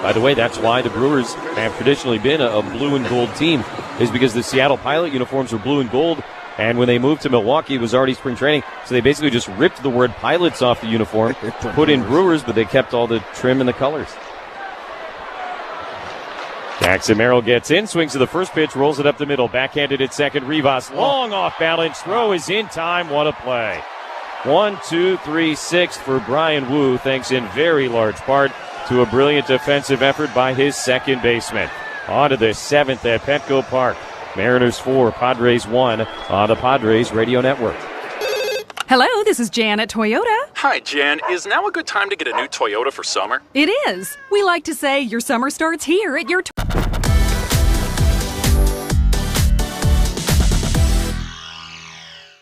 By the way, that's why the Brewers have traditionally been a blue and gold team, is because the Seattle Pilot uniforms were blue and gold, and when they moved to Milwaukee, it was already spring training, so they basically just ripped the word Pilots off the uniform, put in Brewers, but they kept all the trim and the colors. Jackson Merrill gets in, swings to the first pitch, rolls it up the middle, backhanded at second. Rivas, long off balance, throw is in time. What a play. 1, 2, 3, 6 for Brian Wu, thanks in very large part to a brilliant defensive effort by his second baseman. On to the 7th at Petco Park. Mariners 4, Padres 1 on the Padres Radio Network. Hello, this is Jan at Toyota. Hi, Jan. Is now a good time to get a new Toyota for summer? It is. We like to say your summer starts here at your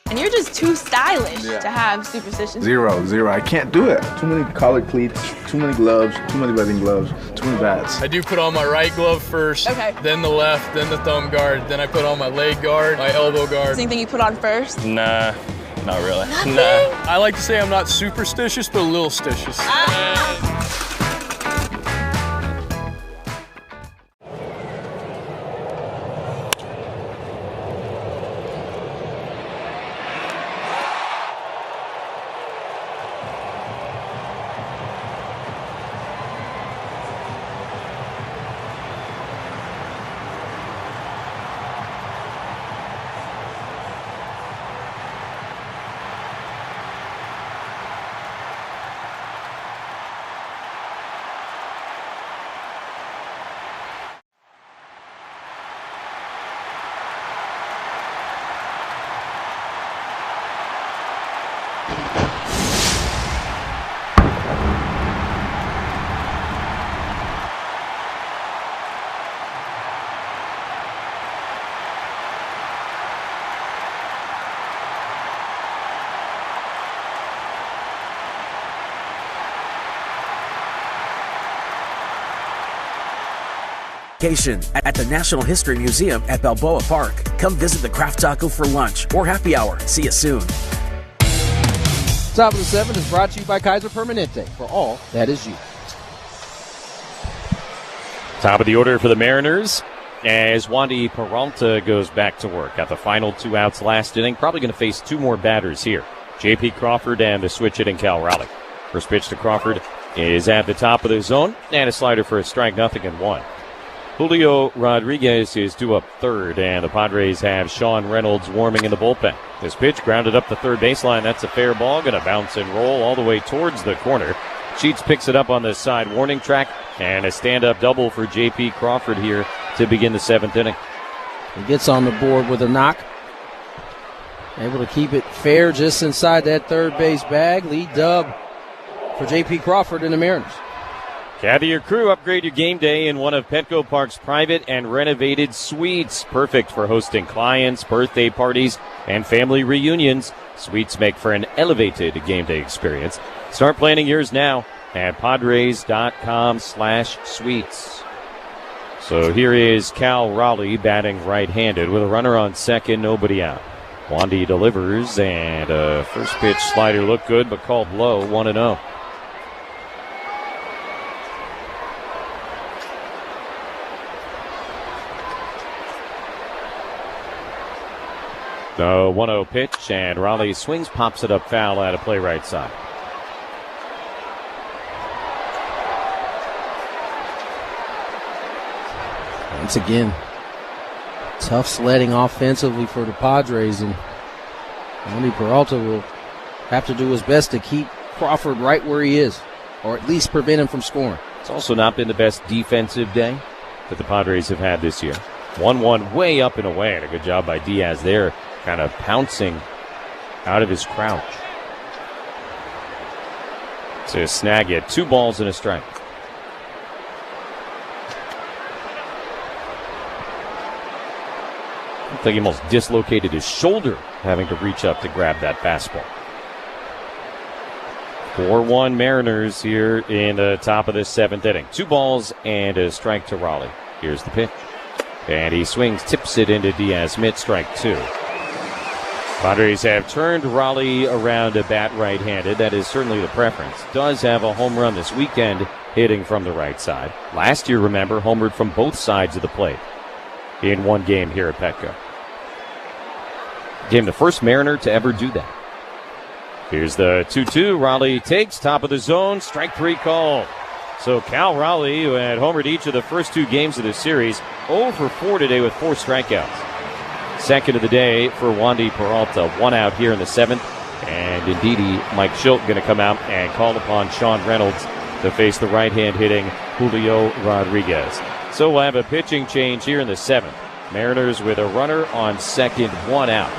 And you're just too stylish to have superstitions. Zero. I can't do it. Too many collared cleats, too many gloves, too many wedding gloves, too many bats. I do put on my right glove first, then the left, then the thumb guard, then I put on my leg guard, my elbow guard. Anything you put on first? Nah, Not really. Nah. I like to say I'm not superstitious, but a little stitious. At the National History Museum at Balboa Park. Come visit the Craft Taco for lunch or happy hour. See you soon. Top of the 7 is brought to you by Kaiser Permanente, for all that is you. Top of the order for the Mariners as Wandy Peralta goes back to work. Got the final 2 outs last inning. Probably going to face 2 more batters here. J.P. Crawford and the switch hitting Cal Raleigh. First pitch to Crawford is at the top of the zone, and a slider for a strike, 0-1. Julio Rodriguez is due up third, and the Padres have Sean Reynolds warming in the bullpen. This pitch grounded up the third baseline. That's a fair ball. Going to bounce and roll all the way towards the corner. Sheets picks it up on the side warning track, and a stand-up double for J.P. Crawford here to begin the 7th inning. He gets on the board with a knock. Able to keep it fair just inside that third base bag. Lead dub for J.P. Crawford and the Mariners. Gather your crew, upgrade your game day in one of Petco Park's private and renovated suites. Perfect for hosting clients, birthday parties, and family reunions. Suites make for an elevated game day experience. Start planning yours now at Padres.com/suites. So here is Cal Raleigh batting right-handed with a runner on second, nobody out. Wandy delivers, and first pitch slider looked good but called low, 1-0. The 1-0 pitch, and Raleigh swings, pops it up foul out of play right side. Once again, tough sledding offensively for the Padres, and Wandy Peralta will have to do his best to keep Crawford right where he is, or at least prevent him from scoring. It's also not been the best defensive day that the Padres have had this year. 1-1 way up and away, and a good job by Diaz there, kind of pouncing out of his crouch to snag it. 2 balls and a strike. Looks like he almost dislocated his shoulder having to reach up to grab that fastball. 4-1 Mariners here in the top of this 7th inning. 2 balls and a strike to Raleigh. Here's the pitch. And he swings, tips it into Diaz, mid, strike 2. Padres have turned Raleigh around to bat right-handed. That is certainly the preference. Does have a home run this weekend hitting from the right side. Last year, remember, homered from both sides of the plate in one game here at Petco. Became the first Mariner to ever do that. Here's the 2-2. Raleigh takes top of the zone. Strike 3 called. So Cal Raleigh, who had homered each of the first 2 games of this series, 0 for 4 today with 4 strikeouts. Second of the day for Wandy Peralta. 1 out here in the 7th. And indeed, Mike Schilt going to come out and call upon Sean Reynolds to face the right-hand hitting Julio Rodriguez. So we'll have a pitching change here in the 7th. Mariners with a runner on second, 1 out.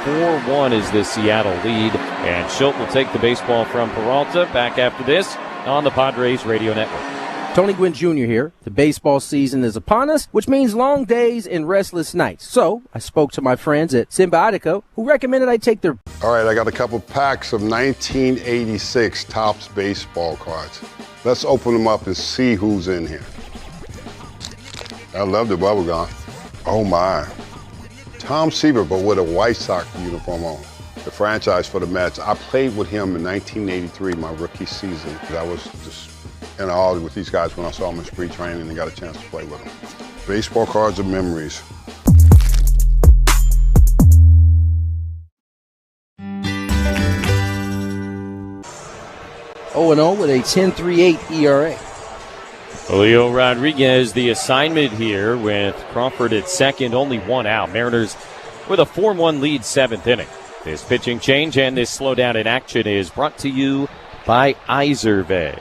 4-1 is the Seattle lead. And Schilt will take the baseball from Peralta. Back after this on the Padres Radio Network. Tony Gwynn Jr. here. The baseball season is upon us, which means long days and restless nights. So I spoke to my friends at Symbiotico, who recommended I take their... All right, I got a couple packs of 1986 Topps baseball cards. Let's open them up and see who's in here. I love the bubble gum. Oh, my. Tom Seaver, but with a White Sox uniform on. the franchise for the Mets. I played with him in 1983, my rookie season. I was just in awe with these guys when I saw them in spring training and got a chance to play with them. Baseball cards and memories. Oh, 0 with a 10.38 ERA. Julio Rodriguez, the assignment here with Crawford at second, only one out. Mariners with a 4-1 lead, seventh inning. This pitching change and this slowdown in action is brought to you by Izervay.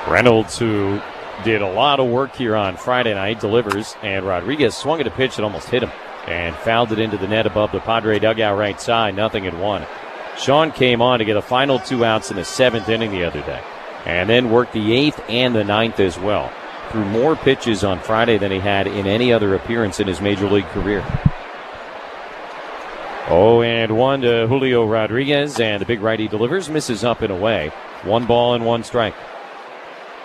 Reynolds, who did a lot of work here on Friday night, delivers, and Rodriguez swung at a pitch that almost hit him and fouled it into the net above the Padre dugout right side, 0-1. Sean came on to get the final 2 outs in the 7th inning the other day, and then worked the 8th and the 9th as well. Threw more pitches on Friday than he had in any other appearance in his major league career. 0-1 to Julio Rodriguez, and the big righty delivers, misses up and away. 1 ball and 1 strike.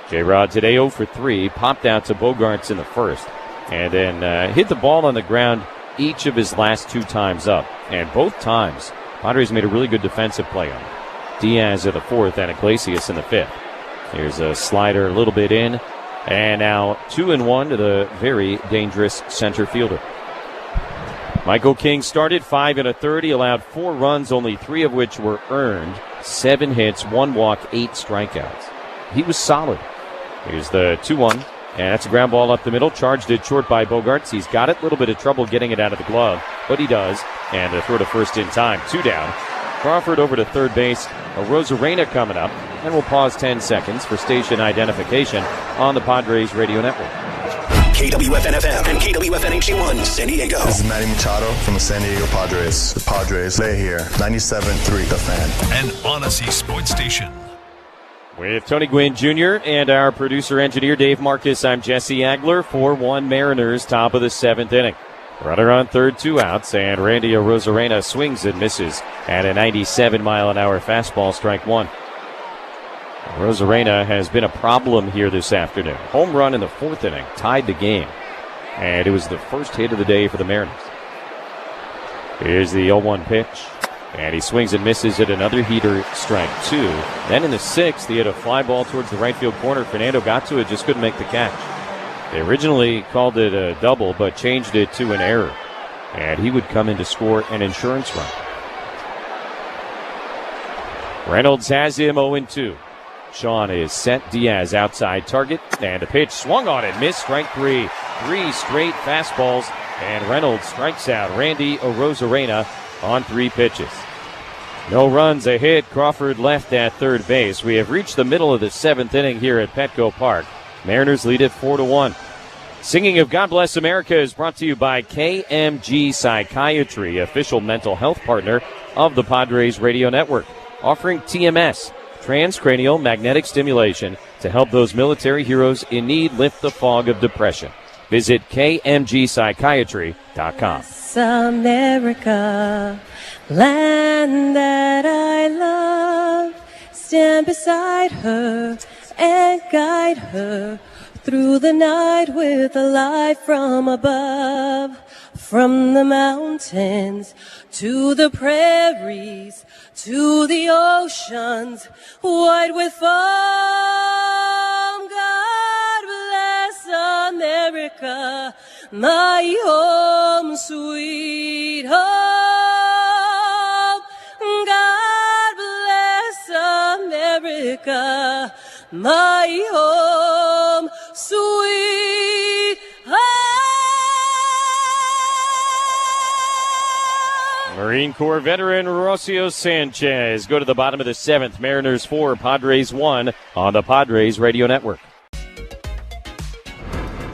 J-Rod today 0 for 3, popped out to Bogaerts in the first, and then hit the ball on the ground each of his last 2 times up. And both times, Padres made a really good defensive play on him. Diaz at the 4th and Iglesias in the 5th. Here's a slider a little bit in, and now 2-1 to the very dangerous center fielder. Michael King started 5 1/3. He allowed 4 runs, only 3 of which were earned. 7 hits, 1 walk, 8 strikeouts. He was solid. Here's the 2-1. And that's a ground ball up the middle. Charged it short by Bogaerts. He's got it. A little bit of trouble getting it out of the glove, but he does. And a throw to first in time. 2 down. Crawford over to third base. A Rosarena coming up. And we'll pause 10 seconds for station identification on the Padres Radio Network. KWFN-FM and KWFN-HD1, San Diego. This is Manny Machado from the San Diego Padres. The Padres lay here. 97.3 The Fan. An Odyssey Sports Station. With Tony Gwynn Jr. and our producer-engineer Dave Marcus, I'm Jesse Agler. 4-1 Mariners, top of the 7th inning. Runner on third, 2 outs, and Randy Arozarena swings and misses at a 97-mile-an-hour fastball, strike 1. Arozarena has been a problem here this afternoon. Home run in the 4th inning, tied the game, and it was the first hit of the day for the Mariners. Here's the 0-1 pitch. And he swings and misses at another heater, strike 2. Then in the 6th, he had a fly ball towards the right field corner. Fernando got to it, just couldn't make the catch. They originally called it a double, but changed it to an error. And he would come in to score an insurance run. Reynolds has him 0-2. Sean is set. Diaz outside target. And a pitch swung on it, missed, strike 3. 3 straight fastballs. And Reynolds strikes out Randy Arozarena on 3 pitches. No runs, a hit. Crawford left at third base. We have reached the middle of the 7th inning here at Petco Park. Mariners lead it 4-1. Singing of God Bless America is brought to you by KMG Psychiatry, official mental health partner of the Padres Radio Network, offering TMS, transcranial magnetic stimulation, to help those military heroes in need lift the fog of depression. Visit KMGpsychiatry.com. America, land that I love, stand beside her and guide her through the night with a light from above. From the mountains to the prairies to the oceans white with foam. God bless America, my home, sweet home. God bless America, my home, sweet home. Marine Corps veteran Rocio Sanchez. Go to the bottom of the 7th. Mariners 4, Padres 1 on the Padres Radio Network.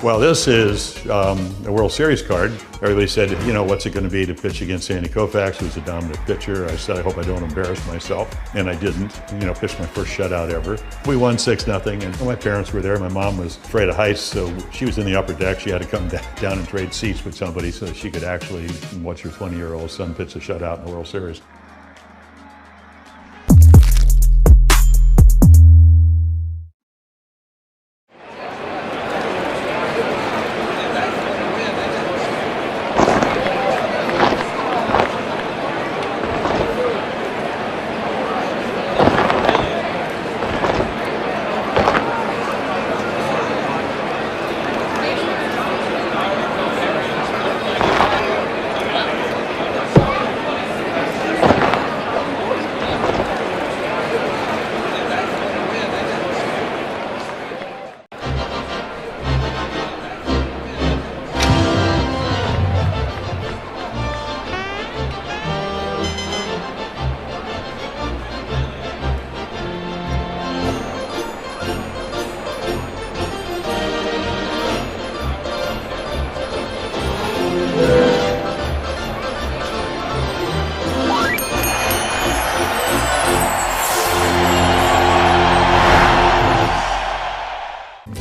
Well, this is a World Series card. Everybody said, you know, what's it going to be to pitch against Sandy Koufax, who's a dominant pitcher? I said, I hope I don't embarrass myself. And I didn't. You know, pitched my first shutout ever. We won 6-0, and my parents were there. My mom was afraid of heights, so she was in the upper deck. She had to come down and trade seats with somebody so she could actually watch her 20-year-old son pitch a shutout in the World Series.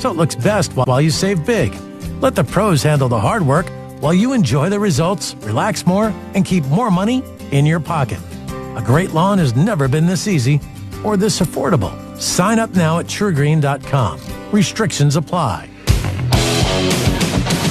so it looks best while you save big. Let the pros handle the hard work while you enjoy the results, relax more, and keep more money in your pocket. A great lawn has never been this easy or this affordable. Sign up now at TrueGreen.com. Restrictions apply.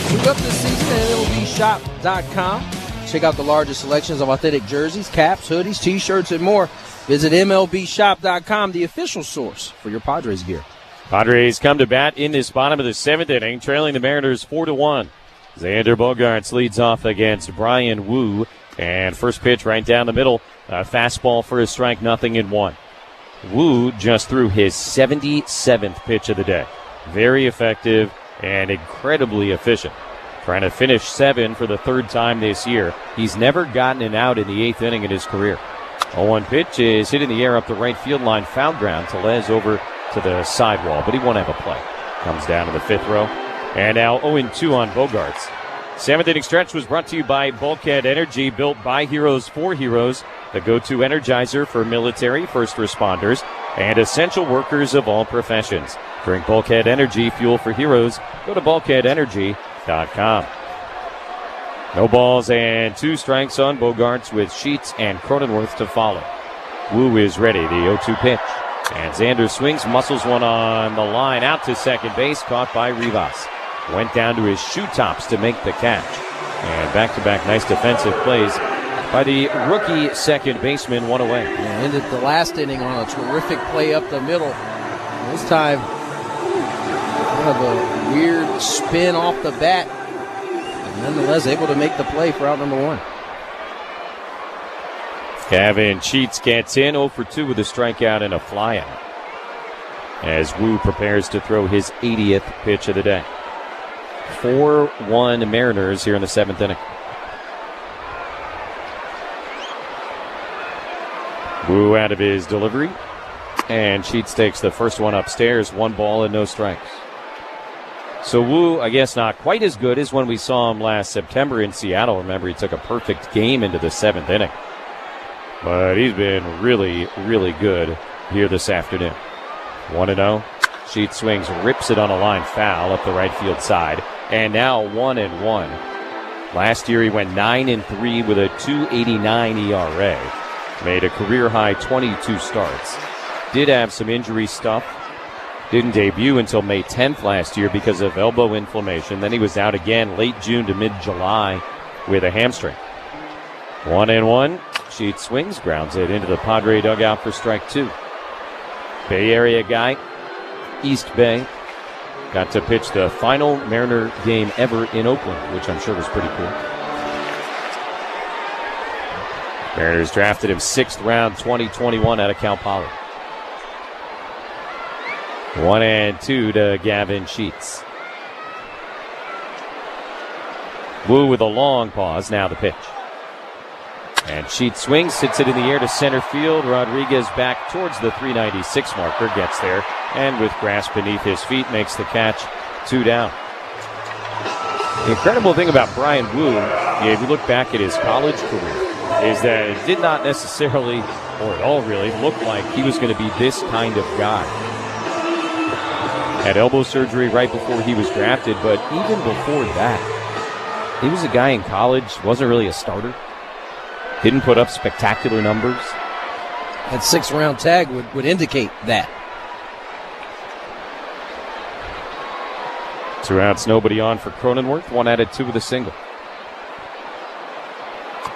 Move up this season at MLBShop.com. Check out the largest selections of authentic jerseys, caps, hoodies, T-shirts, and more. Visit MLBShop.com, the official source for your Padres gear. Padres come to bat in this bottom of the 7th inning, trailing the Mariners 4-1. Xander Bogaerts leads off against Brian Wu. And first pitch right down the middle. Fastball for a strike, 0-1. Wu just threw his 77th pitch of the day. Very effective and incredibly efficient. Trying to finish 7 for the 3rd time this year. He's never gotten an out in the 8th inning in his career. 0-1 pitch is hit in the air up the right field line. Foul ground. Tellez over to the sidewall, but he won't have a play. Comes down to the 5th row. And now 0-2 on Bogaerts. 7th inning stretch was brought to you by Bulkhead Energy, built by heroes for heroes, the go-to energizer for military, first responders, and essential workers of all professions. Drink Bulkhead Energy, fuel for heroes. Go to bulkheadenergy.com. No balls and 2 strikes on Bogaerts with Sheets and Cronenworth to follow. Wu is ready, the 0-2 pitch. And Xander swings, muscles one on the line, out to second base, caught by Rivas. Went down to his shoe tops to make the catch. And back-to-back nice defensive plays by the rookie second baseman, one away. And ended the last inning on a terrific play up the middle. This time, kind of a weird spin off the bat. And nonetheless, able to make the play for out number 1. Gavin Sheets gets in 0-2 with a strikeout and a flyout as Wu prepares to throw his 80th pitch of the day. 4-1 Mariners here in the 7th inning. Wu out of his delivery, and Sheets takes the first one upstairs. 1 ball and no strikes. So Wu, I guess not quite as good as when we saw him last September in Seattle. Remember, he took a perfect game into the 7th inning. But he's been really, really good here this afternoon. 1-0. Sheets swings, rips it on a line foul up the right field side. And now 1-1. Last year he went 9-3 with a 2.89 ERA. Made a career-high 22 starts. Did have some injury stuff. Didn't debut until May 10th last year because of elbow inflammation. Then he was out again late June to mid-July with a hamstring. 1-1. Sheets swings, grounds it into the Padre dugout for strike 2. Bay Area guy, East Bay, got to pitch the final Mariner game ever in Oakland, which I'm sure was pretty cool. Mariners drafted him 6th round, 2021 out of Cal Poly. 1-2 to Gavin Sheets. Wu with a long pause, now the pitch. And Sheets swings, hits it in the air to center field. Rodriguez back towards the 396 marker, gets there, and with grass beneath his feet, makes the catch. 2 down. The incredible thing about Brian Wu, if you look back at his college career, is that it did not necessarily, or at all really, look like he was going to be this kind of guy. Had elbow surgery right before he was drafted, but even before that, he was a guy in college, wasn't really a starter. Didn't put up spectacular numbers. That 6th round tag would indicate that. 2 outs, nobody on for Cronenworth. 1 out of 2 with a single.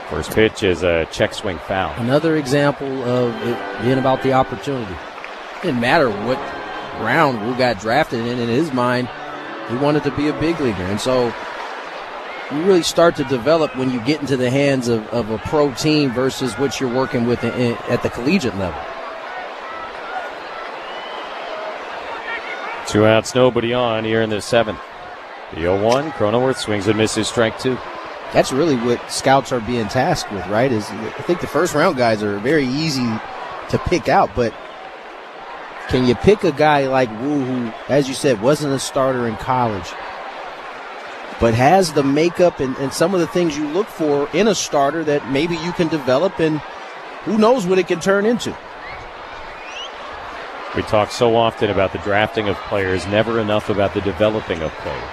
First pitch is a check swing foul. Another example of it being about the opportunity. Didn't matter what round Wu got drafted in his mind, he wanted to be a big leaguer. And so you really start to develop when you get into the hands of a pro team versus what you're working with at the collegiate level. 2 outs, nobody on here in the 7th. The 0-1, Cronenworth swings and misses strike 2. That's really what scouts are being tasked with, right? I think the first round guys are very easy to pick out, but can you pick a guy like Wu who, as you said, wasn't a starter in college, but has the makeup and some of the things you look for in a starter that maybe you can develop, and who knows what it can turn into. We talk so often about the drafting of players, never enough about the developing of players.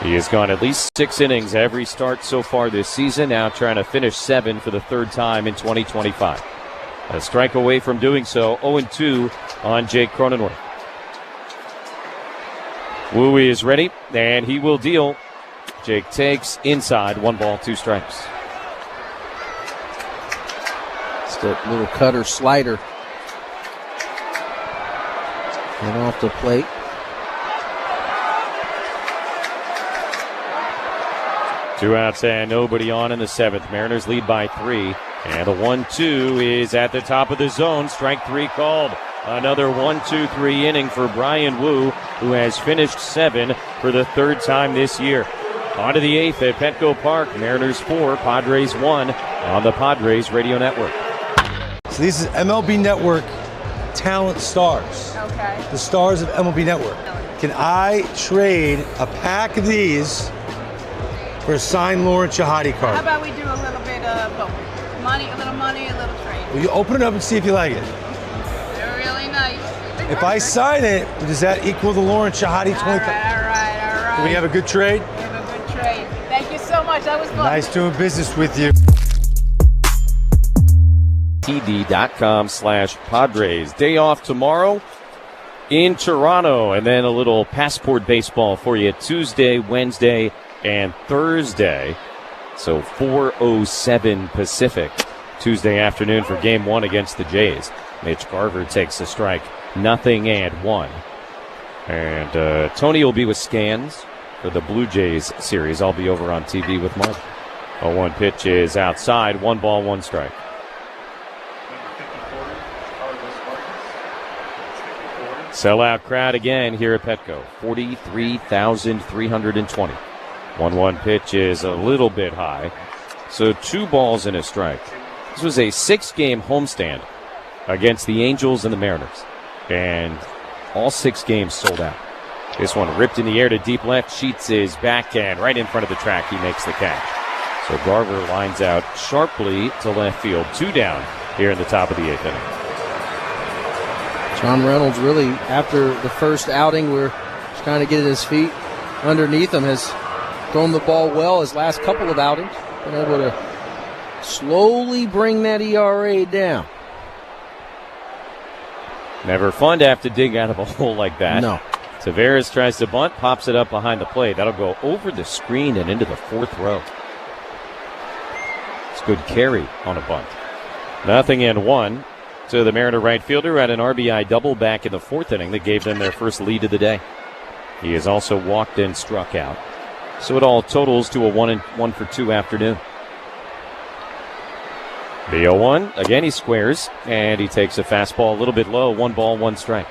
He has gone at least 6 innings every start so far this season, now trying to finish 7 for the 3rd time in 2025. A strike away from doing so, 0-2 on Jake Cronenworth. Wu is ready, and he will deal. Jake takes inside, 1 ball, 2 strikes. It's the little cutter slider. And off the plate. Two outs and nobody on in the 7th. Mariners lead by 3. And the 1-2 is at the top of the zone. Strike 3 called. Another 1-2-3 inning for Brian Wu, who has finished 7 for the 3rd time this year. On to the 8th at Petco Park. Mariners 4, Padres 1 on the Padres Radio Network. So this is MLB Network Talent Stars. Okay. The stars of MLB Network. Can I trade a pack of these for a signed Lauren Shahadi card? How about we do a little bit of both? Money, a little trade. Will you open it up and see if you like it? They're really nice. If I sign it, does that equal the Lauren Shahadi 20? All right. Do we have a good trade? We have a good trade. Thank you so much. That was fun. Nice doing business with you. TD.com/Padres. Day off tomorrow in Toronto, and then a little passport baseball for you Tuesday, Wednesday, and Thursday. So 4:07 Pacific Tuesday afternoon for Game 1 against the Jays. Mitch Garver takes a strike, 0-1. And Tony will be with Scans for the Blue Jays series. I'll be over on TV with Mark. 0-1 pitch is outside, 1 ball, 1 strike. Sellout crowd again here at Petco. 43,320. 1-1 pitch is a little bit high. So 2 balls and a strike. This was a 6-game homestand against the Angels and the Mariners. And all 6 games sold out. This one ripped in the air to deep left. Sheets is backhand right in front of the track. He makes the catch. So Garver lines out sharply to left field. 2 down here in the top of the 8th inning. John Reynolds really, after the first outing, we're just trying to get his feet underneath him, has thrown the ball well his last couple of outings. Been able to slowly bring that ERA down. Never fun to have to dig out of a hole like that. No. Taveras tries to bunt, pops it up behind the plate. That'll go over the screen and into the 4th row. It's a good carry on a bunt. 0-1 to the Mariner right fielder at an RBI double back in the 4th inning that gave them their first lead of the day. He has also walked and struck out. So it all totals to a 1-for-2 afternoon. The 0-1, again he squares, and he takes a fastball a little bit low, 1 ball, 1 strike.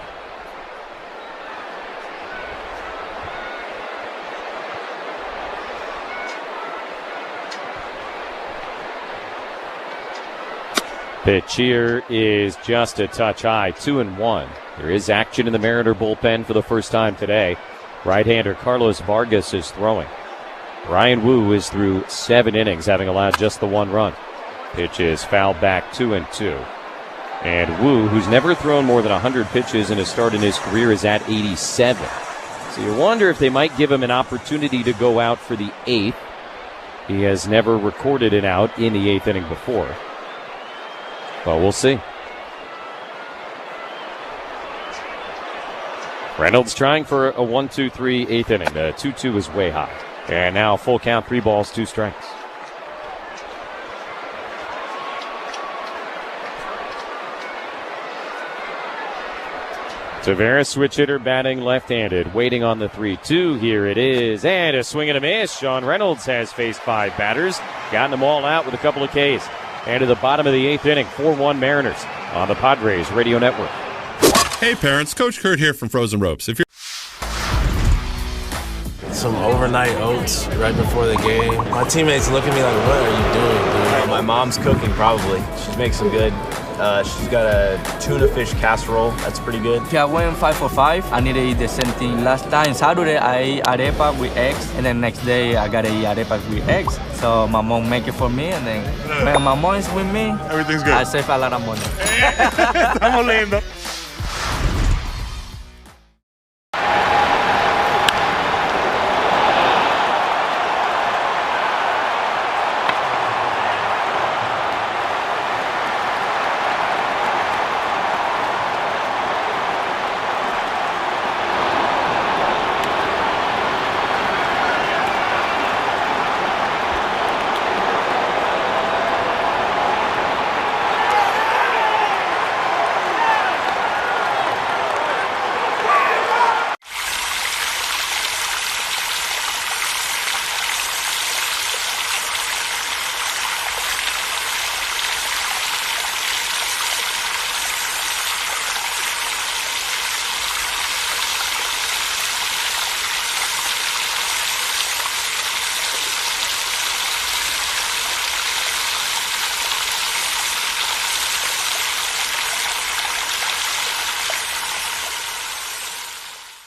Pitch here is just a touch high, 2-1. There is action in the Mariner bullpen for the first time today. Right-hander Carlos Vargas is throwing. Brian Wu is through 7 innings, having allowed just the 1 run. Pitch is fouled back, 2-2. And Wu, who's never thrown more than 100 pitches in a start in his career, is at 87. So you wonder if they might give him an opportunity to go out for the 8th. He has never recorded an out in the 8th inning before. Well, we'll see. Reynolds trying for a 1-2-3 8th inning. The 2-2 is way high. And now full count, 3 balls, 2 strikes. Taveras, switch hitter, batting left-handed, waiting on the 3-2. Here it is, and a swing and a miss. Sean Reynolds has faced 5 batters, gotten them all out with a couple of Ks. And to the bottom of the 8th inning, 4-1 Mariners on the Padres Radio Network. Hey parents, Coach Kurt here from Frozen Ropes. If you're some overnight oats right before the game. My teammates look at me like, what are you doing, dude? My mom's cooking, probably. She makes some good She's got a tuna fish casserole. That's pretty good. Okay, I went 5 for 5. I need to eat the same thing. Last time, Saturday, I ate arepa with eggs. And then next day, I got to eat arepa with eggs. So my mom make it for me. And then when my mom is with me, everything's good. I save a lot of money. Estamos lindo.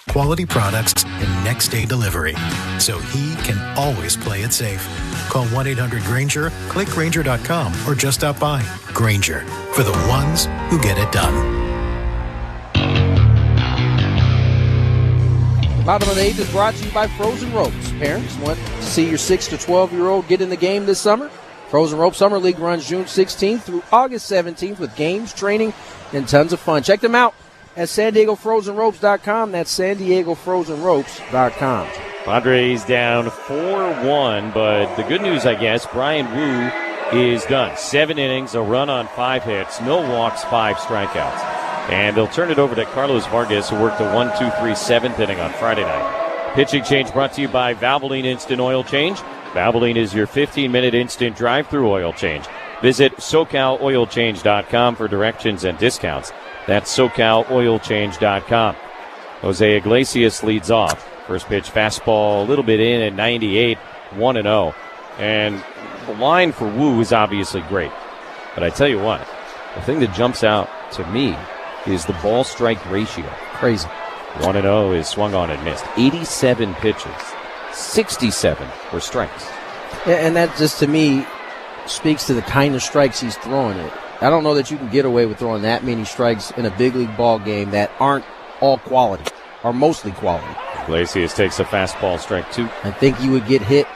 Quality products and next-day delivery, so he can always play it safe. Call 1-800-GRANGER, click Grainger.com, or just stop by. Grainger, for the ones who get it done. Bottom of the 8th is brought to you by Frozen Ropes. Parents want to see your 6 to 12-year-old get in the game this summer? Frozen Ropes Summer League runs June 16th through August 17th with games, training, and tons of fun. Check them out at SanDiegoFrozenRopes.com. That's SanDiegoFrozenRopes.com. Padres down 4-1, but the good news, I guess, Brian Wu is done. 7 innings, a run on 5 hits, no walks, 5 strikeouts. And they'll turn it over to Carlos Vargas, who worked a 1-2-3 7th inning on Friday night. Pitching change brought to you by Valvoline Instant Oil Change. Valvoline is your 15-minute instant drive-through oil change. Visit SoCalOilChange.com for directions and discounts. That's SoCalOilChange.com. Jose Iglesias leads off. First pitch fastball a little bit in at 98, 1-0. And the line for Wu is obviously great. But I tell you what, the thing that jumps out to me is the ball-strike ratio. Crazy. 1-0 is swung on and missed. 87 pitches. 67 were strikes. And that just, to me, speaks to the kind of strikes he's throwing it. I don't know that you can get away with throwing that many strikes in a big league ball game that aren't all quality, or mostly quality. Iglesias takes a fastball, strike 2. I think you would get hit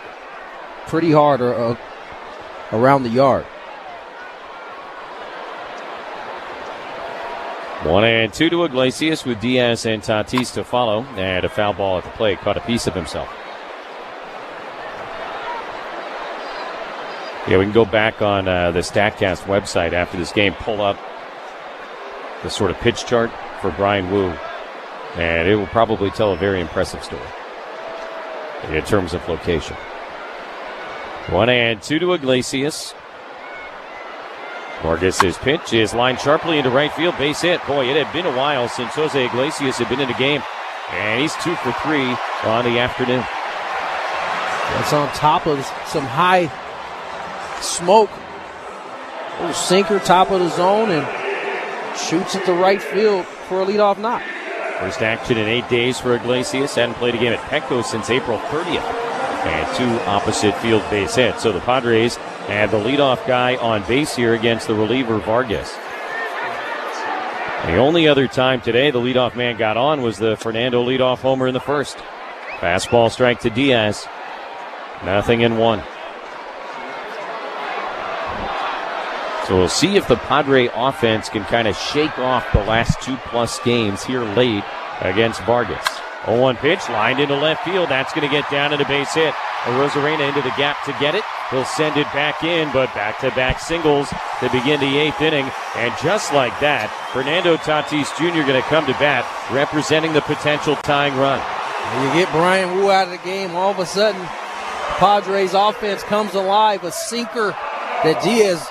pretty hard around the yard. 1-2 to Iglesias with Diaz and Tatis to follow. And a foul ball at the plate, caught a piece of himself. Yeah, we can go back on the StatCast website after this game, pull up the sort of pitch chart for Brian Wu, and it will probably tell a very impressive story in terms of location. 1-2 to Iglesias. Vargas' pitch is lined sharply into right field, base hit. Boy, it had been a while since Jose Iglesias had been in a game, and he's 2 for 3 on the afternoon. That's on top of some high smoke. Little sinker, top of the zone, and shoots at the right field for a leadoff knock. First action in 8 days for Iglesias. Hadn't played a game at Petco since April 30th. And 2 opposite field base hits. So the Padres have the leadoff guy on base here against the reliever Vargas. The only other time today the leadoff man got on was the Fernando leadoff homer in the first. Fastball strike to Diaz. 0-1. So we'll see if the Padre offense can kind of shake off the last 2+ games here late against Vargas. 0-1 pitch, lined into left field. That's going to get down in a base hit. Rosarena into the gap to get it. He'll send it back in, but back-to-back singles to begin the 8th inning. And just like that, Fernando Tatis Jr. going to come to bat, representing the potential tying run. When you get Brian Wu out of the game, all of a sudden, Padres offense comes alive. A sinker that Diaz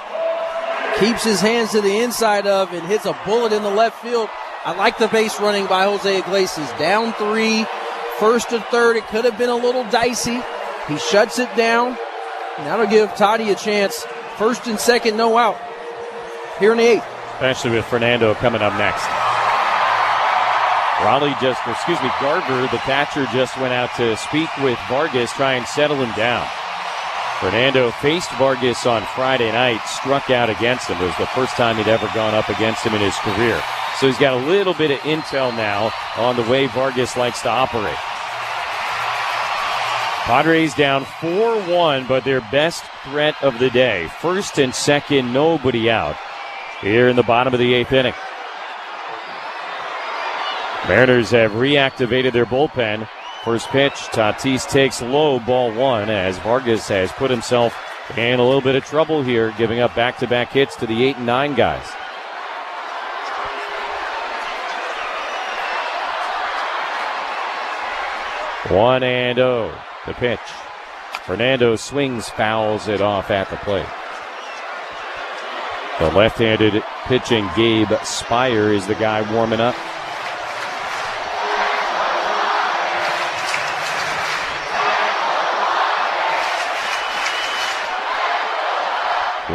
keeps his hands to the inside of and hits a bullet in the left field. I like the base running by Jose Iglesias. Down 3, first to third. It could have been a little dicey. He shuts it down. And that'll give Toddy a chance. First and second, no out. Here in the 8th. especially with Fernando coming up next. Garver, the catcher, just went out to speak with Vargas, try and settle him down. Fernando faced Vargas on Friday night, struck out against him. It was the first time he'd ever gone up against him in his career. So he's got a little bit of intel now on the way Vargas likes to operate. Padres down 4-1, but their best threat of the day. First and second, nobody out here in the bottom of the 8th inning. Mariners have reactivated their bullpen. First pitch, Tatis takes low, ball 1, as Vargas has put himself in a little bit of trouble here, giving up back-to-back hits to the 8 and 9 guys. One and 0. The pitch. Fernando swings, fouls it off at the plate. The left-handed pitching Gabe Spire is the guy warming up.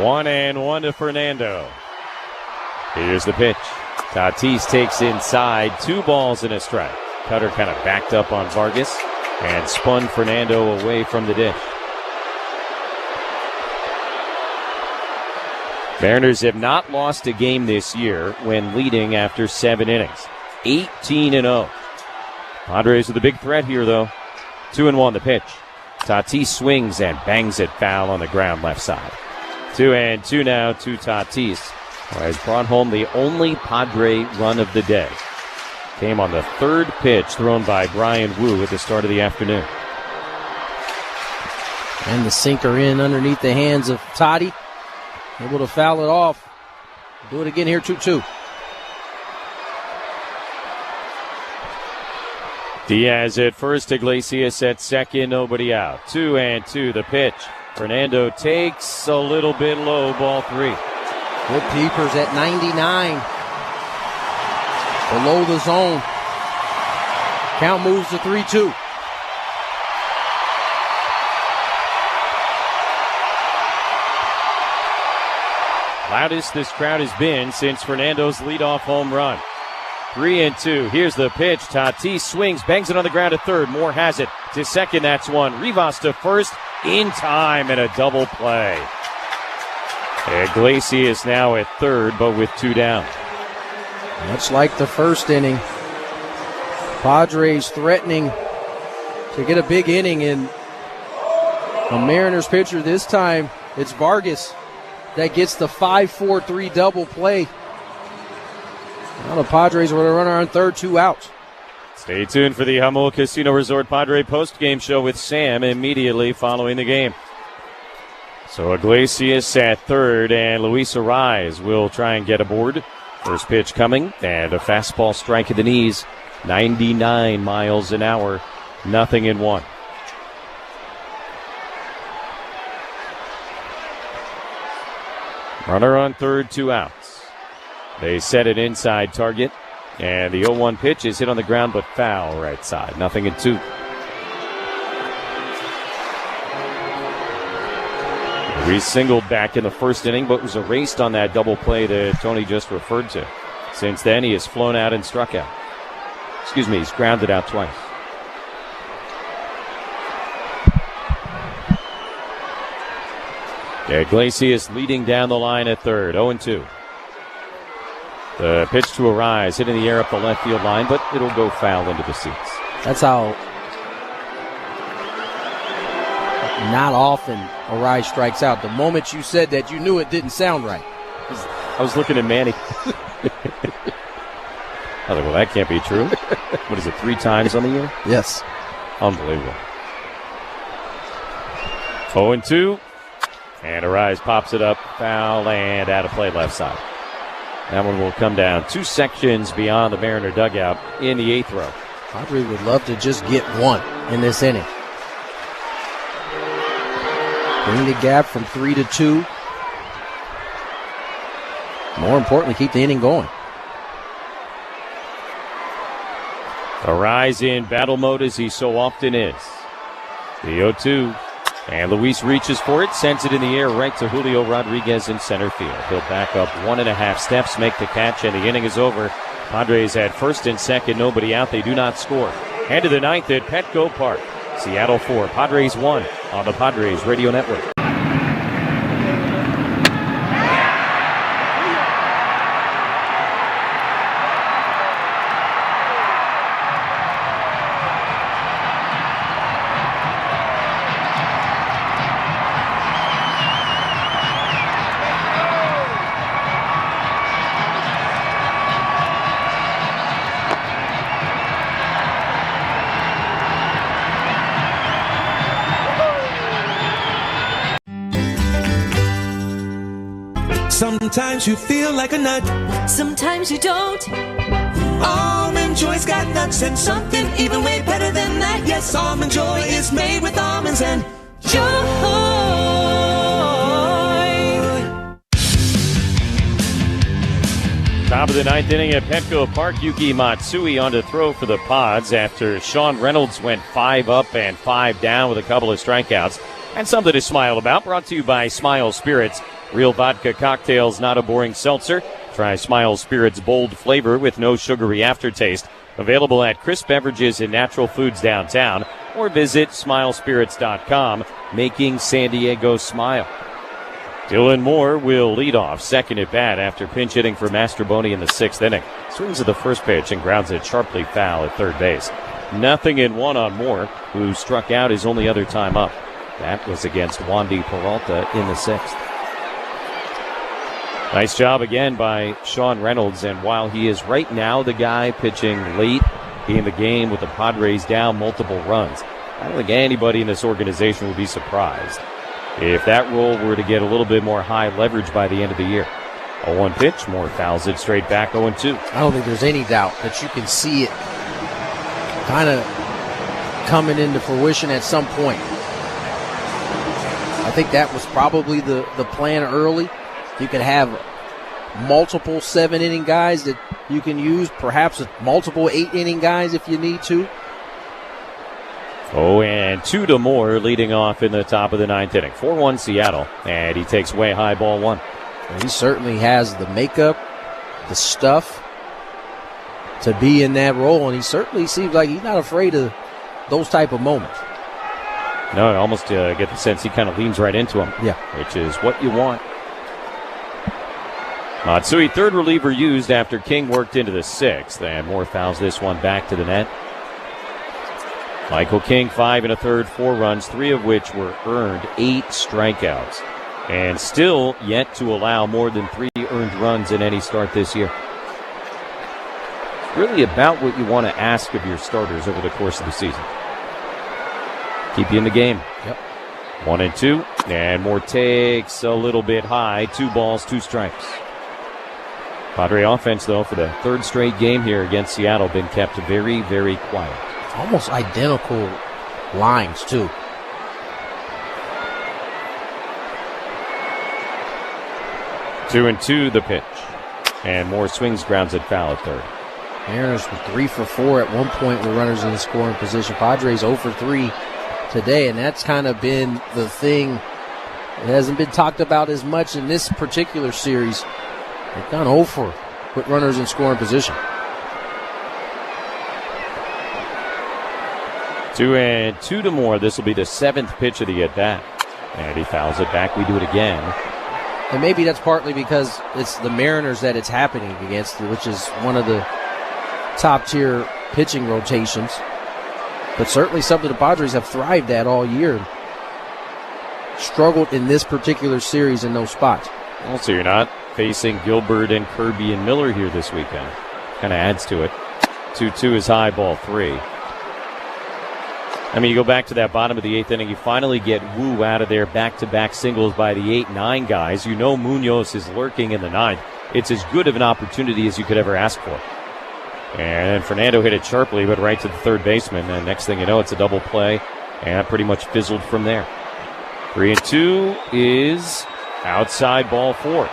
One and 1 to Fernando. Here's the pitch. Tatis takes inside, 2 balls and a strike. Cutter kind of backed up on Vargas and spun Fernando away from the dish. Mariners have not lost a game this year when leading after 7 innings. 18-0. Padres with a big threat here, though. 2-1 the pitch. Tatis swings and bangs it foul on the ground left side. 2-2 now to Tatis, who has brought home the only Padre run of the day. Came on the 3rd pitch thrown by Brian Wu at the start of the afternoon. And the sinker in underneath the hands of Toddy. Able to foul it off. Do it again here, 2-2. Diaz at first, Iglesias at second, nobody out. 2-2 the pitch. Fernando takes a little bit low, ball 3. Good peepers at 99. Below the zone. Count moves to 3-2. Loudest this crowd has been since Fernando's leadoff home run. 3-2. Here's the pitch. Tatis swings, bangs it on the ground to third. Moore has it to second. That's one. Rivas to first in time and a double play. Iglesias now at third, but with 2 down. Much like the first inning, Padres threatening to get a big inning, and a Mariners pitcher this time, it's Vargas that gets the 5-4-3 double play. Now the Padres with a runner on third, 2 outs. Stay tuned for the Hummel Casino Resort Padre post-game show with Sam immediately following the game. So Iglesias at third, and Luis Arraez will try and get aboard. First pitch coming, and a fastball strike at the knees. 99 miles an hour, 0-1. Runner on third, 2 outs. They set an inside target, and the 0-1 pitch is hit on the ground but foul right side. 0-2. He singled back in the first inning, but was erased on that double play that Tony just referred to. Since then, he has flown out and struck out. He's grounded out twice. Iglesias leading down the line at third, 0-2. The pitch to Arraez, hitting the air up the left field line, but it'll go foul into the seats. That's how not often Arraez strikes out. The moment you said that, you knew it didn't sound right. I was looking at Manny. I was like, well, that can't be true. What is it, 3 times on the year? Yes. Unbelievable. 0-2. And Arraez pops it up, foul, and out of play left side. That one will come down 2 sections beyond the Mariner dugout in the 8th row. Padres would love to just get 1 in this inning. Bring the gap from 3 to 2. More importantly, keep the inning going. Arraez in battle mode as he so often is. The 0-2. And Luis reaches for it, sends it in the air right to Julio Rodriguez in center field. He'll back up 1.5 steps, make the catch, and the inning is over. Padres had first and second, nobody out. They do not score. And to the ninth at Petco Park. Seattle 4, Padres 1 on the Padres Radio Network. Sometimes you feel like a nut. Sometimes you don't. Almond Joy's got nuts and something even way better than that. Yes, Almond Joy is made with almonds and joy. Top of the ninth inning at Petco Park. Yuki Matsui on to throw for the Pods after Sean Reynolds went 5 up and 5 down with a couple of strikeouts. And something to smile about. Brought to you by Smile Spirits. Real vodka cocktails, not a boring seltzer. Try Smile Spirits bold flavor with no sugary aftertaste. Available at Crisp Beverages and Natural Foods downtown. Or visit smilespirits.com, making San Diego smile. Dylan Moore will lead off second at bat after pinch hitting for Mastroboni in the 6th inning. Swings at the first pitch and grounds it sharply foul at third base. 0-1 on Moore, who struck out his only other time up. That was against Wandy Peralta in the 6th. Nice job again by Sean Reynolds, and while he is right now the guy pitching late in the game with the Padres down multiple runs, I don't think anybody in this organization would be surprised if that role were to get a little bit more high leverage by the end of the year. 0-1 pitch, Moore fouls it straight back 0-2. I don't think there's any doubt that you can see it kind of coming into fruition at some point. I think that was probably the plan early. You could have multiple 7-inning guys that you can use, perhaps multiple 8-inning guys if you need to. 0-2 to Moore, leading off in the top of the 9th inning. 4-1 Seattle, and he takes way high ball 1. And he certainly has the makeup, the stuff to be in that role, and he certainly seems like he's not afraid of those type of moments. No, I almost get the sense he kind of leans right into him. Yeah. Which is what you want. Matsui, third reliever used after King worked into the 6th, and Moore fouls this one back to the net. Michael King, 5 1/3, 4 runs, 3 of which were earned, 8 strikeouts, and still yet to allow more than 3 earned runs in any start this year. Really about what you want to ask of your starters over the course of the season. Keep you in the game. Yep. 1-2, and Moore takes a little bit high. 2 balls, 2 strikes. Padre offense, though, for the 3rd straight game here against Seattle, been kept very, very quiet. Almost identical lines, too. Two and two, the pitch. And Moore swings, grounds it foul at third. Mariners were 3 for 4 at one point with runners in scoring position. Padres 0 for 3 today, and that's kind of been the thing. It hasn't been talked about as much in this particular series. They've gone 0 for with runners in scoring position. 2-2 to Moore. This will be the 7th pitch of the at-bat. And he fouls it back. We do it again. And maybe that's partly because it's the Mariners that it's happening against, which is one of the top-tier pitching rotations. But certainly something the Padres have thrived at all year. Struggled in this particular series in those spots. Also, you're not facing Gilbert and Kirby and Miller here this weekend. Kind of adds to it. 2-2 is high, ball 3. I mean, you go back to that bottom of the 8th inning, you finally get Wu out of there, back-to-back singles by the 8-9 guys. You know Munoz is lurking in the 9th. It's as good of an opportunity as you could ever ask for. And Fernando hit it sharply, but right to the third baseman. And next thing you know, it's a double play, and that pretty much fizzled from there. 3-2 is outside, ball 4.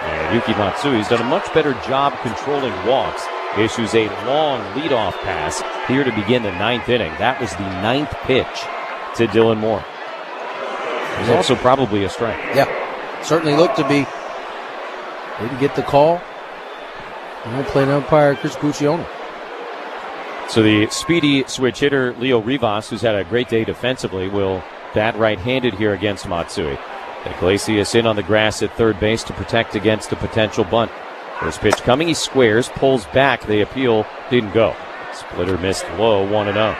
And Yuki Matsui's done a much better job controlling walks. Issues a long leadoff pass here to begin the 9th inning. That was the 9th pitch to Dylan Moore. It's also probably a strike. Yeah, certainly looked to be. Didn't get the call. And playing umpire Chris Buccione. So the speedy switch hitter Leo Rivas, who's had a great day defensively, will bat right-handed here against Matsui. Iglesias in on the grass at third base to protect against a potential bunt. First pitch coming, he squares, pulls back. The appeal didn't go. Splitter missed low, 1-0.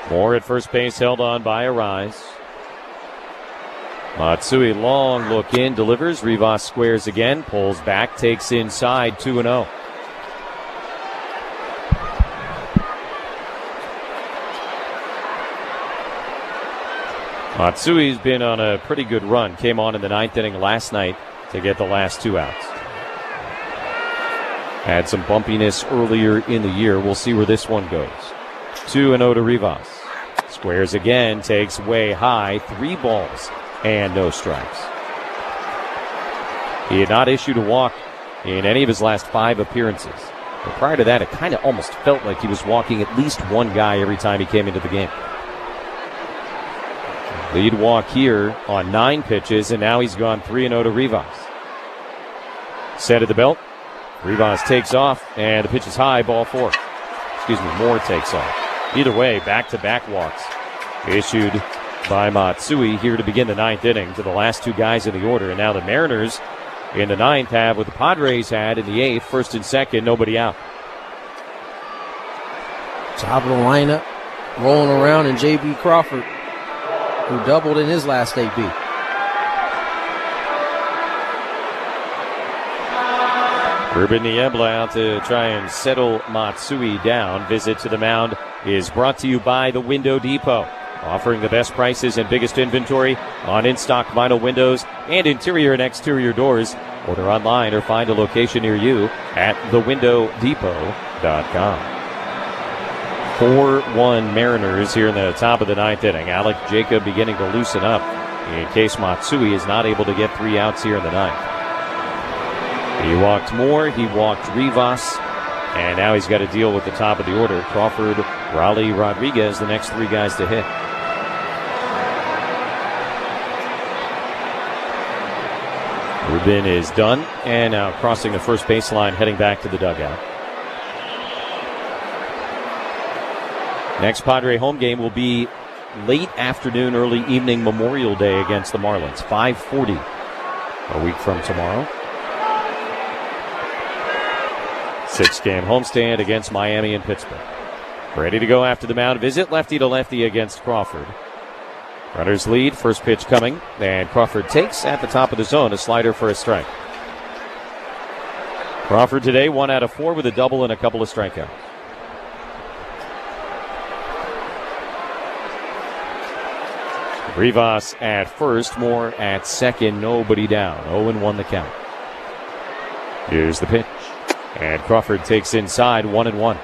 Moore at first base, held on by Arise. Matsui, long look in, delivers. Rivas squares again, pulls back, takes inside, 2-0. Matsui's been on a pretty good run. Came on in the ninth inning last night to get the last 2 outs. Had some bumpiness earlier in the year. We'll see where this one goes. 2-0 to Rivas. Squares again, takes way high, 3 balls and no strikes. He had not issued a walk in any of his last 5 appearances. But prior to that, it kind of almost felt like he was walking at least one guy every time he came into the game. Lead walk here on 9 pitches, and now he's gone 3-0 to Rivas. Set at the belt. Rivas takes off, and the pitch is high, ball 4. Moore takes off. Either way, back-to-back walks issued by Matsui here to begin the 9th inning to the last 2 guys in the order. And now the Mariners in the 9th have what the Padres had in the 8th, first and second, nobody out. Top of the lineup, rolling around in J.B. Crawford, who doubled in his last AB. Ruben Niebla out to try and settle Matsui down. Visit to the mound is brought to you by the Window Depot, offering the best prices and biggest inventory on in-stock vinyl windows and interior and exterior doors. Order online or find a location near you at thewindowdepot.com. 4-1 Mariners here in the top of the 9th inning. Alec Jacob beginning to loosen up in case Matsui is not able to get 3 outs here in the 9th. He walked Moore, he walked Rivas, and now he's got to deal with the top of the order. Crawford, Raleigh, Rodriguez, the next 3 guys to hit. Ruben is done, and now crossing the first baseline, heading back to the dugout. Next Padre home game will be late afternoon, early evening Memorial Day against the Marlins. 5:40 a week from tomorrow. 6-game homestand against Miami and Pittsburgh. Ready to go after the mound. Visit lefty to lefty against Crawford. Runners lead. First pitch coming. And Crawford takes at the top of the zone. A slider for a strike. Crawford today 1 out of 4 with a double and a couple of strikeouts. Rivas at first. Moore at second. Nobody down. 0-1 the count. Here's the pitch. And Crawford takes inside, 1-1.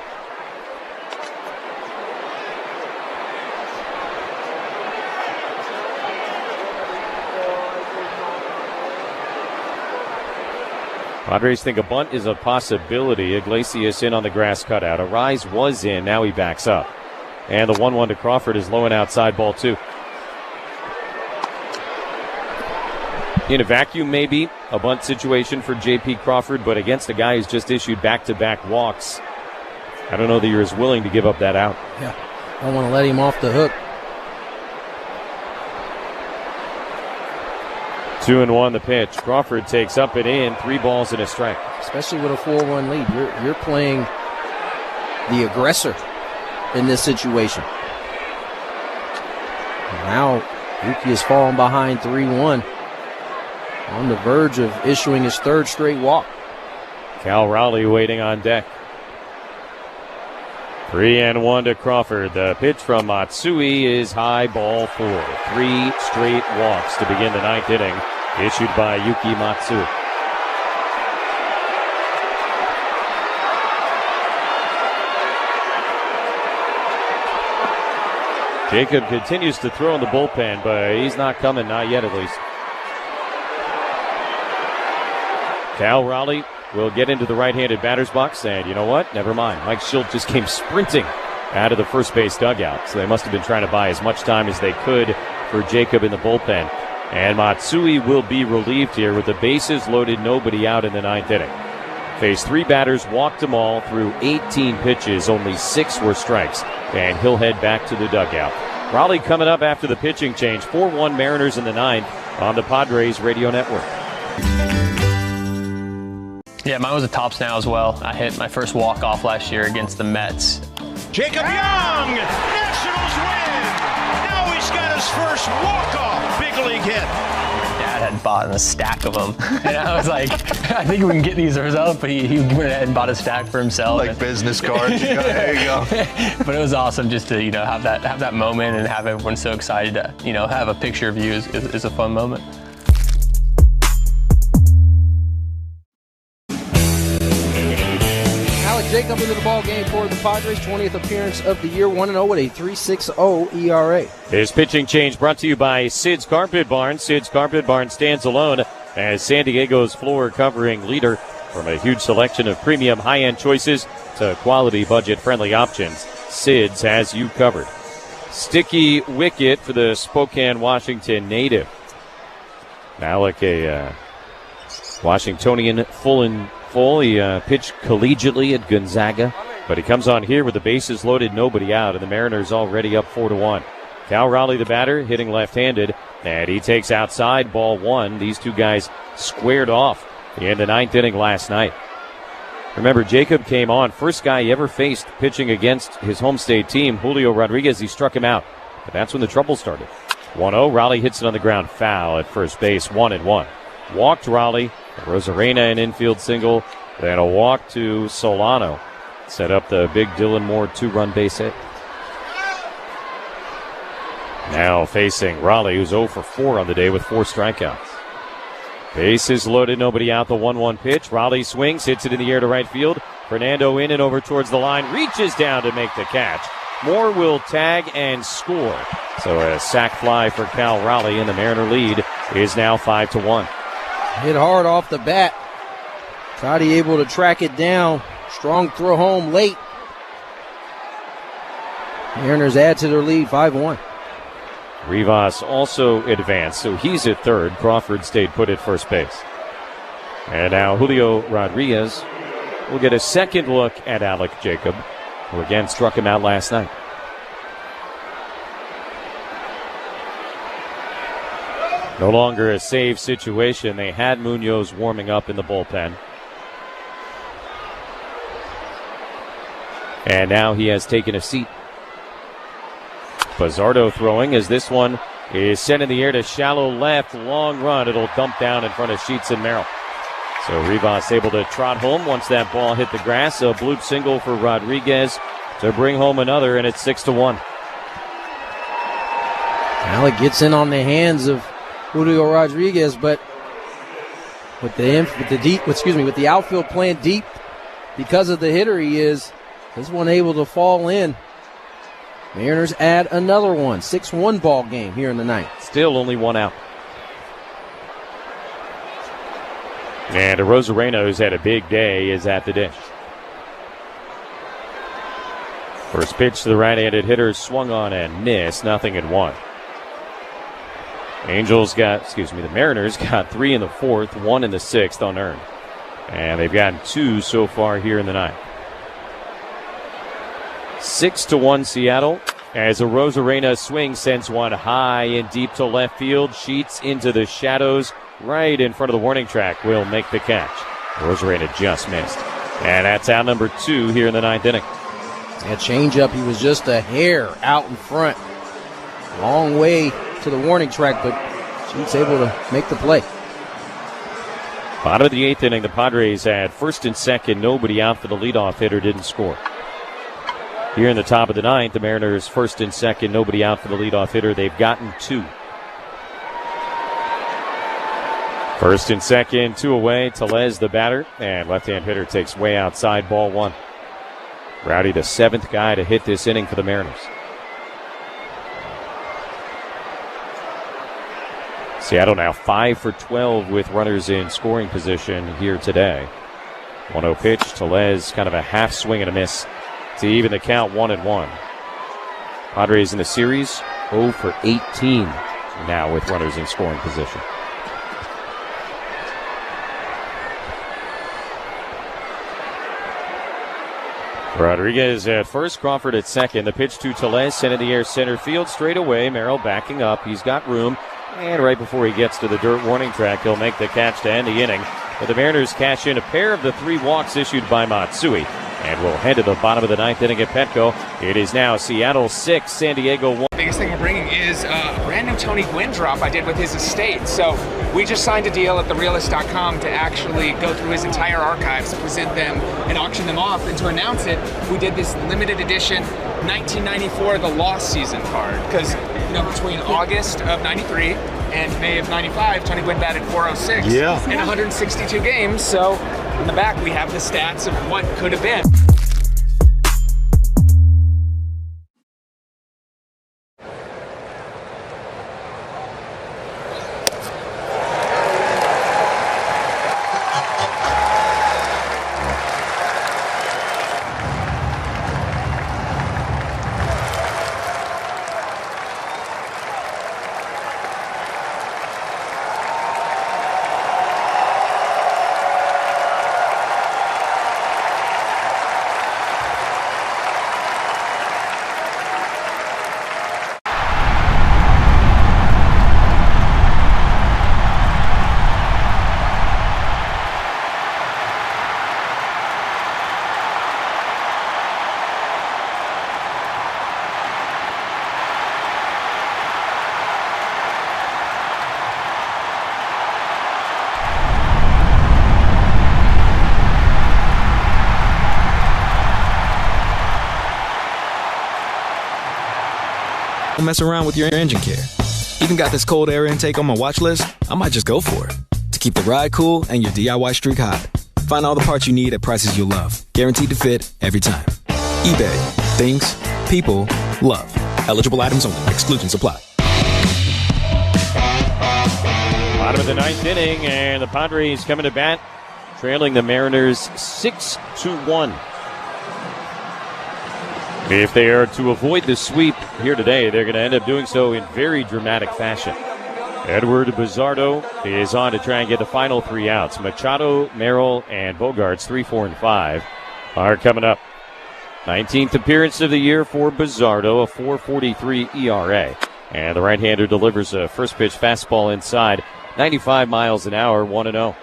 Padres think a bunt is a possibility. Iglesias in on the grass cutout. Arise was in, now he backs up. And the 1-1 to Crawford is low and outside, ball 2. In a vacuum, maybe a bunt situation for J.P. Crawford, but against a guy who's just issued back-to-back walks, I don't know that you're as willing to give up that out. Yeah, don't want to let him off the hook. 2-1 the pitch. Crawford takes up and in, 3 balls and a strike. Especially with a 4-1 lead, you're playing the aggressor in this situation. Now Yuki has fallen behind 3-1. On the verge of issuing his 3rd straight walk. Cal Raleigh waiting on deck. 3-1 to Crawford. The pitch from Matsui is high, ball 4. 3 straight walks to begin the 9th inning, issued by Yuki Matsui. Jacob continues to throw in the bullpen, but he's not coming, not yet at least. Cal Raleigh will get into the right-handed batter's box, and you know what? Never mind. Mike Schilt just came sprinting out of the first base dugout, so they must have been trying to buy as much time as they could for Jacob in the bullpen. And Matsui will be relieved here with the bases loaded, nobody out in the 9th inning. Faced 3 batters, walked them all through 18 pitches, only 6 were strikes, and he'll head back to the dugout. Raleigh coming up after the pitching change. 4-1 Mariners in the 9th on the Padres Radio Network. Yeah, mine was a tops now as well. I hit my first walk-off last year against the Mets. Jacob Young, Nationals win. Now he's got his first walk-off big league hit. Dad had bought a stack of them, and I was like, I think we can get these results, but he went ahead and bought a stack for himself. Like business cards. There you go. But it was awesome just to have that moment and have everyone so excited to have a picture of you is a fun moment. Jacob into the ball game for the Padres, 20th appearance of the year, 1-0 with a 3.60 ERA. His pitching change brought to you by Sid's Carpet Barn. Sid's Carpet Barn stands alone as San Diego's floor covering leader. From a huge selection of premium high-end choices to quality budget-friendly options, Sid's has you covered. Sticky wicket for the Spokane, Washington native. Malik, a Washingtonian, full. He pitched collegiately at Gonzaga, but he comes on here with the bases loaded, nobody out, and the Mariners already up 4-1. Cal Raleigh, the batter, hitting left-handed, and he takes outside, ball 1. These two guys squared off in the 9th inning last night. Remember, Jacob came on, first guy he ever faced pitching against his home state team, Julio Rodriguez. He struck him out, but that's when the trouble started. 1-0, Raleigh hits it on the ground, foul at first base, 1-1. Walked Raleigh. Rosarena an infield single, then a walk to Solano. Set up the big Dylan Moore 2-run base hit. Now facing Raleigh, who's 0 for 4 on the day with 4 strikeouts. Bases loaded, nobody out, the 1-1 pitch. Raleigh swings, hits it in the air to right field. Fernando in and over towards the line, reaches down to make the catch. Moore will tag and score. So a sac fly for Cal Raleigh, and the Mariner lead is now 5-1. Hit hard off the bat. Toddy able to track it down. Strong throw home late. Mariners add to their lead, 5-1. Rivas also advanced, so he's at third. Crawford stayed put at first base. And now Julio Rodriguez will get a second look at Alec Jacob, who again struck him out last night. No longer a save situation. They had Munoz warming up in the bullpen. And now he has taken a seat. Pizzardo throwing as this one is sent in the air to shallow left. Long run. It'll dump down in front of Sheets and Merrill. So Rivas able to trot home once that ball hit the grass. A bloop single for Rodriguez to bring home another, and it's 6-1. Alec gets in on the hands of Julio Rodriguez, but with the outfield playing deep because of the hitter he is, this one able to fall in. Mariners add another one. 6-1 ball game here in the 9th. Still only one out. And Rosarena, who's had a big day, is at the dish. First pitch to the right-handed hitter, swung on and missed. 0-1. The Mariners got 3 in the 4th, 1 in the 6th unearned. And they've gotten 2 so far here in the 9th. 6-1 Seattle as a Rosarena swing sends one high and deep to left field. Sheets into the shadows right in front of the warning track will make the catch. Rosarena just missed. And that's out number 2 here in the 9th inning. That changeup, he was just a hair out in front. Long way to the warning track, but Sheets able to make the play. Bottom of the 8th inning, the Padres had first and second, nobody out for the leadoff hitter, didn't score. Here in the top of the 9th, the Mariners first and second, nobody out for the leadoff hitter. They've gotten 2. First and second, 2 away. Tellez the batter, and left-hand hitter takes way outside, ball 1. Rowdy, the 7th guy to hit this inning for the Mariners. Seattle now 5 for 12 with runners in scoring position here today. 1-0 pitch. Tellez kind of a half swing and a miss to even the count 1-1. Padres in the series 0 for 18 now with runners in scoring position. Rodriguez at first, Crawford at second. The pitch to Tellez, sent in the air center field straight away. Merrill backing up. He's got room. And right before he gets to the dirt warning track, he'll make the catch to end the inning. But the Mariners cash in a pair of the 3 walks issued by Matsui. And we'll head to the bottom of the 9th inning at Petco. It is now Seattle 6, San Diego 1. The biggest thing we're bringing is a brand new Tony Gwynn drop I did with his estate. So we just signed a deal at therealist.com to actually go through his entire archives, present them, and auction them off. And to announce it, we did this limited edition 1994 The Lost Season card. Because, between August of 93 and May of 95, Tony Gwynn batted .406 in 162 games. So in the back, we have the stats of what could have been. Mess around with your engine care. Even got this cold air intake on my watch list. I might just go for it to keep the ride cool and your DIY streak hot. Find all the parts you need at prices you'll love, guaranteed to fit every time. eBay. Things, people, love. Eligible items only. Exclusions apply. Bottom of the 9th inning, and the Padres coming to bat, trailing the Mariners 6-1. If they are to avoid the sweep here today, they're going to end up doing so in very dramatic fashion. Edward Bizzardo is on to try and get the final 3 outs. Machado, Merrill, and Bogarts, 3, 4, and 5, are coming up. 19th appearance of the year for Bizzardo, a 4.43 ERA. And the right-hander delivers a first-pitch fastball inside, 95 miles an hour, 1-0.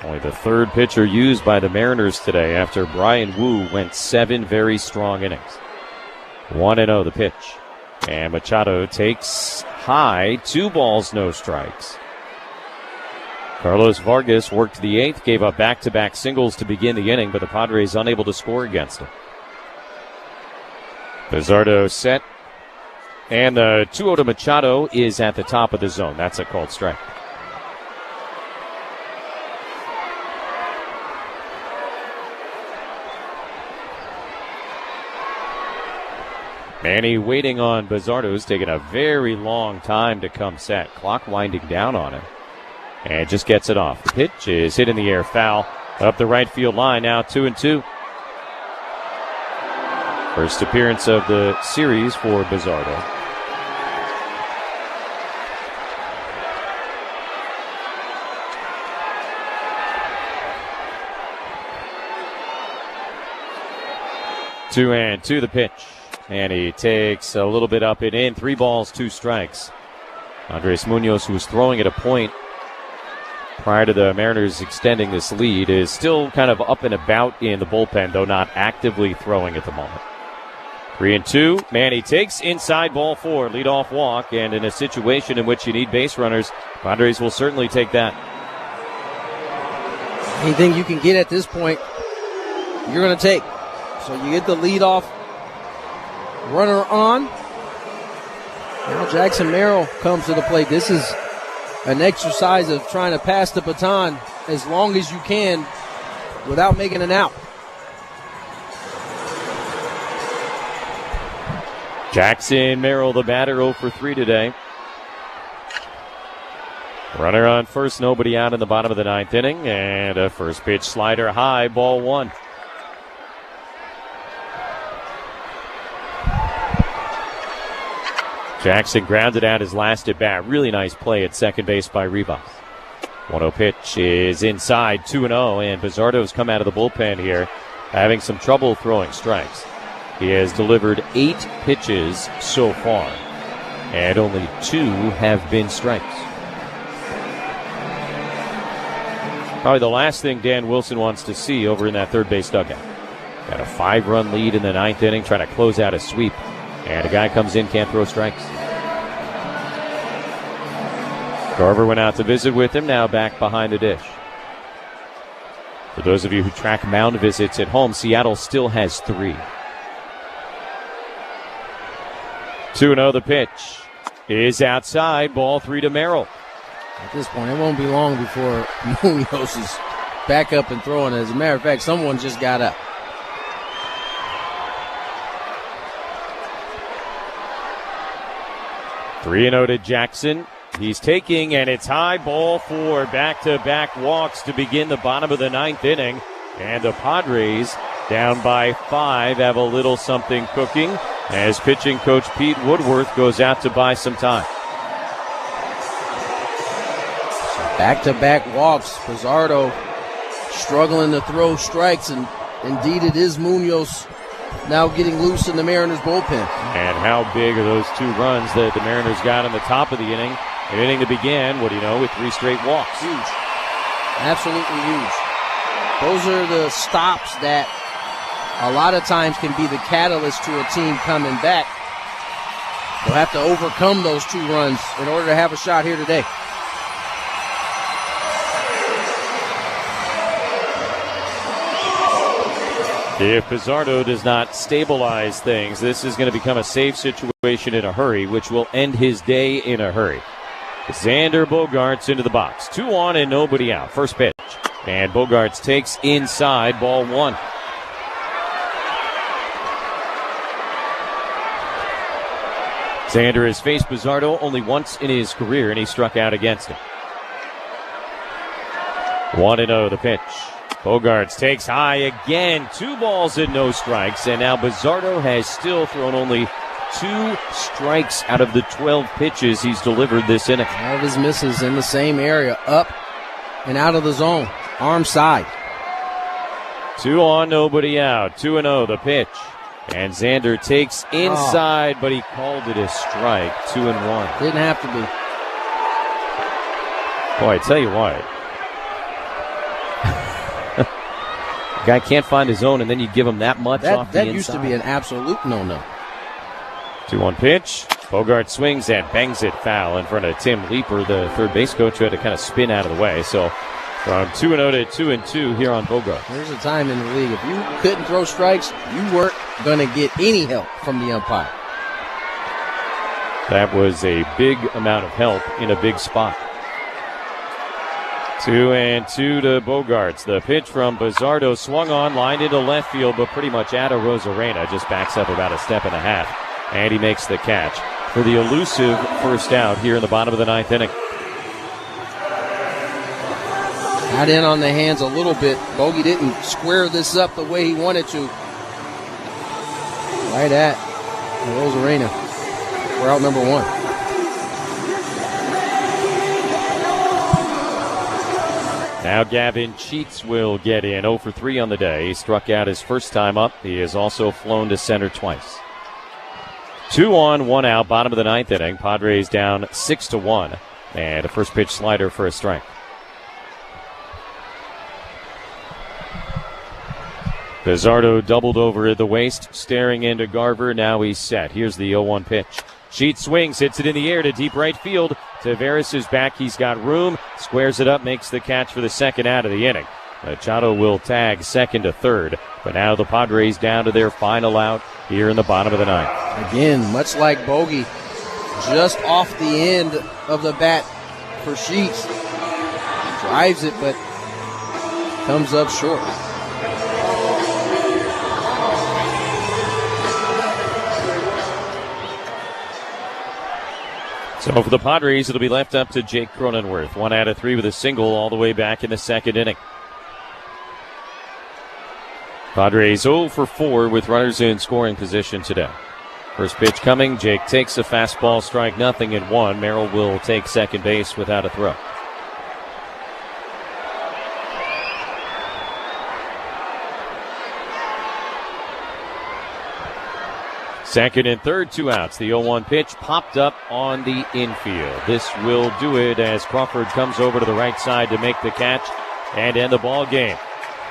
Only the 3rd pitcher used by the Mariners today after Brian Wu went 7 very strong innings. 1-0 the pitch. And Machado takes high, 2 balls, no strikes. Carlos Vargas worked the 8th, gave up back-to-back singles to begin the inning, but the Padres unable to score against him. Bizzardo set. And the 2-0 to Machado is at the top of the zone. That's a called strike. Manny waiting on Bizzardo, who's taking a very long time to come set. Clock winding down on him. And just gets it off. The pitch is hit in the air, foul. Up the right field line, now 2-2. First appearance of the series for Bizzardo. Two and two the pitch. And he takes a little bit up and in. 3 balls, 2 strikes. Andres Munoz, who was throwing at a point prior to the Mariners extending this lead, is still kind of up and about in the bullpen, though not actively throwing at the moment. 3-2. Manny takes inside, ball 4, leadoff walk, and in a situation in which you need base runners, Padres will certainly take that. Anything you can get at this point, you're going to take. So you get the leadoff runner on. Now Jackson Merrill comes to the plate. This is an exercise of trying to pass the baton as long as you can without making an out. Jackson Merrill, the batter, 0 for 3 today. Runner on first, nobody out in the bottom of the 9th inning, and a first pitch slider high, ball 1. Jackson grounded out his last at bat. Really nice play at second base by Rivas. 1-0 pitch is inside, 2-0, and Bizzardo's come out of the bullpen here, having some trouble throwing strikes. He has delivered 8 pitches so far, and only 2 have been strikes. Probably the last thing Dan Wilson wants to see over in that third base dugout. Got a 5-run lead in the 9th inning, trying to close out a sweep. And a guy comes in, can't throw strikes. Garver went out to visit with him, now back behind the dish. For those of you who track mound visits at home, Seattle still has 3. 2-0 the pitch is outside, ball 3 to Merrill. At this point, it won't be long before Munoz is back up and throwing. As a matter of fact, someone just got up. Three and 0 to Jackson. He's taking, and it's high, ball 4. Back-to-back walks to begin the bottom of the 9th inning. And the Padres, down by 5, have a little something cooking as pitching coach Pete Woodworth goes out to buy some time. Back-to-back walks. Bizzardo struggling to throw strikes, and indeed it is Munoz now getting loose in the Mariners bullpen. And how big are those 2 runs that the Mariners got in the top of the inning? An inning that began, what do you know, with 3 straight walks. Huge. Absolutely huge. Those are the stops that a lot of times can be the catalyst to a team coming back. They'll have to overcome those 2 runs in order to have a shot here today. If Bizzardo does not stabilize things, this is going to become a save situation in a hurry, which will end his day in a hurry. Xander Bogaerts into the box. 2 on and nobody out. First pitch. And Bogaerts takes inside, ball 1. Xander has faced Bizzardo only once in his career, and he struck out against him. 1-0 the pitch. Bogaerts takes high again. 2 balls and no strikes. And now Bizzardo has still thrown only 2 strikes out of the 12 pitches he's delivered this inning. All of his misses in the same area, up and out of the zone. Arm side. 2 on, nobody out. 2-0 the pitch. And Xander takes inside, but he called it a strike. 2-1. Didn't have to be. Boy, I tell you what. Guy can't find his own, and then you give him that much off the inside. That used to be an absolute no-no. 2-1 pitch. Bogart swings and bangs it foul in front of Tim Leeper, the third base coach, who had to kind of spin out of the way. So from 2-0 to 2-2 here on Bogart. There's a time in the league, if you couldn't throw strikes, you weren't going to get any help from the umpire. That was a big amount of help in a big spot. 2-2 to Bogaerts. The pitch from Bizzardo swung on, lined into left field, but pretty much out of Rosarena. Just backs up about a step and a half, and he makes the catch for the elusive first out here in the bottom of the 9th inning. Got in on the hands a little bit. Bogey didn't square this up the way he wanted to. Right at Rosarena. We're out number 1. Now Gavin Cheats will get in. 0 for 3 on the day. He struck out his first time up. He has also flown to center twice. 2 on, 1 out, bottom of the 9th inning. Padres down 6-1. And a first pitch slider for a strike. Bizzardo doubled over at the waist, staring into Garver. Now he's set. Here's the 0-1 pitch. Sheet swings, hits it in the air to deep right field. Taveras is back. He's got room. Squares it up, makes the catch for the second out of the inning. Machado will tag second to third. But now the Padres down to their final out here in the bottom of the 9th. Again, much like Bogey, just off the end of the bat for Sheets. Drives it, but comes up short. So for the Padres, it'll be left up to Jake Cronenworth. 1 out of 3 with a single all the way back in the second inning. Padres 0 for 4 with runners in scoring position today. First pitch coming. Jake takes a fastball, strike nothing and 1. Merrill will take second base without a throw. Second and third, 2 outs. The 0-1 pitch popped up on the infield. This will do it as Crawford comes over to the right side to make the catch and end the ball game.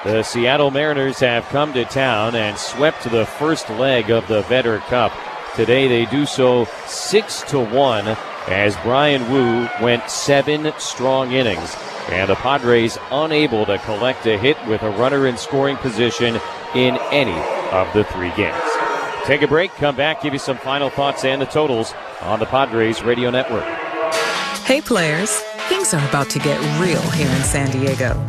The Seattle Mariners have come to town and swept the first leg of the Vetter Cup. Today they do so 6-1 as Brian Wu went 7 strong innings. And the Padres unable to collect a hit with a runner in scoring position in any of the 3 games. Take a break, come back, give you some final thoughts and the totals on the Padres Radio Network. Hey players, things are about to get real here in San Diego.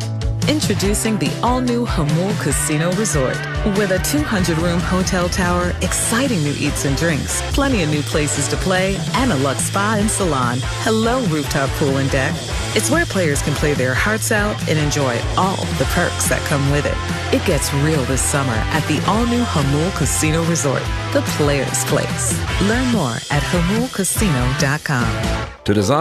Introducing the all-new Jamul Casino Resort. With a 200-room hotel tower, exciting new eats and drinks, plenty of new places to play, and a luxe spa and salon. Hello, rooftop pool and deck. It's where players can play their hearts out and enjoy all the perks that come with it. It gets real this summer at the all-new Jamul Casino Resort, the players' place. Learn more at jamulcasino.com. To design